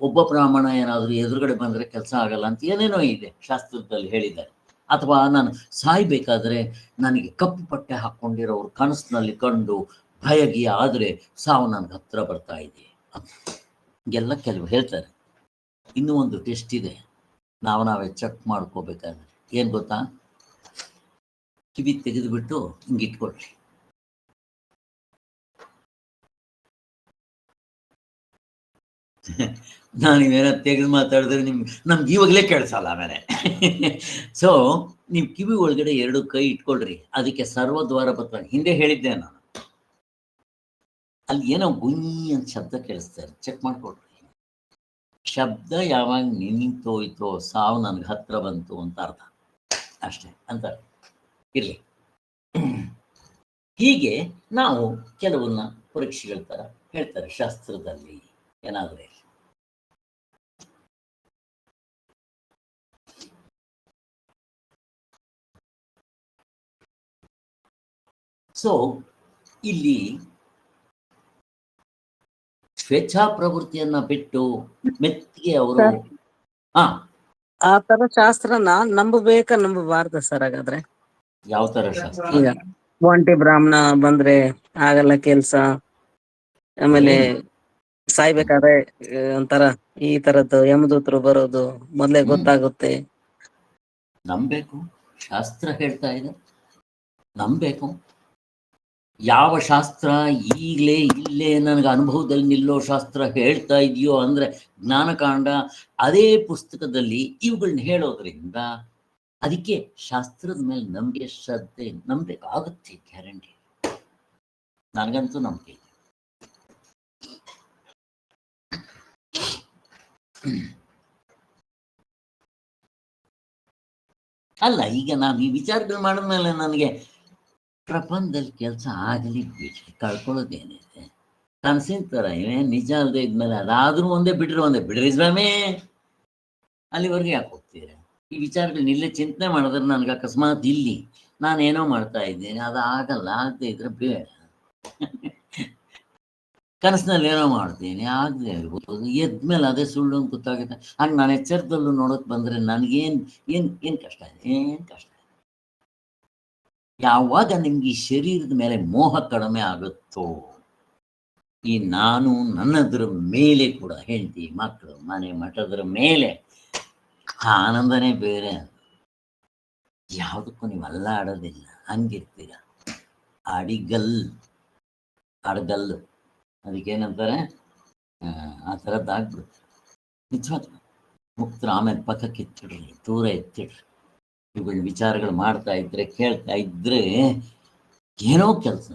ಒಬ್ಬ ಬ್ರಾಹ್ಮಣ ಏನಾದರೂ ಎದುರುಗಡೆ ಬಂದರೆ ಕೆಲಸ ಆಗಲ್ಲ ಅಂತ ಏನೇನೋ ಇದೆ ಶಾಸ್ತ್ರದಲ್ಲಿ ಹೇಳಿದ್ದಾರೆ. ಅಥವಾ ನಾನು ಸಾಯ್ಬೇಕಾದ್ರೆ ನನಗೆ ಕಪ್ಪು ಪಟ್ಟೆ ಹಾಕ್ಕೊಂಡಿರೋರು ಕನಸಿನಲ್ಲಿ ಕಂಡು ಭಯಗಿ ಆದರೆ ಸಾವು ನನಗೆ ಹತ್ರ ಬರ್ತಾ ಇದೆ ಎಲ್ಲ ಕೆಲವು ಹೇಳ್ತಾರೆ. ಇನ್ನೂ ಒಂದು ಟೆಸ್ಟ್ ಇದೆ, ನಾವೇ ಚೆಕ್ ಮಾಡ್ಕೋಬೇಕಾದ್ರೆ. ಏನು ಗೊತ್ತಾ? ಕಿವಿ ತೆಗೆದುಬಿಟ್ಟು ಹಿಂಗೆ ಇಟ್ಕೊಳ್ರಿ. ನಾನಿವೇನೋ ತೆಗೆದು ಮಾತಾಡಿದ್ರೆ ನಮ್ಗೆ ಇವಾಗಲೇ ಕೇಳಿಸಲ್ಲ ಆಮೇಲೆ. ಸೊ ನೀವು ಕಿವಿ ಒಳಗಡೆ 2 ಕೈ ಇಟ್ಕೊಳ್ರಿ. ಅದಕ್ಕೆ ಸರ್ವದ್ವಾರ ಬತ್ತ ಹಿಂದೆ ಹೇಳಿದ್ದೆ ನಾನು. ಅಲ್ಲಿ ಏನೋ ಗುಂಯಿ ಅಂತ ಶಬ್ದ ಕೇಳಿಸ್ತಾರೆ, ಚೆಕ್ ಮಾಡ್ಕೊಳ್ರಿ. ಶಬ್ದ ಯಾವಾಗ ನಿಂತೋಯ್ತೋ ಸಾವು ನನಗೆ ಹತ್ರ ಬಂತು ಅಂತ ಅರ್ಥ ಅಷ್ಟೇ ಅಂತಾರೆ. ಇರಲಿ. ಹೀಗೆ ನಾವು ಕೆಲವನ್ನ ಪರೀಕ್ಷೆಗಳ ಥರ ಹೇಳ್ತಾರೆ ಶಾಸ್ತ್ರದಲ್ಲಿ ಏನಾದರೆ. ಸೊ ಇಲ್ಲಿ ಸ್ವೇಚ್ಛಾ ಪ್ರವೃತ್ತಿಯನ್ನ ಬಿಟ್ಟು ಮೆತ್ತಿಗೆ ಅವರು ಆ ತರ ಶಾಸ್ತ್ರನ ನಂಬಬಾರ್ದ ಸರ್? ಹಾಗಾದ್ರೆ ಯಾವ ತರ ಶಾಸ್ತ್ರ? ಈಗ ಒಂಟಿ ಬ್ರಾಹ್ಮಣ ಬಂದ್ರೆ ಆಗಲ್ಲ ಕೆಲ್ಸ, ಆಮೇಲೆ ಸಾಯ್ಬೇಕಾದ್ರೆ ಒಂಥರ ಈ ತರದ್ದು ಯಮದೂತರು ಬರೋದು ಮೊದ್ಲೇ ಗೊತ್ತಾಗುತ್ತೆ. ನಂಬೇಕು, ಶಾಸ್ತ್ರ ಹೇಳ್ತಾ ಇದೆ, ನಂಬೇಕು. ಯಾವ ಶಾಸ್ತ್ರ ಈಗಲೇ ಇಲ್ಲೇ ನನಗೆ ಅನುಭವದಲ್ಲಿ ನಿಲ್ಲೋ ಶಾಸ್ತ್ರ ಹೇಳ್ತಾ ಇದೆಯೋ ಅಂದ್ರೆ ಜ್ಞಾನಕಾಂಡ ಅದೇ ಪುಸ್ತಕದಲ್ಲಿ ಇವುಗಳನ್ನ ಹೇಳೋದ್ರಿಂದ ಅದಕ್ಕೆ ಶಾಸ್ತ್ರದ ಮೇಲೆ ನಂಬಿಕೆ, ಶ್ರದ್ಧೆ ನಂಬೇಕಾಗುತ್ತೆ, ಗ್ಯಾರಂಟಿ. ನನಗಂತೂ ನಂಬಿಕೆ ಇದೆ. ಅಲ್ಲ, ಈಗ ನಾವು ಈ ವಿಚಾರಗಳು ಮಾಡಿದ್ಮೇಲೆ ನನಗೆ ಪ್ರಪಂಚದಲ್ಲಿ ಕೆಲಸ ಆಗಲಿ ಬಿಡ್ರಿ, ಕಳ್ಕೊಳ್ಳೋದೇನಿದೆ? ಕನಸಿನ ಥರ ಏನೇನು ನಿಜ ಅಲ್ಲದೆ ಇದ್ಮೇಲೆ ಅದಾದ್ರೂ ಒಂದೇ ಬಿಡ್ರಿ ಸ್ವಾಮಿ, ಅಲ್ಲಿವರೆಗೆ ಯಾಕೆ ಹೋಗ್ತೀರ? ಈ ವಿಚಾರಗಳನ್ನ ಇಲ್ಲೇ ಚಿಂತನೆ ಮಾಡಿದ್ರೆ ನನಗೆ ಅಕಸ್ಮಾತ್ ಇಲ್ಲಿ ನಾನೇನೋ ಮಾಡ್ತಾ ಇದ್ದೀನಿ, ಅದು ಆಗಲ್ಲ, ಆಗದೆ ಇದ್ರೆ ಬೇಡ. ಕನಸಿನಲ್ಲಿ ಏನೋ ಮಾಡ್ತೀನಿ ಆಗದೆ ಇರ್ಬೋದು, ಎದ್ಮೇಲೆ ಅದೇ ಸುಳ್ಳು ಅಂತ ಗೊತ್ತಾಗುತ್ತೆ. ಹಂಗೆ ನಾನು ಎಚ್ಚರದಲ್ಲೂ ನೋಡೋಕೆ ಬಂದರೆ ನನಗೇನು ಕಷ್ಟ ಇದೆ, ಏನು ಕಷ್ಟ ಇದೆ. ಯಾವಾಗ ನಿಮ್ಗೆ ಈ ಶರೀರದ ಮೇಲೆ ಮೋಹ ಕಡಿಮೆ ಆಗುತ್ತೋ, ಈ ನಾನು ನನ್ನದ್ರ ಮೇಲೆ ಕೂಡ ಹೆಂಡತಿ ಮಕ್ಕಳು ಮನೆ ಮಠದ್ರ ಮೇಲೆ ಆನಂದನೇ ಬೇರೆ. ಯಾವುದಕ್ಕೂ ನೀವು ಅಲ್ಲಾಡೋದಿಲ್ಲ, ಹಂಗಿರ್ತೀರ. ಅಡಗಲ್ಲು ಅದಕ್ಕೇನಂತಾರೆ, ಆ ಥರದ್ದಾಗ್ಬಿಡುತ್ತೆ. ನಿಜವಾದ ಮುಕ್ತರ ಆಮೇಲೆ ಪಕ್ಕಕ್ಕೆ ಎತ್ತಿಡ್ರಿ, ದೂರ ಎತ್ತಿಡ್ರಿ. ಇವುಗಳ ವಿಚಾರಗಳು ಮಾಡ್ತಾ ಇದ್ರೆ ಕೇಳ್ತಾ ಇದ್ರೆ ಏನೋ ಕೆಲಸ.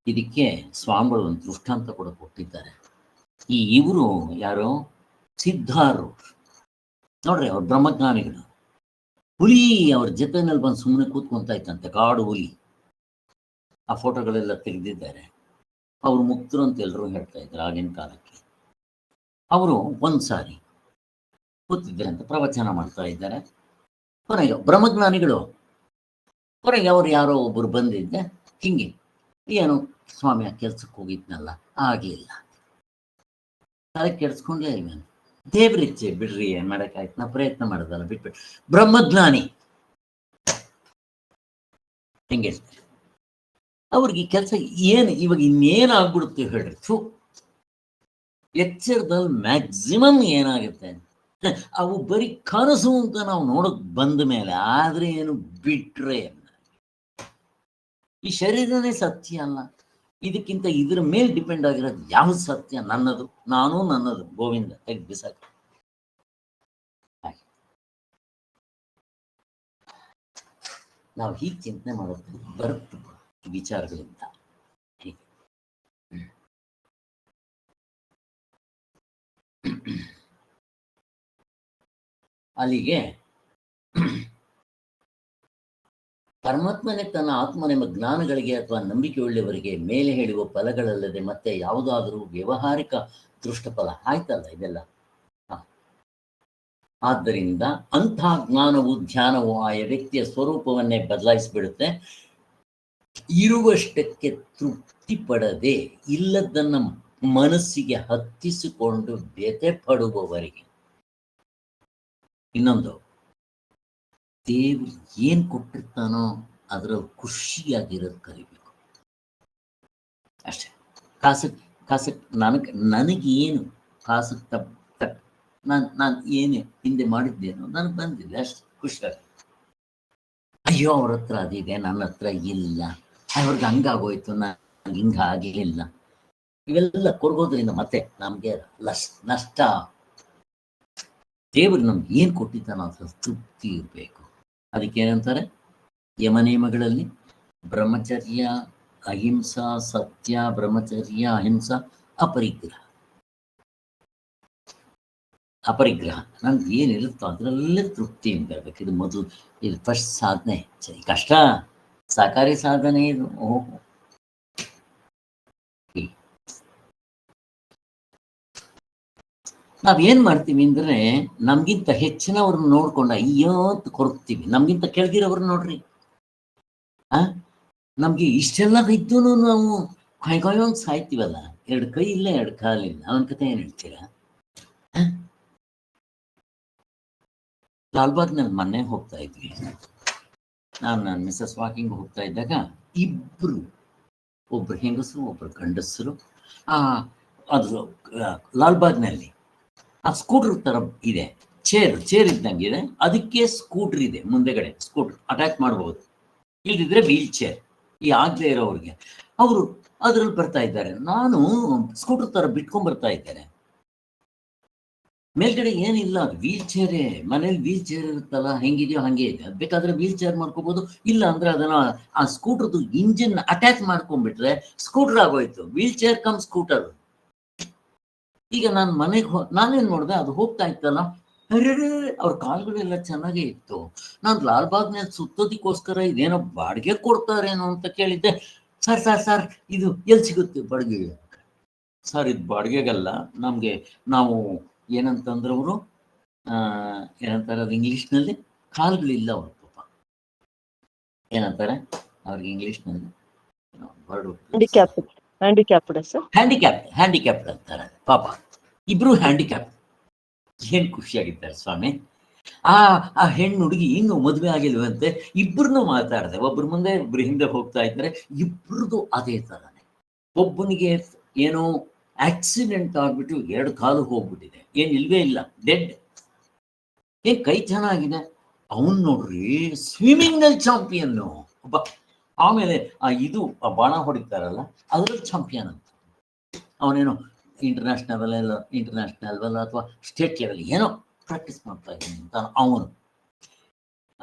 ಇದಕ್ಕೆ ಸ್ವಾಮಿಗಳು ಒಂದು ದೃಷ್ಟಾಂತ ಕೂಡ ಕೊಟ್ಟಿದ್ದಾರೆ. ಇವರು ಯಾರೋ ಸಿದ್ಧಾರು ನೋಡ್ರಿ, ಅವ್ರ ಬ್ರಹ್ಮಜ್ಞಾನಿಗಳು. ಹುಲಿ ಅವ್ರ ಜೊತೆನಲ್ಲಿ ಬಂದು ಸುಮ್ಮನೆ ಕೂತ್ಕೊಂತ ಇತ್ತಂತೆ, ಕಾಡು ಹುಲಿ. ಆ ಫೋಟೋಗಳೆಲ್ಲ ತೆಗೆದಿದ್ದಾರೆ. ಅವರು ಮುಕ್ತರು ಅಂತ ಎಲ್ಲರೂ ಹೇಳ್ತಾ ಇದ್ರು ಆಗಿನ ಕಾಲಕ್ಕೆ. ಅವರು ಒಂದ್ಸಾರಿ ಕೂತಿದ್ದಾರೆ ಅಂತ ಪ್ರವಚನ ಮಾಡ್ತಾ ಇದ್ದಾರೆ. ಕೊನೆಗೆ ಬ್ರಹ್ಮಜ್ಞಾನಿಗಳು ಕೊನೆಗೆ ಅವ್ರು ಯಾರೋ ಒಬ್ಬರು ಬಂದಿದ್ದೆ, ಹಿಂಗೆ ಏನು ಸ್ವಾಮಿ ಆ ಕೆಲ್ಸಕ್ಕೆ ಹೋಗಿದ್ನಲ್ಲ ಆಗಲಿಲ್ಲ, ತಲೆ ಕೆಡ್ಸ್ಕೊಂಡೇ ಇವೇನು, ದೇವ್ರಿಚ್ಛೆ ಬಿಡ್ರಿ, ಏನ್ ಮಾಡಕ್ಕಾಯ್ತು, ನಾ ಪ್ರಯತ್ನ ಮಾಡೋದಲ್ಲ, ಬಿಟ್ಬಿಟ್ಟು. ಬ್ರಹ್ಮಜ್ಞಾನಿ ಹೆಂಗೆ ಅವ್ರಿಗೆ ಕೆಲಸ ಏನು ಇವಾಗ ಇನ್ನೇನಾಗ್ಬಿಡುತ್ತೆ ಹೇಳ್ರಿ. ಎಚ್ಚರದಲ್ಲಿ ಮ್ಯಾಕ್ಸಿಮಮ್ ಏನಾಗುತ್ತೆ, ಅವು ಬರೀ ಕನಸು ಅಂತ ನಾವು ನೋಡಕ್ ಬಂದ ಮೇಲೆ. ಆದ್ರೆ ಏನು ಬಿಟ್ರೆ ಈ ಶರೀರನೇ ಸತ್ಯ ಅಲ್ಲ. ಇದಕ್ಕಿಂತ ಇದ್ರ ಮೇಲೆ ಡಿಪೆಂಡ್ ಆಗಿರೋದು ಯಾವ್ದು ಸತ್ಯ? ನನ್ನದು, ನಾನು ನನ್ನದು, ಗೋವಿಂದ ತೆಗೆದು ಬಿಸಾಕ. ನಾವು ಹೀಗೆ ಚಿಂತನೆ ಮಾಡೋದು ಬರುತ್ತೆ ವಿಚಾರಗಳಿಂದ. ಅಲ್ಲಿಗೆ ಪರಮಾತ್ಮನೇ ತನ್ನ ಆತ್ಮನೆಂಬ ಜ್ಞಾನಗಳಿಗೆ ಅಥವಾ ನಂಬಿಕೆ ಉಳ್ಳವರಿಗೆ ಮೇಲೆ ಹೇಳುವ ಫಲಗಳಲ್ಲದೆ ಮತ್ತೆ ಯಾವುದಾದರೂ ವ್ಯವಹಾರಿಕ ದೃಷ್ಟಫಲ ಆಯ್ತಲ್ಲ ಇದೆಲ್ಲ. ಆದ್ದರಿಂದ ಅಂತಹ ಜ್ಞಾನವು ಧ್ಯಾನವು ಆಯಾ ವ್ಯಕ್ತಿಯ ಸ್ವರೂಪವನ್ನೇ ಬದಲಾಯಿಸಿಬಿಡುತ್ತೆ. ಇರುವಷ್ಟಕ್ಕೆ ತೃಪ್ತಿ ಪಡದೆ ಇಲ್ಲದನ್ನ ಮನಸ್ಸಿಗೆ ಹತ್ತಿಸಿಕೊಂಡು ವ್ಯಥೆ ಪಡುವವರಿಗೆ. ಇನ್ನೊಂದು, ದೇವ್ರು ಏನ್ ಕೊಟ್ಟಿರ್ತಾನೋ ಅದ್ರಲ್ಲಿ ಖುಷಿಯಾಗಿರೋದು ಕಲಿಬೇಕು ಅಷ್ಟೇ. ಕಾಸಕ್ ನನಗೇನು ಕಾಸಕ್ ನಾನು ಏನು ಹಿಂದೆ ಮಾಡಿದ್ದೇನೋ ನನಗೆ ಬಂದಿದೆ ಅಷ್ಟು ಖುಷಿಯಾಗಿ. ಅಯ್ಯೋ ಅವ್ರ ಹತ್ರ ಅದಿದೆ, ನನ್ನ ಹತ್ರ ಇಲ್ಲ, ಅವ್ರಿಗೆ ಹಂಗಾಗೋಯ್ತು, ನಾನು ಹಿಂಗಾಗಿಲ್ಲ, ಇವೆಲ್ಲ ಕೊರ್ಗೋದ್ರಿಂದ ಮತ್ತೆ ನಮ್ಗೆ ನಷ್ಟ. ದೇವರು ನಮ್ಗೆ ಏನ್ ಕೊಟ್ಟಿದ್ದಾನೋ ಅದ್ರ ತೃಪ್ತಿ ಇರಬೇಕು. ಅದಕ್ಕೇನಂತಾರೆ ಯಮನಿಯಮಗಳಲ್ಲಿ ಬ್ರಹ್ಮಚರ್ಯ, ಅಹಿಂಸಾ, ಸತ್ಯ, ಬ್ರಹ್ಮಚರ್ಯ, ಅಹಿಂಸಾ, ಅಪರಿಗ್ರಹ. ನನ್ಗೆ ಏನಿರುತ್ತೋ ಅದರಲ್ಲೇ ತೃಪ್ತಿಯಿಂದ ಇರ್ಬೇಕು. ಇದು ಮೊದಲು, ಇದು ಫಸ್ಟ್ ಸಾಧನೆ. ಕಷ್ಟ, ಸಾಕಾರಿ ಸಾಧನೆ ಇದು. ನಾವೇನ್ ಮಾಡ್ತೀವಿ ಅಂದ್ರೆ ನಮ್ಗಿಂತ ಹೆಚ್ಚಿನವ್ರನ್ನ ನೋಡ್ಕೊಂಡು ಅಯ್ಯೋ ಅಂತ ಕೊರಗ್ತೀವಿ. ನಮ್ಗಿಂತ ಕೆಳಗಿರೋವ್ರನ್ನ ನೋಡ್ರಿ, ನಮ್ಗೆ ಇಷ್ಟೆಲ್ಲ ಇದ್ದು ನಾವು ಕಾಯ್ಕಾಯೋ ಅಂತ ಸಾಯ್ತೀವಲ್ಲ. ಎರಡು ಕೈ ಇಲ್ಲ, ಎರಡು ಕಾಲಿಲ್ಲ, ಅವನ ಕತೆ ಏನ್ ಹೇಳ್ತೀರಾ? ಲಾಲ್ಬಾಗ್ನಲ್ಲಿ ಮೊನ್ನೆ ಹೋಗ್ತಾ ಇದ್ವಿ, ನನ್ನ ಮಿಸಸ್ ವಾಕಿಂಗ್ ಹೋಗ್ತಾ ಇದ್ದಾಗ ಇಬ್ರು, ಒಬ್ರು ಹೆಂಗಸರು ಒಬ್ರು ಗಂಡಸರು, ಅದು ಲಾಲ್ಬಾಗ್ನಲ್ಲಿ ಆ ಸ್ಕೂಟರ್ ತರ ಇದೆ, ಚೇರ್ ಇದ್ದಂಗಿದೆ, ಅದಕ್ಕೆ ಸ್ಕೂಟರ್ ಇದೆ ಮುಂದೆಗಡೆ, ಸ್ಕೂಟರ್ ಅಟ್ಯಾಚ್ ಮಾಡಬಹುದು, ಇಲ್ದಿದ್ರೆ ವೀಲ್ ಚೇರ್. ಈ ಆಗದೆ ಇರೋವ್ರಿಗೆ ಅವರು ಅದ್ರಲ್ಲಿ ಬರ್ತಾ ಇದ್ದಾರೆ. ನಾನು ಸ್ಕೂಟರ್ ತರ ಬಿಟ್ಕೊಂಡ್ ಬರ್ತಾ ಇದ್ದೇನೆ. ಮೇಲ್ಗಡೆ ಏನಿಲ್ಲ, ಅದು ವೀಲ್ ಚೇರೇ. ಮನೇಲಿ ವೀಲ್ ಚೇರ್ ಇರುತ್ತಲ್ಲ, ಹೆಂಗಿದೆಯೋ ಹಂಗೆ ಇದೆ. ಅದು ಬೇಕಾದ್ರೆ ವೀಲ್ ಚೇರ್ ಮಾಡ್ಕೋಬಹುದು, ಇಲ್ಲ ಅಂದ್ರೆ ಅದನ್ನ ಆ ಸ್ಕೂಟರ್ದು ಇಂಜಿನ್ ಅಟ್ಯಾಚ್ ಮಾಡ್ಕೊಂಡ್ಬಿಟ್ರೆ ಸ್ಕೂಟರ್ ಆಗೋಯ್ತು, ವೀಲ್ ಚೇರ್ ಕಮ್ ಸ್ಕೂಟರ್. ಈಗ ನಾನು ಮನೆಗೆ ನಾನೇನ್ ನೋಡಿದೆ, ಅದು ಹೋಗ್ತಾ ಇತ್ತಲ್ಲ, ಅವ್ರ ಕಾಲ್ಗಳೆಲ್ಲ ಚೆನ್ನಾಗೇ ಇತ್ತು. ನಾನು ಲಾಲ್ಬಾಗ್ನಲ್ಲಿ ಸುತ್ತೋದಿಕ್ಕೋಸ್ಕರ ಇದೇನೋ ಬಾಡಿಗೆ ಕೊಡ್ತಾರೇನೋ ಅಂತ ಕೇಳಿದ್ದೆ. ಸರ್ ಇದು ಎಲ್ಲಿ ಸಿಗುತ್ತೆ ಬಾಡಿಗೆ? ಸರ್ ಇದು ಬಾಡಿಗೆಗಲ್ಲ, ನಮ್ಗೆ ನಾವು ಏನಂತಂದ್ರೆ ಅವರು ಏನಂತಾರೆ ಅದು ಇಂಗ್ಲಿಷ್ನಲ್ಲಿ, ಕಾಲ್ಗಳಿಲ್ಲ ಅವ್ರ ಪಾಪ, ಏನಂತಾರೆ ಅವ್ರಿಗೆ ಇಂಗ್ಲಿಷ್ನಲ್ಲಿ, ಹ್ಯಾಂಡಿಕ್ಯಾಪ್ಡ್ ಸರ್. ಹ್ಯಾಂಡಿಕ್ಯಾಪ್ಡ್ ಅಂತಾರೆ ಪಾಪ, ಇಬ್ರು ಹ್ಯಾಂಡಿಕ್ಯಾಪ್. ಏನ್ ಖುಷಿಯಾಗಿದ್ದಾರೆ ಸ್ವಾಮಿ. ಆ ಹೆಣ್ಣು ಹುಡುಗಿ ಇನ್ನು ಮದುವೆ ಆಗಿಲ್ವಂತೆ, ಇಬ್ಬರನ್ನು ಮಾತಾಡಿದೆ, ಒಬ್ರ ಮುಂದೆ ಒಬ್ರು ಹಿಂದೆ ಹೋಗ್ತಾ ಇದ್ದಾರೆ, ಇಬ್ರದು ಅದೇ ತರನೇ. ಒಬ್ಬನಿಗೆ ಏನೋ ಆಕ್ಸಿಡೆಂಟ್ ಆಗ್ಬಿಟ್ಟು 2 ಕಾಲು ಹೋಗ್ಬಿಟ್ಟಿದೆ, ಏನ್ ಇಲ್ವೇ ಇಲ್ಲ, ಡೆಡ್. ಏನ್ ಕೈ ಚೆನ್ನಾಗಿದೆ, ಅವನ್ ನೋಡ್ರಿ ಸ್ವಿಮ್ಮಿಂಗ್ ನಲ್ಲಿ ಚಾಂಪಿಯನ್ನು. ಆಮೇಲೆ ಆ ಬಾಣ ಹೊಡಿತಾರಲ್ಲ ಅದ್ರಲ್ಲಿ ಚಾಂಪಿಯನ್ ಅಂತ. ಅವನೇನೋ ಇಂಟರ್ನ್ಯಾಷನಲ್ ಅಥವಾ ಸ್ಟೇಟ್ ಲೆವೆಲ್ ಏನೋ ಪ್ರಾಕ್ಟೀಸ್ ಮಾಡ್ತಾ ಇದ್ದೀನಿ ಅಂತ ಅವನು.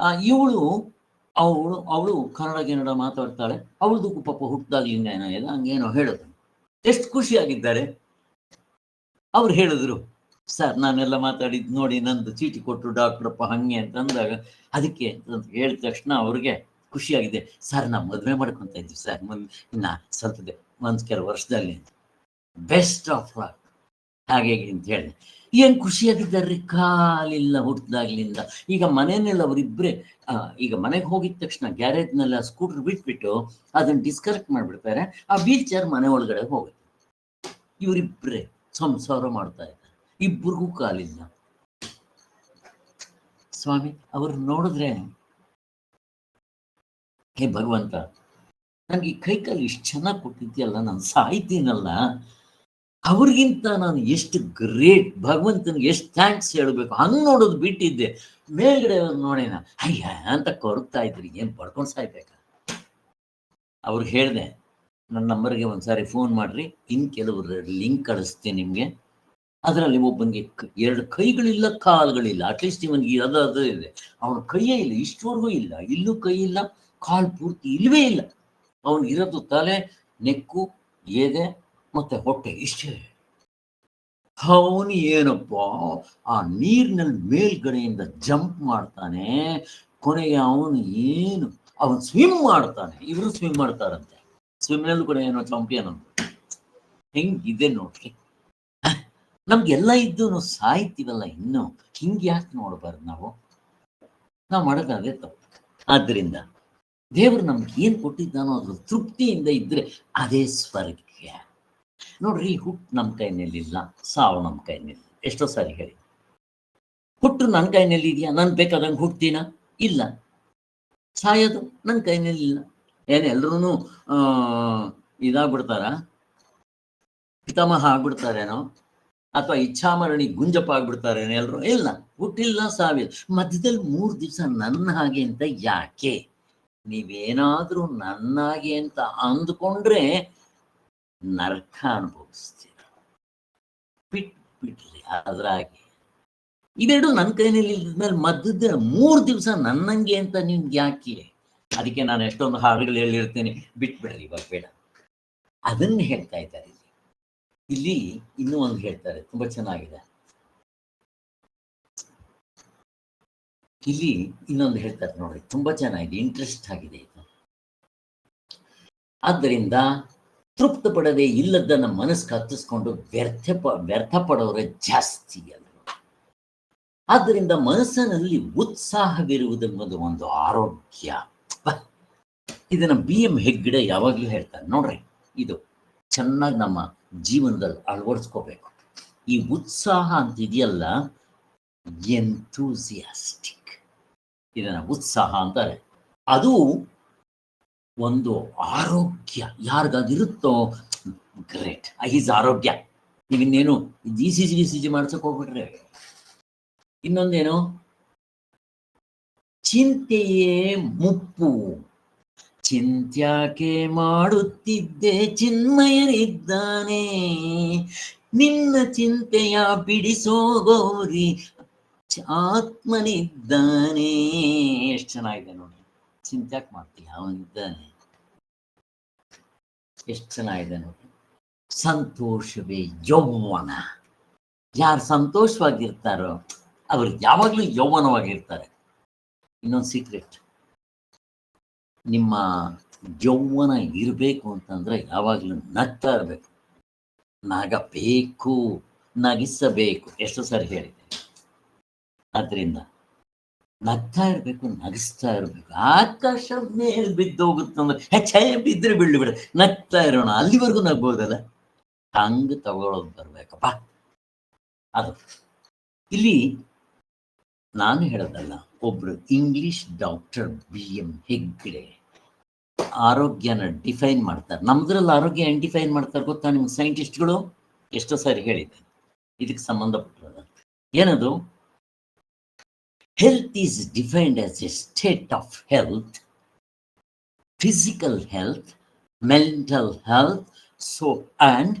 ಅವಳು ಕನ್ನಡ ಮಾತಾಡ್ತಾಳೆ, ಅವಳದು ಪಾಪ ಹುಟ್ಟಿದಾಗ್ಲಿಂದ ಏನೋ ಇಲ್ಲ ಹಂಗೇನೋ ಹೇಳಿದ್ರು. ಎಷ್ಟು ಖುಷಿಯಾಗಿದ್ದಾರೆ. ಅವ್ರು ಹೇಳಿದ್ರು, ಸರ್ ನಾನೆಲ್ಲ ಮಾತಾಡಿದ್ ನೋಡಿ ನಂದು ಚೀಟಿ ಕೊಟ್ಟರು ಡಾಕ್ಟ್ರಪ್ಪ ಹಂಗೆ ಅಂತ ಅಂದಾಗ, ಅದಕ್ಕೆ ಹೇಳಿದ ತಕ್ಷಣ ಅವ್ರಿಗೆ ಖುಷಿಯಾಗಿದೆ. ಸರ್ ನಾವು ಮದುವೆ ಮಾಡ್ಕೊತ ಇದ್ವಿ ಸರ್, ಇನ್ನ ಸ್ವಲ್ಪ ಕೆಲವು ವರ್ಷದಲ್ಲಿ, ಬೆಸ್ಟ್ ಆಫ್ ಲಕ್ ಹಾಗೆ ಅಂತ ಹೇಳಿದೆ. ಏನ್ ಖುಷಿಯಾಗಿದ್ದಾರ್ರಿ, ಕಾಲಿಲ್ಲ ಹುಟ್ಟಿದಾಗ್ಲಿಂದ. ಈಗ ಮನೆಯಲ್ಲೆಲ್ಲ ಅವರಿಬ್ಬರೇ, ಈಗ ಮನೆಗೆ ಹೋಗಿದ ತಕ್ಷಣ ಗ್ಯಾರೇಜ್ನೆಲ್ಲ ಸ್ಕೂಟರ್ ಬಿಟ್ಬಿಟ್ಟು ಅದನ್ನ ಡಿಸ್ಕನೆಕ್ಟ್ ಮಾಡಿಬಿಡ್ತಾರೆ, ಆ ವೀಲ್ ಚೇರ್ ಮನೆ ಒಳಗಡೆ ಹೋಗುತ್ತೆ. ಇವರಿಬ್ಬರೇ ಸಂಸಾರ ಮಾಡ್ತಾ ಇದ್ದಾರೆ, ಇಬ್ಬರಿಗೂ ಕಾಲಿಲ್ಲ. ಸ್ವಾಮಿ ಅವ್ರು ನೋಡಿದ್ರೆ, ಹೇ ಭಗವಂತ, ನನಗೆ ಈ ಕೈಕಾಲು ಇಷ್ಟು ಚೆನ್ನಾಗಿ ಕೊಟ್ಟಿದ್ಯಲ್ಲ, ನಾನು ಸಾಯ್ತೀನಲ್ಲ, ಅವ್ರಿಗಿಂತ ನಾನು ಎಷ್ಟು ಗ್ರೇಟ್, ಭಗವಂತನಿಗೆ ಎಷ್ಟು ಥ್ಯಾಂಕ್ಸ್ ಹೇಳಬೇಕು. ಹಂಗೆ ನೋಡೋದು ಬಿಟ್ಟಿದ್ದೆ, ಮೇಲ್ಗಡೆ ನೋಡೇನ ಅಯ್ಯ ಅಂತ ಕೊರಗ್ತಾ ಇದ್ರಿ, ಏನು ಪಡ್ಕೊಂಡು ಸಾಯ್ಬೇಕ. ಅವ್ರಿಗೆ ಹೇಳಿದೆ, ನನ್ನ ನಂಬರ್ಗೆ ಒಂದ್ಸಾರಿ ಫೋನ್ ಮಾಡ್ರಿ, ಇನ್ನು ಕೆಲವರು ಲಿಂಕ್ ಕಳಿಸ್ತೀನಿ ನಿಮಗೆ. ಅದರಲ್ಲಿ ಒಬ್ಬನಿಗೆ 2 ಕೈಗಳಿಲ್ಲ, ಕಾಲುಗಳಿಲ್ಲ, ಅಟ್ಲೀಸ್ಟ್ ಇವನಿಗೆ ಅದು ಇದೆ, ಅವನ ಕೈಯೇ ಇಲ್ಲ, ಇಷ್ಟವರೆಗೂ ಇಲ್ಲ, ಇಲ್ಲೂ ಕೈ ಇಲ್ಲ, ಕಾಲು ಪೂರ್ತಿ ಇಲ್ವೇ ಇಲ್ಲ. ಅವನಿಗಿರೋದು ತಲೆ, ನೆಕ್ಕು, ಎದೆ ಮತ್ತೆ ಹೊಟ್ಟೆ, ಇಷ್ಟೇ. ಅವನು ಏನಪ್ಪ ಆ ನೀರಿನಲ್ಲಿ ಮೇಲ್ಗಡೆಯಿಂದ ಜಂಪ್ ಮಾಡ್ತಾನೆ, ಕೊನೆಗೆ ಅವನು ಸ್ವಿಮ್ ಮಾಡ್ತಾನೆ. ಇವರು ಸ್ವಿಮ್ ಮಾಡ್ತಾರಂತೆ, ಸ್ವಿಮ್ನಲ್ಲೂ ಕೂಡ ಏನೋ ಚಾಂಪಿಯನ್ ಅಂತ. ಹೆಂಗಿದೆ ನೋಡ್ರಿ, ನಮ್ಗೆಲ್ಲ ಇದ್ದು ಸಾಯ್ತೀವಲ್ಲ, ಇನ್ನು ಹಿಂಗೆ ಯಾಕೆ ನೋಡ್ಬಾರ್ದು ನಾವು ಮಾಡೋದಾದ್ರೆ ತಪ್ಪು. ಆದ್ದರಿಂದ ದೇವರು ನಮ್ಗೆ ಏನ್ ಕೊಟ್ಟಿದ್ದಾನೋ ಅದ್ರ ತೃಪ್ತಿಯಿಂದ ಇದ್ರೆ ಅದೇ ಸ್ವರ್ಗ. ನೋಡ್ರಿ, ಹುಟ್ಟು ನಮ್ಮ ಕೈನಲ್ಲಿಲ್ಲ, ಸಾವು ನಮ್ಮ ಕೈನಲ್ಲಿ. ಎಷ್ಟೋ ಸಾರಿ ಹೇಳಿ, ಹುಟ್ಟು ನನ್ನ ಕೈನಲ್ಲಿ ಇದೆಯಾ, ನಾನು ಬೇಕಾದಂಗೆ ಹುಡ್ತೀನ? ಇಲ್ಲ. ಸಾಯೋದು ನನ್ನ ಕೈನಲ್ಲಿ ಇಲ್ಲ. ಎಲ್ಲರೂ ಇದಾಗ್ಬಿಡ್ತಾರ, ಪಿತಾಮಹ ಆಗ್ಬಿಡ್ತಾರೇನೋ, ಅಥವಾ ಇಚ್ಛಾಮರಣಿ ಗುಂಜಪ್ಪ ಆಗ್ಬಿಡ್ತಾರೇನೋ ಎಲ್ರು? ಇಲ್ಲ, ಹುಟ್ಟಿಲ್ಲ, ಸಾವಿಲ್ಲ, ಮಧ್ಯದಲ್ಲಿ 3 ದಿವಸ ನನ್ನ ಹಾಗೆ ಅಂತ ಯಾಕೆ? ನೀವೇನಾದ್ರೂ ನನ್ನಾಗೆ ಅಂತ ಅಂದ್ಕೊಂಡ್ರೆ ನರಕ ಅನುಭವಿಸ್ತೀರ. ಬಿಟ್ಬಿಡ್ರಿ ಅದ್ರಾಗೆ. ಇವೆರಡು ನನ್ನ ಕೈನಲ್ಲಿ ಇದ್ಮೇಲೆ ಮಧ್ಯದ 3 ದಿವಸ ನನ್ನಂಗೆ ಅಂತ ನಿಮ್ಗೆ ಯಾಕೆ? ಅದಕ್ಕೆ ನಾನು ಎಷ್ಟೊಂದು ಹಾಡುಗಳು ಹೇಳಿರ್ತೇನೆ, ಬಿಟ್ಬಿಡ್ರಿ ಇವಾಗ ಬೇಡ. ಅದನ್ನ ಹೇಳ್ತಾ ಇದ್ದಾರೆ ಇಲ್ಲಿ. ಇನ್ನೂ ಒಂದು ಹೇಳ್ತಾರೆ, ತುಂಬಾ ಚೆನ್ನಾಗಿದೆ. ಇಲ್ಲಿ ಇನ್ನೊಂದು ಹೇಳ್ತಾರೆ ನೋಡ್ರಿ, ತುಂಬಾ ಚೆನ್ನಾಗಿದೆ, ಇಂಟ್ರೆಸ್ಟ್ ಆಗಿದೆ ಇದು. ಆದ್ದರಿಂದ ತೃಪ್ತ ಪಡದೆ ಇಲ್ಲದನ್ನ ಮನಸ್ಸು ಹತ್ತಿಸ್ಕೊಂಡು ವ್ಯರ್ಥ ಪಡೋರೆ ಜಾಸ್ತಿ ಅಲ್ಲ. ಆದ್ದರಿಂದ ಮನಸ್ಸಿನಲ್ಲಿ ಉತ್ಸಾಹವಿರುವುದೆಂಬುದು ಒಂದು ಆರೋಗ್ಯ. ಇದನ್ನ BM ಹೆಗ್ಗಡೆ ಯಾವಾಗ್ಲೂ ಹೇಳ್ತಾರೆ ನೋಡ್ರಿ, ಇದು ಚೆನ್ನಾಗಿ ನಮ್ಮ ಜೀವನದಲ್ಲಿ ಅಳವಡಿಸ್ಕೋಬೇಕು. ಈ ಉತ್ಸಾಹ ಅಂತಿದೆಯಲ್ಲ, ಎಂಥೂಸಿಯಾಸ್ಟಿಕ್, ಇದನ್ನ ಉತ್ಸಾಹ ಅಂತಾರೆ. ಅದು ಒಂದು ಆರೋಗ್ಯ ಯಾರಿಗಾಗಿರುತ್ತೋ ಗ್ರೇಟ್, ಈಸ್ ಆರೋಗ್ಯ. ನೀವಿನ್ನೇನು ECG ಮಾಡ್ಸಕ್ ಹೋಗ್ಬಿಟ್ರೆ. ಇನ್ನೊಂದೇನು, ಚಿಂತೆಯೇ ಮುಪ್ಪು, ಚಿಂತ್ಯಾಕೆ ಮಾಡುತ್ತಿದ್ದೆ ಚಿನ್ಮಯನಿದ್ದಾನೆ, ನಿನ್ನ ಚಿಂತೆಯ ಬಿಡಿಸೋ ಗೌರಿ ಆತ್ಮನಿದ್ದಾನೆ. ಎಷ್ಟು ಚೆನ್ನಾಗಿದೆ ನೋಡಿ, ಚಿಂತ್ಯಾಕೆ ಮಾಡ್ತೀಯ, ಅವನಿದ್ದಾನೆ. ಎಷ್ಟು ಚೆನ್ನಾಗಿದೆ ನೋಡಿ. ಸಂತೋಷವೇ ಯೌವನ. ಯಾರು ಸಂತೋಷವಾಗಿರ್ತಾರೋ ಅವ್ರು ಯಾವಾಗ್ಲೂ ಯೌವನವಾಗಿರ್ತಾರೆ. ಇನ್ನೊಂದು ಸೀಕ್ರೆಟ್, ನಿಮ್ಮ ಯೌವನ ಇರಬೇಕು ಅಂತಂದ್ರೆ ಯಾವಾಗ್ಲೂ ನಗ್ತಾ ಇರಬೇಕು, ನಗಬೇಕು, ನಗಿಸಬೇಕು. ಎಷ್ಟು ಸರಿ ಹೇಳಿದೆ. ಆದ್ರಿಂದ ನಗ್ತಾ ಇರ್ಬೇಕು, ನಗಿಸ್ತಾ ಇರ್ಬೇಕು. ಆಕಾಶದ ಮೇಲೆ ಬಿದ್ದೋಗುತ್ತಂದ್ರೆ ಹೆಚ್ಚಾಯ ಬಿದ್ದರೆ ಬೀಳ್ಲಿ ಬಿಡ, ನಗ್ತಾ ಇರೋಣ, ಅಲ್ಲಿವರೆಗೂ ನಗ್ಬೋದಲ್ಲ. ಹಂಗ ತಗೊಳ್ಳೋದು ಬರ್ಬೇಕಪ್ಪ. ಅದು ಇಲ್ಲಿ ನಾನು ಹೇಳೋದಲ್ಲ, ಒಬ್ರು ಇಂಗ್ಲಿಷ್ ಡಾಕ್ಟರ್ BM ಹೆಗ್ಡೆ ಆರೋಗ್ಯನ ಡಿಫೈನ್ ಮಾಡ್ತಾರೆ. ನಮ್ದ್ರಲ್ಲಿ ಆರೋಗ್ಯ ಏನ್ ಡಿಫೈನ್ ಮಾಡ್ತಾರೆ ಗೊತ್ತಾ ನಿಮ್ಗೆ? ಸೈಂಟಿಸ್ಟ್ಗಳು ಎಷ್ಟೋ ಸಾರಿ ಹೇಳಿದ್ದಾರೆ ಇದಕ್ಕೆ ಸಂಬಂಧಪಟ್ಟಿರೋದು. ಏನದು? Health is defined as a state of health, physical health, mental health, and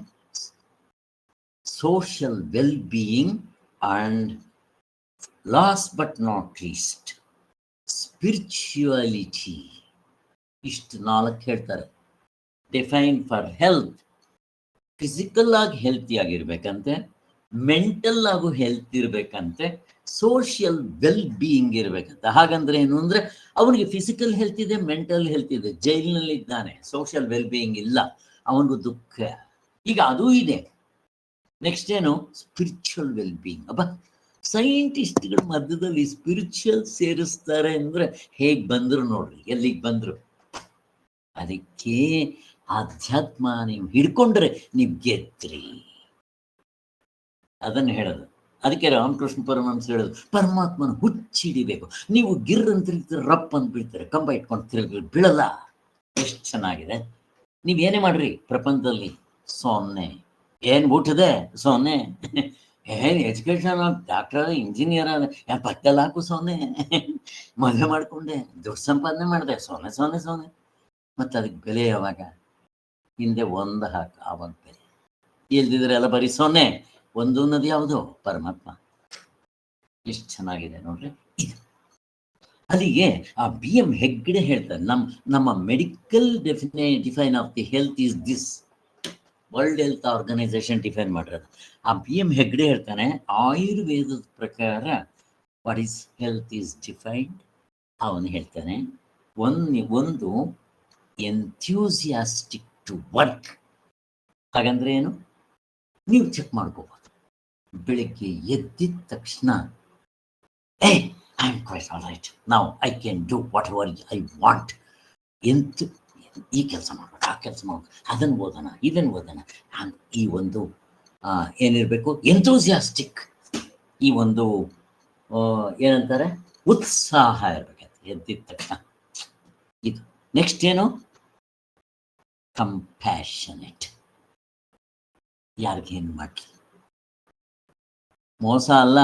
social well-being, and last but not least, spirituality. ಇಷ್ಟು 4 ಹೇಳ್ತಾರೆ. ಡಿಫೈನ್ ಫಾರ್ ಹೆಲ್ತ್, ಫಿಸಿಕಲ್ ಆಗಿ ಹೆಲ್ತಿ ಆಗಿರ್ಬೇಕಂತೆ, ಮೆಂಟಲ್ ಆಗು ಹೆಲ್ತ್ ಇರ್ಬೇಕಂತೆ, ಸೋಷಿಯಲ್ ವೆಲ್ ಬೀಯಿಂಗ್ ಇರ್ಬೇಕಂತ. ಹಾಗಂದ್ರೆ ಏನು ಅಂದ್ರೆ ಅವನಿಗೆ physical health ಇದೆ, mental health ಇದೆ, ಜೈಲಿನಲ್ಲಿ ಇದ್ದಾನೆ, ಸೋಷಿಯಲ್ ವೆಲ್ ಬೀಯಿಂಗ್ ಇಲ್ಲ, ಅವನಿಗೂ ದುಃಖ. ಈಗ ಅದೂ ಇದೆ. ನೆಕ್ಸ್ಟ್ ಏನು? Spiritual well being. ಅಬ್ಬ, ಸೈಂಟಿಸ್ಟ್ಗಳ ಮಧ್ಯದಲ್ಲಿ ಸ್ಪಿರಿಚುವಲ್ ಸೇರಿಸ್ತಾರೆ ಅಂದ್ರೆ ಹೇಗ್ ಬಂದ್ರು ನೋಡ್ರಿ, ಎಲ್ಲಿಗೆ ಬಂದ್ರು. ಅದಕ್ಕೆ ಆಧ್ಯಾತ್ಮ ನೀವು ಹಿಡ್ಕೊಂಡ್ರೆ ನೀವು ಗೆದ್ರಿ. ಅದನ್ನು ಹೇಳೋದು. ಅದಕ್ಕೆ ರಾಮಕೃಷ್ಣ ಪರಮಹಂಸ ಹೇಳೋದು, ಪರಮಾತ್ಮನ ಹುಚ್ಚಿಡಿಬೇಕು. ನೀವು ಗಿರ್ ಅಂತ ತಿರುಗ್ತೀರ, ರಪ್ ಅಂತ ಬೀಳ್ತಾರೆ, ಕಂಬ ಇಟ್ಕೊಂಡು ತಿರುಗಿ ಬೀಳಲ್ಲ. ಎಷ್ಟು ಚೆನ್ನಾಗಿದೆ. ನೀವೇನೇ ಮಾಡ್ರಿ ಪ್ರಪಂಚದಲ್ಲಿ ಸೊನ್ನೆ. ಏನ್ ಊಟದೆ ಸೊನ್ನೆ, ಏನ್ ಎಜುಕೇಶನ್, ಡಾಕ್ಟರ್ ಇಂಜಿನಿಯರ್ ಆದ ಬಟ್ಟೆಲ್ಲ ಹಾಕು ಸೊನ್ನೆ, ಮದುವೆ ಮಾಡ್ಕೊಂಡೆ, ದುಡ್ಡು ಸಂಪಾದನೆ ಮಾಡಿದೆ, ಸೊನ್ನೆ ಸೊನ್ನೆ ಸೊನ್ನೆ. ಮತ್ತೆ ಅದಕ್ಕೆ ಬೆಲೆ ಯಾವಾಗ? ಹಿಂದೆ ಒಂದು ಹಾಕು, ಆವಾಗ ಬೆಲೆ. ಇಲ್ದಿದ್ರೆ ಎಲ್ಲ ಬರೀ ಸೊನ್ನೆ. ಒಂದು ಅನ್ನೋದು ಯಾವುದು? ಪರಮಾತ್ಮ. ಎಷ್ಟು ಚೆನ್ನಾಗಿದೆ ನೋಡ್ರಿ ಇದು. ಅಲ್ಲಿಗೆ ಆ BM ಹೆಗ್ಡೆ ಹೇಳ್ತಾರೆ, ನಮ್ಮ medical define of the health is this. World health organization define ಮಾಡಿರೋದು. ಆ BM ಹೆಗ್ಡೆ ಹೇಳ್ತಾನೆ, ಆಯುರ್ವೇದದ ಪ್ರಕಾರ what is health is defined. ಅವನು ಹೇಳ್ತಾನೆ, ಒಂದು ಎಂಥ್ಯೂಸಿಯಾಸ್ಟಿಕ್ ಟು ವರ್ಕ್. ಹಾಗಂದ್ರೆ ಏನು? ನೀವು ಚೆಕ್ ಮಾಡ್ಕೋಬಹುದು. ಬೆಳಿಗ್ಗೆ ಎದ್ದಿದ ತಕ್ಷಣ I am quite all right, ನಾವು I can do whatever I want. ಈ ಕೆಲಸ ಮಾಡ್ಬೇಕು, ಆ ಕೆಲಸ ಮಾಡ್ಬೇಕು, ಅದನ್ನು ಓದೋಣ, ಇದನ್ನು ಓದೋಣ. ಈ ಒಂದು ಏನಿರಬೇಕು? ಎಂಥೂಸಿಯಾಸ್ಟಿಕ್. ಈ ಒಂದು ಏನಂತಾರೆ? ಉತ್ಸಾಹ ಇರಬೇಕು ಎದ್ದಿದ ತಕ್ಷಣ. ಇದು ನೆಕ್ಸ್ಟ್ ಏನು? ಕಂಪ್ಯಾಷನೇಟ್. ಯಾರಿಗೇನು ಮಾಡಲಿ, ಮೋಸ ಅಲ್ಲ,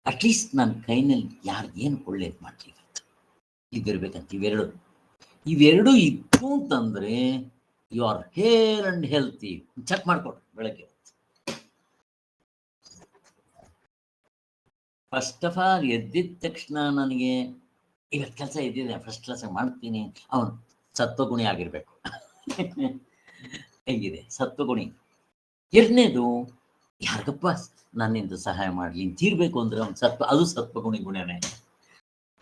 ಅಟ್ಲೀಸ್ಟ್ ನನ್ನ ಕೈನಲ್ಲಿ ಯಾರಿಗೇನು ಒಳ್ಳೇದು ಮಾಡಲಿ ಇದಿರ್ಬೇಕಂತ. ಇವೆರಡು ಇತ್ತು ಅಂತಂದ್ರೆ you are hale and healthy. Check ಮಾಡ್ಕೊಡ್ರಿ ಬೆಳಗ್ಗೆ. ಫಸ್ಟ್ ಆಫ್ ಆಲ್ ಎದ್ದಿದ ತಕ್ಷಣ ನನಗೆ ಇವತ್ತು ಕೆಲಸ ಇದ್ದಿದೆ, ಫಸ್ಟ್ ಕ್ಲಾಸ್ ಮಾಡ್ತೀನಿ, ಅವನು ಸತ್ವಗುಣಿ ಆಗಿರ್ಬೇಕು. ಹೇಗಿದೆ? ಸತ್ವಗುಣಿ. ಎರಡನೇದು, ಯಾರಿಗಪ್ಪ ನನ್ನಿಂದ ಸಹಾಯ ಮಾಡಲಿ ಅಂತಿರ್ಬೇಕು ಅಂದ್ರೆ ಅವ್ನು ಅದು ಸತ್ವಗುಣಿ ಗುಣನೇ.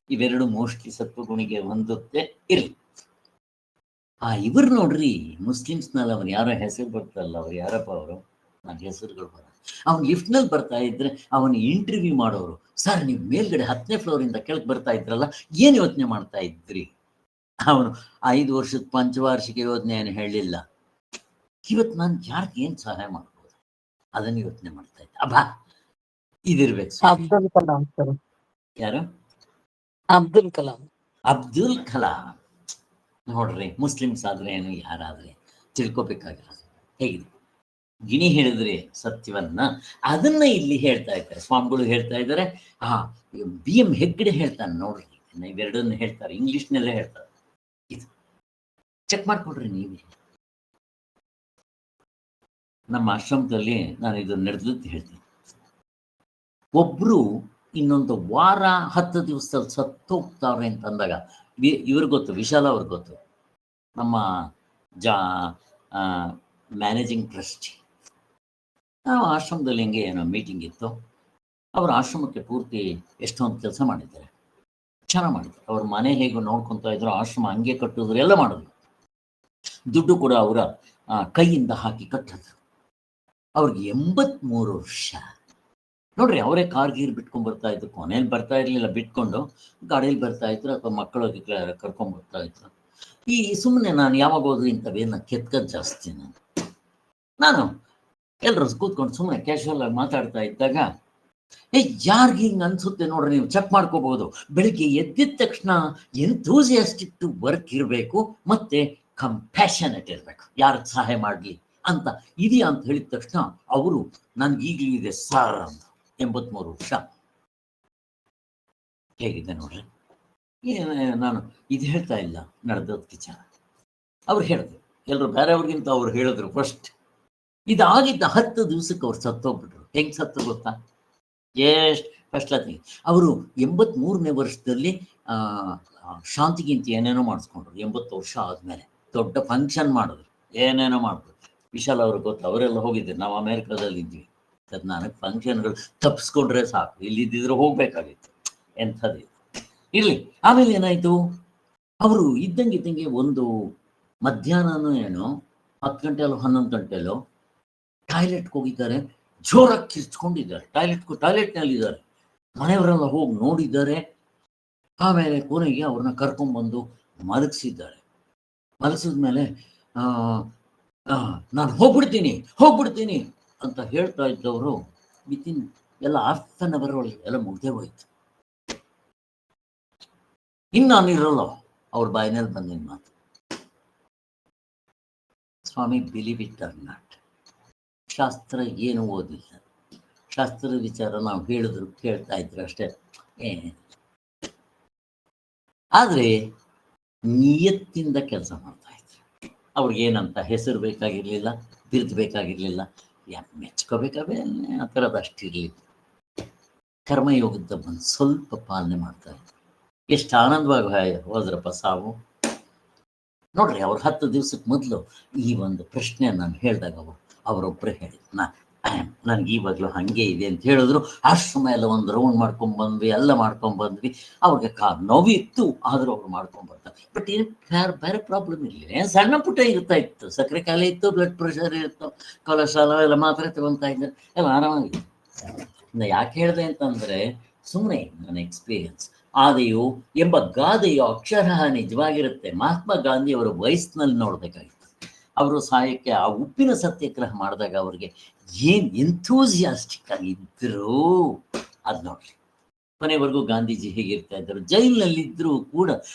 ಇವೆರಡು ಮೋಸ್ಟ್ಲಿ ಸತ್ವಗುಣಿಗೆ ಹೊಂದುತ್ತೆ. ಇರಲಿ. ಇವರು ನೋಡ್ರಿ, ಮುಸ್ಲಿಮ್ಸ್ನಲ್ಲಿ ಅವನು ಯಾರೋ ಹೆಸರು ಬರ್ತಾರಲ್ಲ, ಅವ್ರು ಯಾರಪ್ಪ ಅವರು? ನನ್ನ ಹೆಸರುಗಳು ಬರ. ಅವ್ನು ಲಿಫ್ಟ್ನಲ್ಲಿ ಬರ್ತಾ ಇದ್ರೆ ಅವನು ಇಂಟರ್ವ್ಯೂ ಮಾಡೋರು, ಸರ್ ನೀವು ಮೇಲ್ಗಡೆ 10ನೇ ಫ್ಲೋರಿಂದ ಕೆಳಗೆ ಬರ್ತಾ ಇದ್ರಲ್ಲ, ಏನು ಯೋಚನೆ ಮಾಡ್ತಾ ಇದ್ರಿ? ಅವನು 5 ವರ್ಷದ ಪಂಚವಾರ್ಷಿಕ ಯೋಜನೆ ಏನು ಹೇಳಿಲ್ಲ. ಇವತ್ತು ನಾನು ಯಾರಿಗೆ ಏನು ಸಹಾಯ ಮಾಡ್ಬೋದು ಅದನ್ನು ಯೋಚನೆ ಮಾಡ್ತಾ ಇದ್ದೆ. ಅಬ್ಬಾ, ಇದಿರ್ಬೇಕು. ಅಬ್ದುಲ್ ಕಲಾಂ ಸರ್. ಯಾರು? ಅಬ್ದುಲ್ ಕಲಾಂ. ಅಬ್ದುಲ್ ಕಲಾಂ ನೋಡ್ರಿ, ಮುಸ್ಲಿಮ್ಸ್ ಆದ್ರೆ ಏನು, ಯಾರಾದ್ರೆ ತಿಳ್ಕೊಬೇಕಾಗಿರೋದು. ಹೇಗಿದೆ? ಗಿಣಿ ಹೇಳಿದ್ರೆ ಸತ್ಯವನ್ನ, ಅದನ್ನ ಇಲ್ಲಿ ಹೇಳ್ತಾ ಇದ್ದಾರೆ ಸ್ವಾಮಿಗಳು, ಹೇಳ್ತಾ ಇದ್ದಾರೆ. BM ಹೆಗ್ಡೆ ಹೇಳ್ತಾನೆ ನೋಡ್ರಿ, ಇವೆರಡನ್ನು ಹೇಳ್ತಾರೆ, ಇಂಗ್ಲಿಷ್ನಲ್ಲೇ ಹೇಳ್ತಾರೆ. ಇದು ಚೆಕ್ ಮಾಡ್ಕೊಡ್ರಿ ನೀವೇ. ನಮ್ಮ ಆಶ್ರಮದಲ್ಲಿ ನಾನು ಇದು ನಡೆದದ್ದು ಹೇಳ್ತೀನಿ. ಒಬ್ರು ಇನ್ನೊಂದು ವಾರ 10 ದಿವಸದಲ್ಲಿ ಸತ್ತೋಗ್ತಾರೆ ಅಂತಂದಾಗ, ಇವ್ರಿಗೆ ಗೊತ್ತು, ವಿಶಾಲ ಅವ್ರಿಗೆ ಗೊತ್ತು, ನಮ್ಮ ಮ್ಯಾನೇಜಿಂಗ್ ಟ್ರಸ್ಟಿ. ನಾವು ಆಶ್ರಮದಲ್ಲಿ ಹಿಂಗೆ ಏನೋ ಮೀಟಿಂಗ್ ಇತ್ತು. ಅವ್ರ ಆಶ್ರಮಕ್ಕೆ ಪೂರ್ತಿ ಎಷ್ಟೊಂದು ಕೆಲಸ ಮಾಡಿದ್ದಾರೆ, ಚೆನ್ನಾಗಿ ಮಾಡಿದ್ದಾರೆ. ಅವ್ರ ಮನೆ ಹೇಗೆ ನೋಡ್ಕೊತಾ ಇದ್ರು, ಆಶ್ರಮ ಹಂಗೆ ಕಟ್ಟಿದ್ರು, ಎಲ್ಲ ಮಾಡಿದ್ರು. ದುಡ್ಡು ಕೂಡ ಅವರ ಕೈಯಿಂದ ಹಾಕಿ ಕಟ್ಟಿದ್ರು. ಅವ್ರಿಗೆ 83 ವರ್ಷ. ನೋಡ್ರಿ, ಅವರೇ ಕಾರ್ ಗೀರ್ ಬಿಟ್ಕೊಂಡ್ ಬರ್ತಾ ಇದ್ರು. ಕೊನೆಯಲ್ಲಿ ಬರ್ತಾ ಇರ್ಲಿಲ್ಲ, ಬಿಟ್ಕೊಂಡು ಗಾಡಿಯಲ್ಲಿ ಬರ್ತಾ ಇದ್ರು ಅಥವಾ ಮಕ್ಕಳಿಗೆ ಕರ್ಕೊಂಡ್ ಬರ್ತಾ ಇದ್ರು. ಈ ಸುಮ್ಮನೆ ನಾನು ಯಾವಾಗ ಹೋದ್ರು ಇಂಥವೇನ ಕೆತ್ಕದ್ ಜಾಸ್ತಿ. ನಾನು ಎಲ್ರು ಕೂತ್ಕೊಂಡು ಸುಮ್ಮನೆ ಕ್ಯಾಶುವಲ್ ಆಗಿ ಮಾತಾಡ್ತಾ ಇದ್ದಾಗ, ಯಾರಿಗೆ ಹಿಂಗೆ ಅನ್ಸುತ್ತೆ ನೋಡ್ರಿ, ನೀವು ಚೆಕ್ ಮಾಡ್ಕೋಬಹುದು. ಬೆಳಿಗ್ಗೆ ಎದ್ದಿದ ತಕ್ಷಣ ಎಂಥೂಸಿಯಾಸ್ಟಿಕ್ ಟು ವರ್ಕ್ ಇರಬೇಕು, ಮತ್ತೆ ಕಂಪ್ಯಾಷನೇಟ್ ಇರಬೇಕು, ಯಾರಿಗೆ ಸಹಾಯ ಮಾಡಲಿ ಅಂತ ಇದೆಯಾ ಅಂತ ಹೇಳಿದ ತಕ್ಷಣ ಅವರು ನನ್ಗೀಗ್ಲೂ ಇದೆ ಸಾರ್ ಅಂತ. 83 ವರ್ಷ ಹೇಗಿದೆ ನೋಡ್ರಿ. ನಾನು ಇದು ಹೇಳ್ತಾ ಇಲ್ಲ, ನಡೆದೋದ್ ವಿಚಾರ ಅವ್ರು ಹೇಳಿದ್ರು. ಎಲ್ಲರೂ ಬೇರೆಯವ್ರಿಗಿಂತ ಅವ್ರು ಹೇಳಿದ್ರು ಫಸ್ಟ್. ಇದಾಗಿದ್ದ 10 ದಿವಸಕ್ಕೆ ಅವ್ರು ಸತ್ತೋಗ್ಬಿಟ್ರು. ಹೆಂಗ್ ಸತ್ತು ಗೊತ್ತಾ? ಫಸ್ಟ್ ಅವರು 83ನೇ ವರ್ಷದಲ್ಲಿ ಶಾಂತಿಗಿಂತ ಏನೇನೋ ಮಾಡಿಸ್ಕೊಂಡ್ರು. 80 ವರ್ಷ ಆದ್ಮೇಲೆ ದೊಡ್ಡ ಫಂಕ್ಷನ್ ಮಾಡಿದ್ರು, ಏನೇನೋ ಮಾಡಿದ್ರು. ವಿಶಾಲ್ ಅವ್ರಿಗೆ ಗೊತ್ತು, ಅವರೆಲ್ಲ ಹೋಗಿದ್ರು. ನಾವು ಅಮೇರಿಕಾದಲ್ಲಿ ಇದ್ವಿ. ನನಗೆ ಫಂಕ್ಷನ್ಗಳು ತಪ್ಪಿಸ್ಕೊಂಡ್ರೆ ಸಾಕು, ಇಲ್ಲಿದ್ದಿದ್ರೆ ಹೋಗ್ಬೇಕಾಗಿತ್ತು. ಎಂಥದ್ದು ಇರ್ಲಿ. ಆಮೇಲೆ ಏನಾಯ್ತು, ಅವರು ಇದ್ದಂಗೆ ಒಂದು ಮಧ್ಯಾಹ್ನನೂ ಏನೋ 10 ಗಂಟೆಯಲ್ಲೋ 11 ಗಂಟೆಯಲ್ಲೋ ಟಾಯ್ಲೆಟ್ಗೆ ಹೋಗಿದ್ದಾರೆ. ಜೋರಾಗಿ ಕಿರ್ಚ್ಕೊಂಡಿದ್ದಾರೆ. ಟಾಯ್ಲೆಟ್ನಲ್ಲಿದ್ದಾರೆ. ಮನೆಯವರೆಲ್ಲ ಹೋಗಿ ನೋಡಿದ್ದಾರೆ. ಆಮೇಲೆ ಕೊನೆಗೆ ಅವ್ರನ್ನ ಕರ್ಕೊಂಡ್ಬಂದು ಮಲಗಿಸಿದ್ದಾರೆ. ಮಲಗಿಸಿದ್ಮೇಲೆ ನಾನು ಹೋಗ್ಬಿಡ್ತೀನಿ ಅಂತ ಹೇಳ್ತಾ ಇದ್ದವರು ವಿತಿನ್ ಎಲ್ಲ ½ an hour ಒಳಗೆ ಎಲ್ಲ ಮುಗ್ದೇ ಹೋಯ್ತು. ನಾನಿರಲ್ಲ ಅವ್ರ ಬಾಯಿನಲ್ಲಿ ಬಂದಿನ ಮಾತು. ಸ್ವಾಮಿ, ಬಿಲೀವ್ ಇಟ್ ಆರ್ ನಾಟ್, ಶಾಸ್ತ್ರ ಏನು ಓದಿಲ್ಲ. ಶಾಸ್ತ್ರದ ವಿಚಾರ ನಾವು ಹೇಳಿದ್ರು ಕೇಳ್ತಾ ಇದ್ರು ಅಷ್ಟೇ. ಆದ್ರೆ ನಿಯತ್ತಿಂದ ಕೆಲಸ ಮಾಡ್ತಾ ಇದ್ರು. ಅವ್ರಿಗೇನಂತ ಹೆಸರು ಬೇಕಾಗಿರ್ಲಿಲ್ಲ, ಬಿರುದು ಬೇಕಾಗಿರ್ಲಿಲ್ಲ, ಮೆಚ್ಕೋಬೇಕಾದ್ರೆ ಆ ಥರದ್ದು ಅಷ್ಟಿರ್ಲಿಲ್ಲ. ಕರ್ಮಯೋಗದ ಬಂದು ಸ್ವಲ್ಪ ಪಾಲನೆ ಮಾಡ್ತಾ ಇದ್ರು. ಎಷ್ಟು ಆನಂದವಾಗಿ ಹೋದ್ರಪ್ಪ ಸಾವು. ನೋಡ್ರಿ, ಅವ್ರು 10 ದಿವಸಕ್ಕೆ ಮೊದಲು ಈ ಒಂದು ಪ್ರಶ್ನೆ ನಾನು ಹೇಳಿದಾಗ ಅವರೊಬ್ಬರೇ ಹೇಳಿದ್ರು, ನನಗೆ ಈವಾಗಲೂ ಹಾಗೆ ಇದೆ ಅಂತ ಹೇಳಿದ್ರು. ಆಶ್ರಮ ಎಲ್ಲ ಒಂದು ರೌಂಡ್ ಮಾಡ್ಕೊಂಡ್ಬಂದ್ವಿ, ಎಲ್ಲ ಮಾಡ್ಕೊಂಡ್ಬಂದ್ವಿ. ಅವ್ರಿಗೆ ನೋವಿತ್ತು, ಆದರೂ ಅವ್ರು ಮಾಡ್ಕೊಂಡ್ಬರ್ತಾರೆ. ಬಟ್ ಏನು ಬೇರೆ ಪ್ರಾಬ್ಲಮ್ ಇರಲಿಲ್ಲ. ಏನು ಸಣ್ಣ ಪುಟ್ಟ ಇರ್ತಾ ಇತ್ತು, ಸಕ್ಕರೆ ಕಾಯಿಲೆ ಇತ್ತು, ಬ್ಲಡ್ ಪ್ರೆಷರ್ ಇತ್ತು, ಕೊಲೆಸ್ಟ್ರಾಲ್ ಎಲ್ಲ ಮಾತ್ರೆ ತಗೊತಾ ಇದ್ದಾರೆ, ಎಲ್ಲ ಆರಾಮಾಗಿತ್ತು. ಯಾಕೆ ಹೇಳಿದೆ ಅಂತಂದರೆ, ಸುಮ್ಮನೆ ನನ್ನ ಎಕ್ಸ್ಪೀರಿಯನ್ಸ್. ಆದೆಯೋ ಎಂಬ ಗಾದೆಯೋ ಅಕ್ಷರ ನಿಜವಾಗಿರುತ್ತೆ. ಮಹಾತ್ಮ ಗಾಂಧಿ ಅವರ ವಯಸ್ಸಿನಲ್ಲಿ ನೋಡ್ಬೇಕಾಗಿತ್ತು. ಅವರು ಸಾಯಕ್ಕೆ ಆ ಉಪ್ಪಿನ ಸತ್ಯಾಗ್ರಹ ಮಾಡಿದಾಗ ಅವ್ರಿಗೆ ಏನ್ ಎಂಥೂಸಿಯಾಸ್ಟಿಕ್ ಆಗಿದ್ರು ಅದ್ ನೋಡ್ರಿ. ಕೊನೆವರೆಗೂ ಗಾಂಧೀಜಿ ಹೇಗಿರ್ತಾ ಇದ್ರು, ಜೈಲಿನಲ್ಲಿದ್ದರೂ ಕೂಡ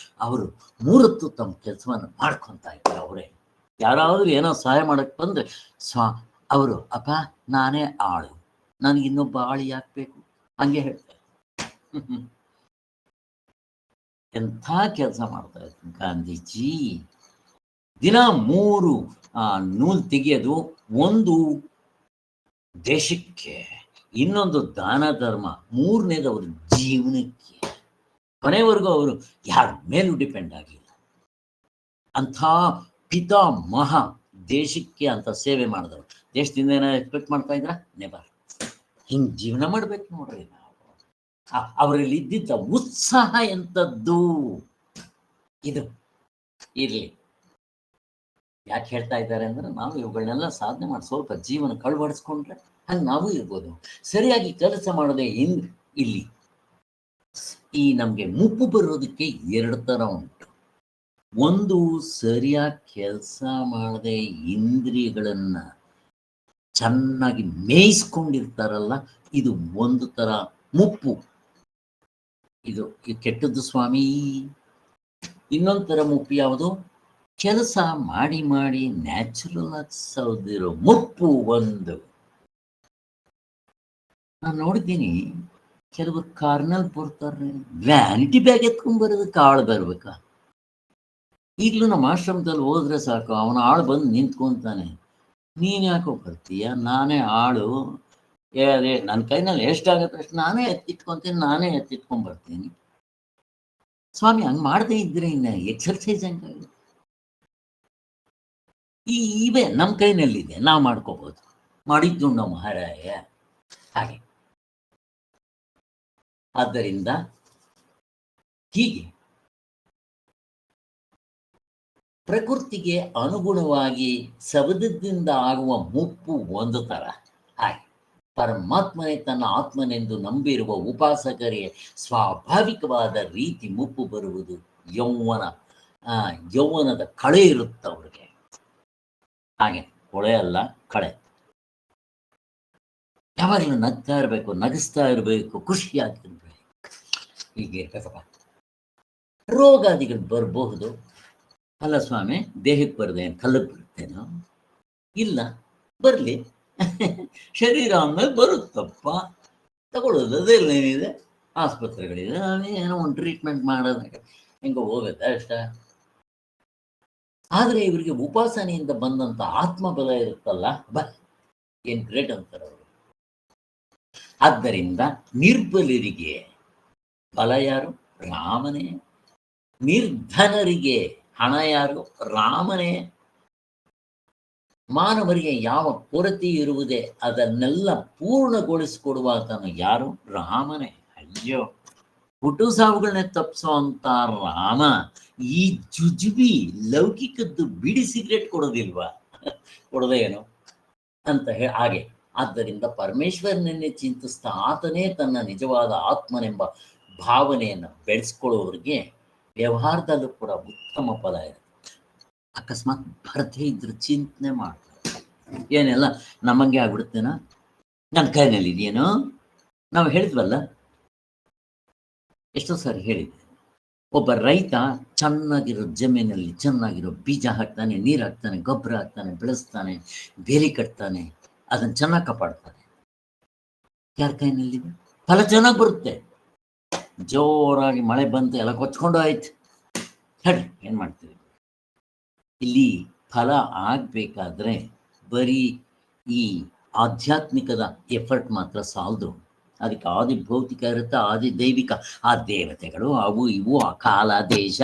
ಅವರು 3 ಹೊತ್ತು ತಮ್ಮ ಕೆಲಸವನ್ನು ಮಾಡ್ಕೊತಾ ಇದ್ರು. ಅವರೇ ಯಾರಾದ್ರೂ ಏನೋ ಸಹಾಯ ಮಾಡಕ್ ಬಂದ್ರೆ ಅವರು, ಅಪ್ಪ ನಾನೇ ಆಳು, ನನಗೆ ಇನ್ನೊಬ್ಬ ಆಳು ಯಾಕೆ ಬೇಕು, ಹಂಗೆ ಹೇಳ್ತಾರೆ. ಎಂಥ ಕೆಲಸ ಮಾಡ್ತಾ ಇದ್ರು ಗಾಂಧೀಜಿ. ದಿನ 3 ನೂಲು ತೆಗೆಯೋದು, ಒಂದು ದೇಶಕ್ಕೆ, ಇನ್ನೊಂದು ದಾನ ಧರ್ಮ, 3ನೇದು ಅವ್ರ ಜೀವನಕ್ಕೆ. ಕೊನೆವರೆಗೂ ಅವರು ಯಾರ ಮೇಲೂ ಡಿಪೆಂಡ್ ಆಗಲಿಲ್ಲ. ಅಂಥ ಪಿತಾಮಹ ದೇಶಕ್ಕೆ ಅಂತ ಸೇವೆ ಮಾಡಿದವರು. ದೇಶದಿಂದ ಏನೋ ಎಕ್ಸ್ಪೆಕ್ಟ್ ಮಾಡ್ತಾ ಇದ್ರ? ನೆಬರ್. ಹಿಂಗೆ ಜೀವನ ಮಾಡ್ಬೇಕು ನೋಡ್ರಿ ನಾವು. ಅವರಲ್ಲಿ ಇದ್ದಿದ್ದ ಉತ್ಸಾಹ ಎಂಥದ್ದು ಇದು ಇರಲಿ. ಯಾಕೆ ಹೇಳ್ತಾ ಇದ್ದಾರೆ ಅಂದ್ರೆ, ನಾವು ಇವುಗಳನ್ನೆಲ್ಲ ಸಾಧನೆ ಮಾಡಿ ಸ್ವಲ್ಪ ಜೀವನ ಕಳ್ಬಡಿಸ್ಕೊಂಡ್ರೆ ಹಂಗೆ ನಾವು ಇರ್ಬೋದು. ಸರಿಯಾಗಿ ಕೆಲಸ ಮಾಡದೆ ಇಲ್ಲಿ ಈ ನಮಗೆ ಮುಪ್ಪು ಬರೋದಕ್ಕೆ 2 ಥರ ಉಂಟು. ಒಂದು, ಸರಿಯಾಗಿ ಕೆಲಸ ಮಾಡದೆ ಇಂದ್ರಿಯಗಳನ್ನ ಚೆನ್ನಾಗಿ ಮೇಯಿಸ್ಕೊಂಡಿರ್ತಾರಲ್ಲ, ಇದು ಒಂದು ಥರ ಮುಪ್ಪು. ಇದು ಕೆಟ್ಟದ್ದು ಸ್ವಾಮಿ. ಇನ್ನೊಂದು ಥರ ಮುಪ್ಪು ಯಾವುದು? ಕೆಲಸ ಮಾಡಿ ನ್ಯಾಚುರಲ್ ಆಗಿ ಸೌದಿರೋ ಮುಪ್ಪು ಒಂದು. ನಾನು ನೋಡಿದ್ದೀನಿ, ಕೆಲವರು ಕಾರ್ನಲ್ಲಿ ಬರ್ತಾರೆ, ವ್ಯಾನಿಟಿ ಬ್ಯಾಗ್ ಎತ್ಕೊಂಡ್ ಬರೋದಕ್ಕೆ ಆಳು ಬರ್ಬೇಕಾ? ಈಗಲೂ ನಮ್ಮ ಆಶ್ರಮದಲ್ಲಿ ಹೋದ್ರೆ ಸಾಕು, ಅವನ ಆಳು ಬಂದು ನಿಂತ್ಕೊಂತಾನೆ. ನೀನ್ ಯಾಕೋ ಬರ್ತೀಯ? ನಾನೇ ಆಳು. ನನ್ನ ಕೈನಲ್ಲಿ ಎಷ್ಟಾಗತ್ತೆ ಅಷ್ಟು ನಾನೇ ಎತ್ತಿಟ್ಕೊಂತೀನಿ, ನಾನೇ ಎತ್ತಿಟ್ಕೊಂಡ್ ಬರ್ತೀನಿ. ಸ್ವಾಮಿ, ಹಂಗೆ ಮಾಡದೇ ಇದ್ರೆ ಇನ್ನ ಎಕ್ಸರ್ಸೈಸ್ ಹಂಗಾಗುತ್ತೆ. ಇವೇ ನಮ್ಮ ಕೈನಲ್ಲಿದೆ, ನಾವು ಮಾಡ್ಕೋಬಹುದು. ಮಾಡಿದ್ದು ನಮ್ಮ ಮಹಾರಾಯ ಹಾಗೆ. ಆದ್ದರಿಂದ ಹೀಗೆ ಪ್ರಕೃತಿಗೆ ಅನುಗುಣವಾಗಿ ಸಬದದಿಂದ ಆಗುವ ಮುಪ್ಪು ಒಂದು ಥರ. ಹಾಗೆ ಪರಮಾತ್ಮನೇ ತನ್ನ ಆತ್ಮನೆಂದು ನಂಬಿರುವ ಉಪಾಸಕರಿಗೆ ಸ್ವಾಭಾವಿಕವಾದ ರೀತಿ ಮುಪ್ಪು ಬರುವುದು. ಯೌವನದ ಕಳೆ ಇರುತ್ತೆ ಅವ್ರಿಗೆ. ಹಾಗೆ ಕೊಳೆ ಅಲ್ಲ, ಕಳೆ. ಯಾವಾಗಲೂ ನಗ್ತಾ ಇರಬೇಕು, ನಗಿಸ್ತಾ ಇರಬೇಕು, ಖುಷಿಯಾಗಿರ್ಬೇಕು. ಹೀಗೆ ಇರ್ಬೇಕಪ್ಪ. ರೋಗಾದಿಗಳು ಬರಬಹುದು. ಅಲ್ಲ ಸ್ವಾಮಿ, ದೇಹಕ್ಕೆ ಬರದೆ ಕಲ್ಲಕ್ಕೆ ಬರುತ್ತೇನೋ? ಇಲ್ಲ, ಬರಲಿ. ಶರೀರ ಅಂದಾಗ ಬರುತ್ತಪ್ಪ, ತಗೊಳ್ಳೋದು ಅದೆಲ್ಲೇನಿದೆ, ಆಸ್ಪತ್ರೆಗಳಿದೆ, ಏನೋ ಒಂದು ಟ್ರೀಟ್ಮೆಂಟ್ ಮಾಡೋದಾಗ ಹಿಂಗೆ ಹೋಗುತ್ತೆ ಅಷ್ಟೇ. ಆದರೆ ಇವರಿಗೆ ಉಪಾಸನೆಯಿಂದ ಬಂದಂತ ಆತ್ಮಬಲ ಇರುತ್ತಲ್ಲ, ಏನ್ ಗ್ರೇಟ್ ಅಂತಾರೆ ಅವರು. ಆದ್ದರಿಂದ ನಿರ್ಬಲರಿಗೆ ಬಲ ಯಾರು? ರಾಮನೇ. ನಿರ್ಧನರಿಗೆ ಹಣ ಯಾರು? ರಾಮನೇ. ಮಾನವರಿಗೆ ಯಾವ ಕೊರತೆ ಇರುವುದೇ ಅದನ್ನೆಲ್ಲ ಪೂರ್ಣಗೊಳಿಸಿಕೊಡುವಾತನು ಯಾರು? ರಾಮನೇ. ಅಯ್ಯೋ, ಹುಟ್ಟು ಸಾವುಗಳನ್ನೇ ತಪ್ಪಿಸುವಂತ ರಾಮ ಈ ಜುಜುಬಿ ಲೌಕಿಕದ್ದು ಬಿಡಿ ಸಿಗರೇಟ್ ಕೊಡೋದಿಲ್ವಾ? ಕೊಡೋದೇ ಏನು ಅಂತ ಹಾಗೆ. ಆದ್ದರಿಂದ ಪರಮೇಶ್ವರನನ್ನೇ ಚಿಂತಿಸ್ತಾ ಆತನೇ ತನ್ನ ನಿಜವಾದ ಆತ್ಮನೆಂಬ ಭಾವನೆಯನ್ನು ಬೆಳೆಸ್ಕೊಳ್ಳೋರಿಗೆ ವ್ಯವಹಾರದಲ್ಲೂ ಕೂಡ ಉತ್ತಮ ಫಲ ಇರುತ್ತೆ. ಅಕಸ್ಮಾತ್ ಬರದೇ ಇದ್ರೆ ಚಿಂತನೆ ಮಾಡ್ತಾರೆ, ಏನೆಲ್ಲ ನಮ್ಮಂಗೆ ಆಗ್ಬಿಡುತ್ತೇನೋ, ನನ್ನ ಕೈನಲ್ಲಿ ಇದೆಯೇನೋ. ನಾವು ಹೇಳಿದ್ವಲ್ಲ, ಎಷ್ಟೋ ಸಾರಿ ಹೇಳಿದ್ವಿ, ಒಬ್ಬ ರೈತ ಚೆನ್ನಾಗಿರೋ ಜಮೀನಲ್ಲಿ ಚೆನ್ನಾಗಿರೋ ಬೀಜ ಹಾಕ್ತಾನೆ, ನೀರು ಹಾಕ್ತಾನೆ, ಗೊಬ್ಬರ ಹಾಕ್ತಾನೆ, ಬೆಳೆಸ್ತಾನೆ, ಬೇಲಿ ಕಟ್ತಾನೆ, ಅದನ್ನು ಚೆನ್ನಾಗಿ ಕಾಪಾಡ್ತಾನೆ. ಯಾರ ಕೈನಲ್ಲಿದೆ? ಫಲ ಚೆನ್ನಾಗಿ ಬರುತ್ತೆ. ಜೋರಾಗಿ ಮಳೆ ಬಂತು, ಎಲ್ಲ ಕೊಚ್ಕೊಂಡು ಆಯ್ತು, ಹೇಳಿ ಏನ್ ಮಾಡ್ತೀವಿ? ಇಲ್ಲಿ ಫಲ ಆಗ್ಬೇಕಾದ್ರೆ ಬರೀ ಈ ಆಧ್ಯಾತ್ಮಿಕದ ಎಫರ್ಟ್ ಮಾತ್ರ ಸಾಲದು. ಅದಕ್ಕೆ ಆದಿ ಭೌತಿಕ ಇರುತ್ತೆ, ಆದಿ ದೈವಿಕ. ಆ ದೇವತೆಗಳು ಅವು ಇವು, ಆ ಕಾಲ ದೇಶ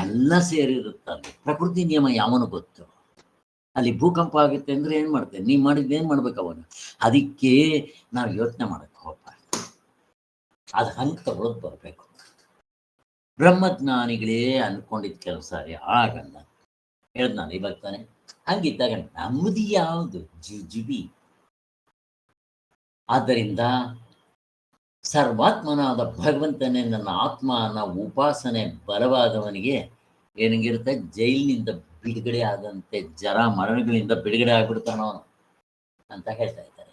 ಎಲ್ಲ ಸೇರಿರುತ್ತಲ್ಲಿ. ಪ್ರಕೃತಿ ನಿಯಮ ಯಾವನು ಗೊತ್ತು? ಅಲ್ಲಿ ಭೂಕಂಪ ಆಗುತ್ತೆ ಅಂದ್ರೆ ಏನ್ ಮಾಡ್ತೇನೆ? ನೀವ್ ಮಾಡಿದ್ದು ಏನ್ ಮಾಡ್ಬೇಕು ಅವನು? ಅದಕ್ಕೆ ನಾವು ಯೋಚನೆ ಮಾಡಕ್ಕೆ ಹೋಗ್ಬಾರ್ದು, ಅದು ಹಂಗೆ ತಗೊಳೋದು ಬರ್ಬೇಕು. ಬ್ರಹ್ಮಜ್ಞಾನಿಗಳೇ ಅನ್ಕೊಂಡಿದ್ ಕೆಲಸ ಆಗಲ್ಲ. ಹೇಳ್ದ ನಾನು ಇವಾಗ ತಾನೆ. ಹಂಗಿದ್ದಾಗ ನಮ್ಮದು ಯಾವುದು ಜುಜುಬಿ? ಆದ್ದರಿಂದ ಸರ್ವಾತ್ಮನಾದ ಭಗವಂತನೇ ನನ್ನ ಆತ್ಮ ಅನ್ನೋ ಉಪಾಸನೆ ಬಲವಾದವನಿಗೆ ಏನಂಗಿರುತ್ತೆ? ಜೈಲಿನಿಂದ ಬಿಡುಗಡೆ ಆದಂತೆ, ಜರ ಮರಣಗಳಿಂದ ಬಿಡುಗಡೆ ಆಗ್ಬಿಡ್ತಾನೋ ಅಂತ ಹೇಳ್ತಾ ಇದ್ದಾರೆ.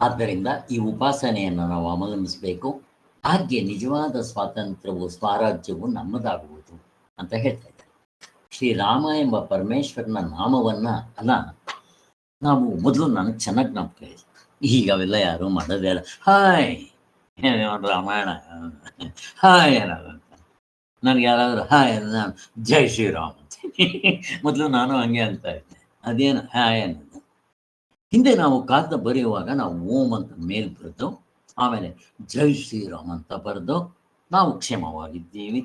ಆದ್ದರಿಂದ ಈ ಉಪಾಸನೆಯನ್ನು ನಾವು ಅವಲಂಬಿಸಬೇಕು. ಹಾಗೆ ನಿಜವಾದ ಸ್ವಾತಂತ್ರ್ಯವು, ಸ್ವರಾಜ್ಯವು ನಮ್ಮದಾಗುವುದು ಅಂತ ಹೇಳ್ತಾ ಇದ್ದಾರೆ. ಶ್ರೀರಾಮ ಎಂಬ ಪರಮೇಶ್ವರನ ನಾಮವನ್ನ ಅಲ್ಲ, ನಾವು ಮೊದಲು ನನಗೆ ಚೆನ್ನಾಗಿ ಜ್ಞಾಪಕ ಇದೆ. ಈಗ ಅವೆಲ್ಲ ಯಾರು ಮಾಡೋದೇ ಇಲ್ಲ. ಹಾಯ್ ರಾಮಾಯಣ, ಹಾಯ್ ಏನಾದ್ರು ನನಗೆ ಯಾರಾದರೂ ಹಾಯ್ ನಾನು ಜೈ ಶ್ರೀರಾಮ್ ಅಂತ ಮೊದಲು ನಾನು ಹಂಗೆ ಅಂತ ಇದ್ದೆ. ಅದೇನು ಹಾಯ್ ಅನ್ನೋದು? ಹಿಂದೆ ನಾವು ಕಾಗದ ಬರೆಯುವಾಗ ನಾವು ಓಂ ಅಂತ ಮೇಲ್ ಬರೆದು ಆಮೇಲೆ ಜೈ ಶ್ರೀರಾಮ್ ಅಂತ ಬರೆದು ನಾವು ಕ್ಷೇಮವಾಗಿದ್ದೀವಿ,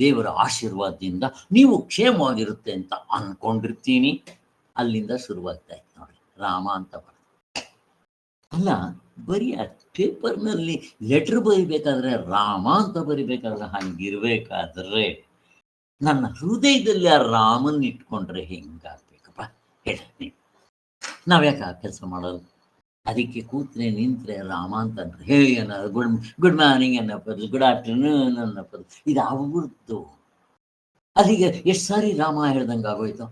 ದೇವರ ಆಶೀರ್ವಾದದಿಂದ ನೀವು ಕ್ಷೇಮವಾಗಿರುತ್ತೆ ಅಂತ ಅನ್ಕೊಂಡಿರ್ತೀನಿ. ಅಲ್ಲಿಂದ ಶುರುವಾಗ್ತಾ ಇತ್ತು ನೋಡಿ, ರಾಮ ಅಂತ ಬರೆದು. ಅಲ್ಲ, ಬರೀ ಆ ಪೇಪರ್ನಲ್ಲಿ ಲೆಟ್ರ್ ಬರಿಬೇಕಾದ್ರೆ ರಾಮ ಅಂತ ಬರಿಬೇಕಾದ್ರೆ ಹಂಗಿರ್ಬೇಕಾದ್ರೆ ನನ್ನ ಹೃದಯದಲ್ಲಿ ಆ ರಾಮನ್ ಇಟ್ಕೊಂಡ್ರೆ ಹೆಂಗಾಗ್ಬೇಕಪ್ಪ ಹೇಳಿ? ನಾವ್ಯಾಕೆ ಆ ಕೆಲಸ ಮಾಡೋದು? ಅದಕ್ಕೆ ಕೂತ್ರೆ ನಿಂತ್ರೆ ರಾಮ ಅಂತಂದ್ರೆ ಹೇ ಅನ್ನೋದು, ಗುಡ್ ಮಾರ್ನಿಂಗ್ ಅನ್ನಪ್ಪದು, ಗುಡ್ ಆಫ್ಟರ್ನೂನ್ ಅನ್ನಪ್ಪದು, ಇದು ಆಗ್ಬಿಡ್ತು. ಅಲ್ಲಿಗೆ ಎಷ್ಟು ಸಾರಿ ರಾಮ ಹೇಳ್ದಂಗೆ ಆಗೋಯ್ತು.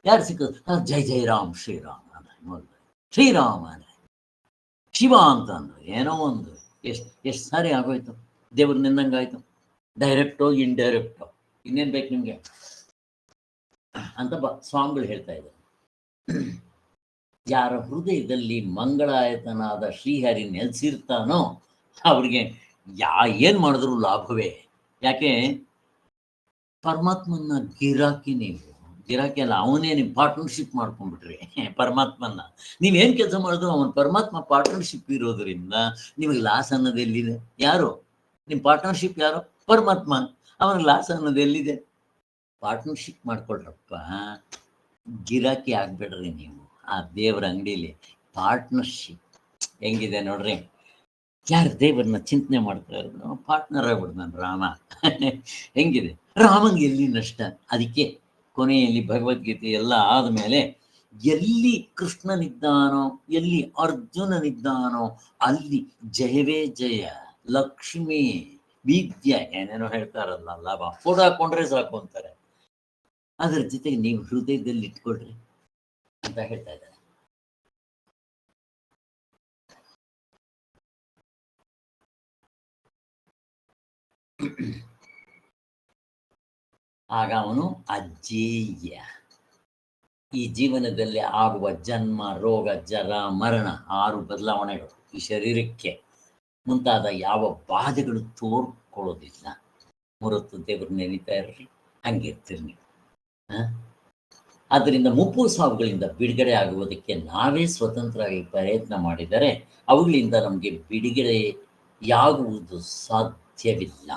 ಯಾರು ಸಿಕ್ಕೋದು? ಜೈ ಜೈ ರಾಮ್ ಶ್ರೀರಾಮ ಅಂದ್ರೆ, ಶ್ರೀರಾಮ ಅಂದ್ರೆ, ಶಿವ ಅಂತ ಅಂದ್ರೆ ಏನೋ ಒಂದು ಎಷ್ಟು ಸಾರಿ ಆಗೋಯ್ತು. ದೇವ್ರು ನಿನ್ನಂಗಾಯ್ತು, ಡೈರೆಕ್ಟೋ ಇಂಡೈರೆಕ್ಟೋ, ಇನ್ನೇನು ಬೇಕು ನಿಮ್ಗೆ ಅಂತ ಸ್ವಾಮಿಗಳು ಹೇಳ್ತಾ ಇದ್ದಾರೆ. ಯಾರ ಹೃದಯದಲ್ಲಿ ಮಂಗಳಾಯತನಾದ ಶ್ರೀಹರಿ ನೆಲೆಸಿರ್ತಾನೋ ಅವ್ರಿಗೆ ಏನ್ ಮಾಡಿದ್ರು ಲಾಭವೇ. ಯಾಕೆ? ಪರಮಾತ್ಮನ ಗಿರಾಕಿ ನೀವು, ಗಿರಾಕಿ ಅಲ್ಲ, ಅವನೇ ನಿಮ್ಮ ಪಾರ್ಟ್ನರ್ಶಿಪ್ ಮಾಡ್ಕೊಂಡ್ಬಿಟ್ರಿ. ಪರಮಾತ್ಮನ ನೀವೇನ್ ಕೆಲಸ ಮಾಡಿದ್ರು ಅವನ ಪರಮಾತ್ಮ ಪಾರ್ಟ್ನರ್ಶಿಪ್ ಇರೋದ್ರಿಂದ ನಿಮಗೆ ಲಾಸ್ ಅನ್ನೋದು ಎಲ್ಲಿದೆ? ಯಾರು ನಿಮ್ಮ ಪಾರ್ಟ್ನರ್ಶಿಪ್? ಯಾರು? ಪರಮಾತ್ಮ. ಅವನ ಲಾಸ್ ಅನ್ನೋದು ಎಲ್ಲಿದೆ? ಪಾರ್ಟ್ನರ್ಶಿಪ್ ಮಾಡ್ಕೊಳ್ರಪ್ಪ, ಗಿರಾಕಿ ಆಗ್ಬೇಡ್ರಿ ನೀವು ಆ ದೇವ್ರ ಅಂಗಡಿಲಿ. ಪಾರ್ಟ್ನರ್ಶಿಪ್ ಹೆಂಗಿದೆ ನೋಡ್ರಿ. ಯಾರು ದೇವರನ್ನ ಚಿಂತನೆ ಮಾಡ್ತಾರೆ ಪಾರ್ಟ್ನರ್ ಆಗ್ಬಿಡ್ದು ನಾನು ರಾಮ. ಹೆಂಗಿದೆ ರಾಮಂಗೆ ಎಲ್ಲಿ ನಷ್ಟ? ಅದಕ್ಕೆ ಕೊನೆಯಲ್ಲಿ ಭಗವದ್ಗೀತೆ ಎಲ್ಲ ಆದಮೇಲೆ ಎಲ್ಲಿ ಕೃಷ್ಣನಿದ್ದಾನೋ ಎಲ್ಲಿ ಅರ್ಜುನನಿದ್ದಾನೋ ಅಲ್ಲಿ ಜಯವೇ ಜಯ, ಲಕ್ಷ್ಮಿ, ವಿದ್ಯೆ ಏನೇನೋ ಹೇಳ್ತಾರಲ್ಲ, ಲಾಭ ಫೋಟೋ ಹಾಕೊಂಡ್ರೆ ಸಾಕು ಅಂತಾರೆ. ಅದರ ಜೊತೆಗೆ ನೀವು ಹೃದಯದಲ್ಲಿ ಇಟ್ಕೊಳ್ರಿ ಅಂತ ಹೇಳ್ತಾ ಇದ್ದಾರೆ. ಆಗ ಅವನು ಅಜೇಯ. ಈ ಜೀವನದಲ್ಲಿ ಆಗುವ ಜನ್ಮ, ರೋಗ, ಜರ, ಮರಣ 6 ಬದಲಾವಣೆಗಳು ಈ ಶರೀರಕ್ಕೆ ಮುಂತಾದ ಯಾವ ಬಾಧೆಗಳು ತೋರ್ಕೊಳ್ಳೋದಿಲ್ಲ. ಮೂರೊತ್ತು ದೇವರು ನೆನೀತಾ ಇರ್ರಿ, ಹಂಗಿರ್ತೀರಿ ನೀವು. ಆದ್ದರಿಂದ ಮುಪ್ಪು ಸಾವುಗಳಿಂದ ಬಿಡುಗಡೆ ಆಗುವುದಕ್ಕೆ ನಾವೇ ಸ್ವತಂತ್ರವಾಗಿ ಪ್ರಯತ್ನ ಮಾಡಿದರೆ ಅವುಗಳಿಂದ ನಮಗೆ ಬಿಡುಗಡೆಯಾಗುವುದು ಸಾಧ್ಯವಿಲ್ಲ.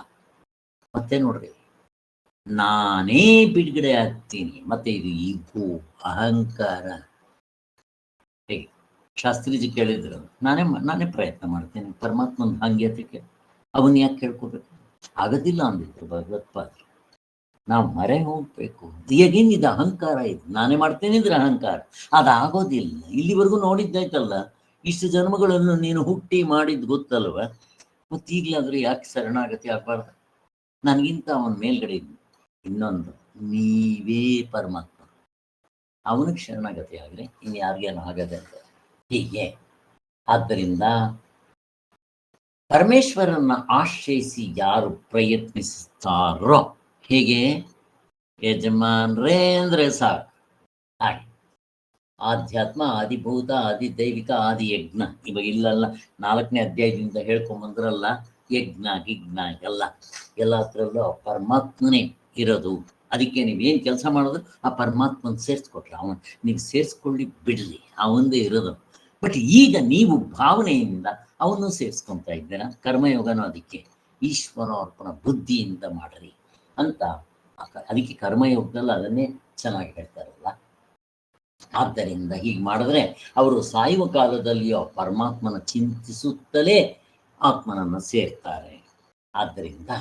ಮತ್ತೆ ನೋಡ್ರಿ, ನಾನೇ ಬಿಡುಗಡೆ ಆಗ್ತೀನಿ. ಮತ್ತೆ ಇದು ಈಗೋ, ಅಹಂಕಾರ. ಶಾಸ್ತ್ರೀಜಿ ಕೇಳಿದ್ರು, ನಾನೇ ಪ್ರಯತ್ನ ಮಾಡ್ತೇನೆ, ಪರಮಾತ್ಮನ ಹಂಗ್ಯತೆಗೆ ಅವನ್ ಯಾಕೆ ಕೇಳ್ಕೋಬೇಕು? ಆಗೋದಿಲ್ಲ ಅಂದಿದ್ರು ಭಗವತ್ಪಾದರು. ನಾವು ಮರೆ ಹೋಗ್ಬೇಕು. ಈಗೇನಿದೆ ಅಹಂಕಾರ, ಇದು ನಾನೇ ಮಾಡ್ತೇನೆ ಇದ್ರೆ ಅಹಂಕಾರ. ಅದಾಗೋದಿಲ್ಲ. ಇಲ್ಲಿವರೆಗೂ ನೋಡಿದ್ದಾಯ್ತಲ್ಲ, ಇಷ್ಟು ಜನ್ಮಗಳನ್ನು ನೀನು ಹುಟ್ಟಿ ಮಾಡಿದ್ ಗೊತ್ತಲ್ವ, ಮತ್ತೀಗ್ಲಾದ್ರೂ ಯಾಕೆ ಶರಣಾಗತಿ ಆಗ್ಬಾರ್ದು? ನನಗಿಂತ ಅವನ ಮೇಲ್ಗಡೆ ಇನ್ನೊಂದು, ನೀವೇ ಪರಮಾತ್ಮ, ಅವನಿಗೆ ಶರಣಾಗತಿ ಆಗಲಿ, ಇನ್ನು ಯಾರಿಗೇನು ಆಗದೆ ಅಂತ. ಹೀಗೆ ಆದ್ದರಿಂದ ಪರಮೇಶ್ವರನ್ನ ಆಶ್ರಯಿಸಿ ಯಾರು ಪ್ರಯತ್ನಿಸುತ್ತಾರೋ, ಹೇಗೆ ಯಜಮಾನ್ರೇ ಅಂದ್ರೆ ಸಾಕು. ಹಾಗೆ ಆಧ್ಯಾತ್ಮ, ಆದಿಭೂತ, ಆದಿದೈವಿಕ, ಆದಿ ಯಜ್ಞ. ಇವಾಗ ಇಲ್ಲಲ್ಲ 4ನೇ ಅಧ್ಯಾಯದಿಂದ ಹೇಳ್ಕೊಂಬಂದ್ರಲ್ಲ, ಯಜ್ಞ ಗಿಜ್ಞ ಎಲ್ಲ ಹತ್ರಲ್ಲೂ ಪರಮಾತ್ಮನೇ ಇರೋದು. ಅದಕ್ಕೆ ನೀವೇನು ಕೆಲಸ ಮಾಡೋದು ಆ ಪರಮಾತ್ಮನ ಸೇರಿಸ್ಕೊಟ್ರೆ ಅವನು ನೀವು ಸೇರಿಸ್ಕೊಳ್ಳಿ ಬಿಡಲಿ, ಅವನದೇ ಇರೋದು. ಬಟ್ ಈಗ ನೀವು ಭಾವನೆಯಿಂದ ಅವನು ಸೇರಿಸ್ಕೊತಾ ಇದ್ದೀರ. ಕರ್ಮಯೋಗನೂ ಅದಕ್ಕೆ ಈಶ್ವರಾರ್ಪಣ ಬುದ್ಧಿಯಿಂದ ಮಾಡ್ರಿ ಅಂತ. ಅದಕ್ಕೆ ಕರ್ಮಯೋಗದಲ್ಲಿ ಅದನ್ನೇ ಚೆನ್ನಾಗಿ ಹೇಳ್ತಾರಲ್ಲ. ಆದ್ದರಿಂದ ಹೀಗೆ ಮಾಡಿದ್ರೆ ಅವರು ಸಾಯುವ ಕಾಲದಲ್ಲಿಯೋ ಪರಮಾತ್ಮನ ಚಿಂತಿಸುತ್ತಲೇ ಆತ್ಮನನ್ನು ಸೇರ್ತಾರೆ. ಆದ್ದರಿಂದ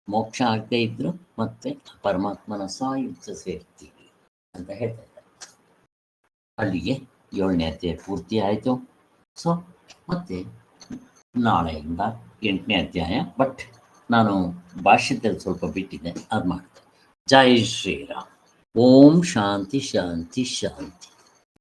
ಮೋಕ್ಷ ಆಗದೆ ಇದ್ರು ಮತ್ತೆ ಪರಮಾತ್ಮನ ಸಾಯುತ್ತ ಸೇರ್ತೀವಿ ಅಂತ ಹೇಳ್ತಾ ಇದ್ದಾರೆ. ಅಲ್ಲಿಗೆ 7ನೇ ಅಧ್ಯಾಯ ಪೂರ್ತಿ ಆಯಿತು. ಸೊ ಮತ್ತೆ ನಾಳೆಯಿಂದ 8ನೇ ಅಧ್ಯಾಯ. ಬಟ್ ನಾನು ಭಾಷ್ಯದಲ್ಲಿ ಸ್ವಲ್ಪ ಬಿಟ್ಟಿದ್ದೆ, ಅದು ಮಾಡ್ತೇನೆ. ಜೈ ಶ್ರೀರಾಮ್. ಓಂ ಶಾಂತಿ ಶಾಂತಿ ಶಾಂತಿ.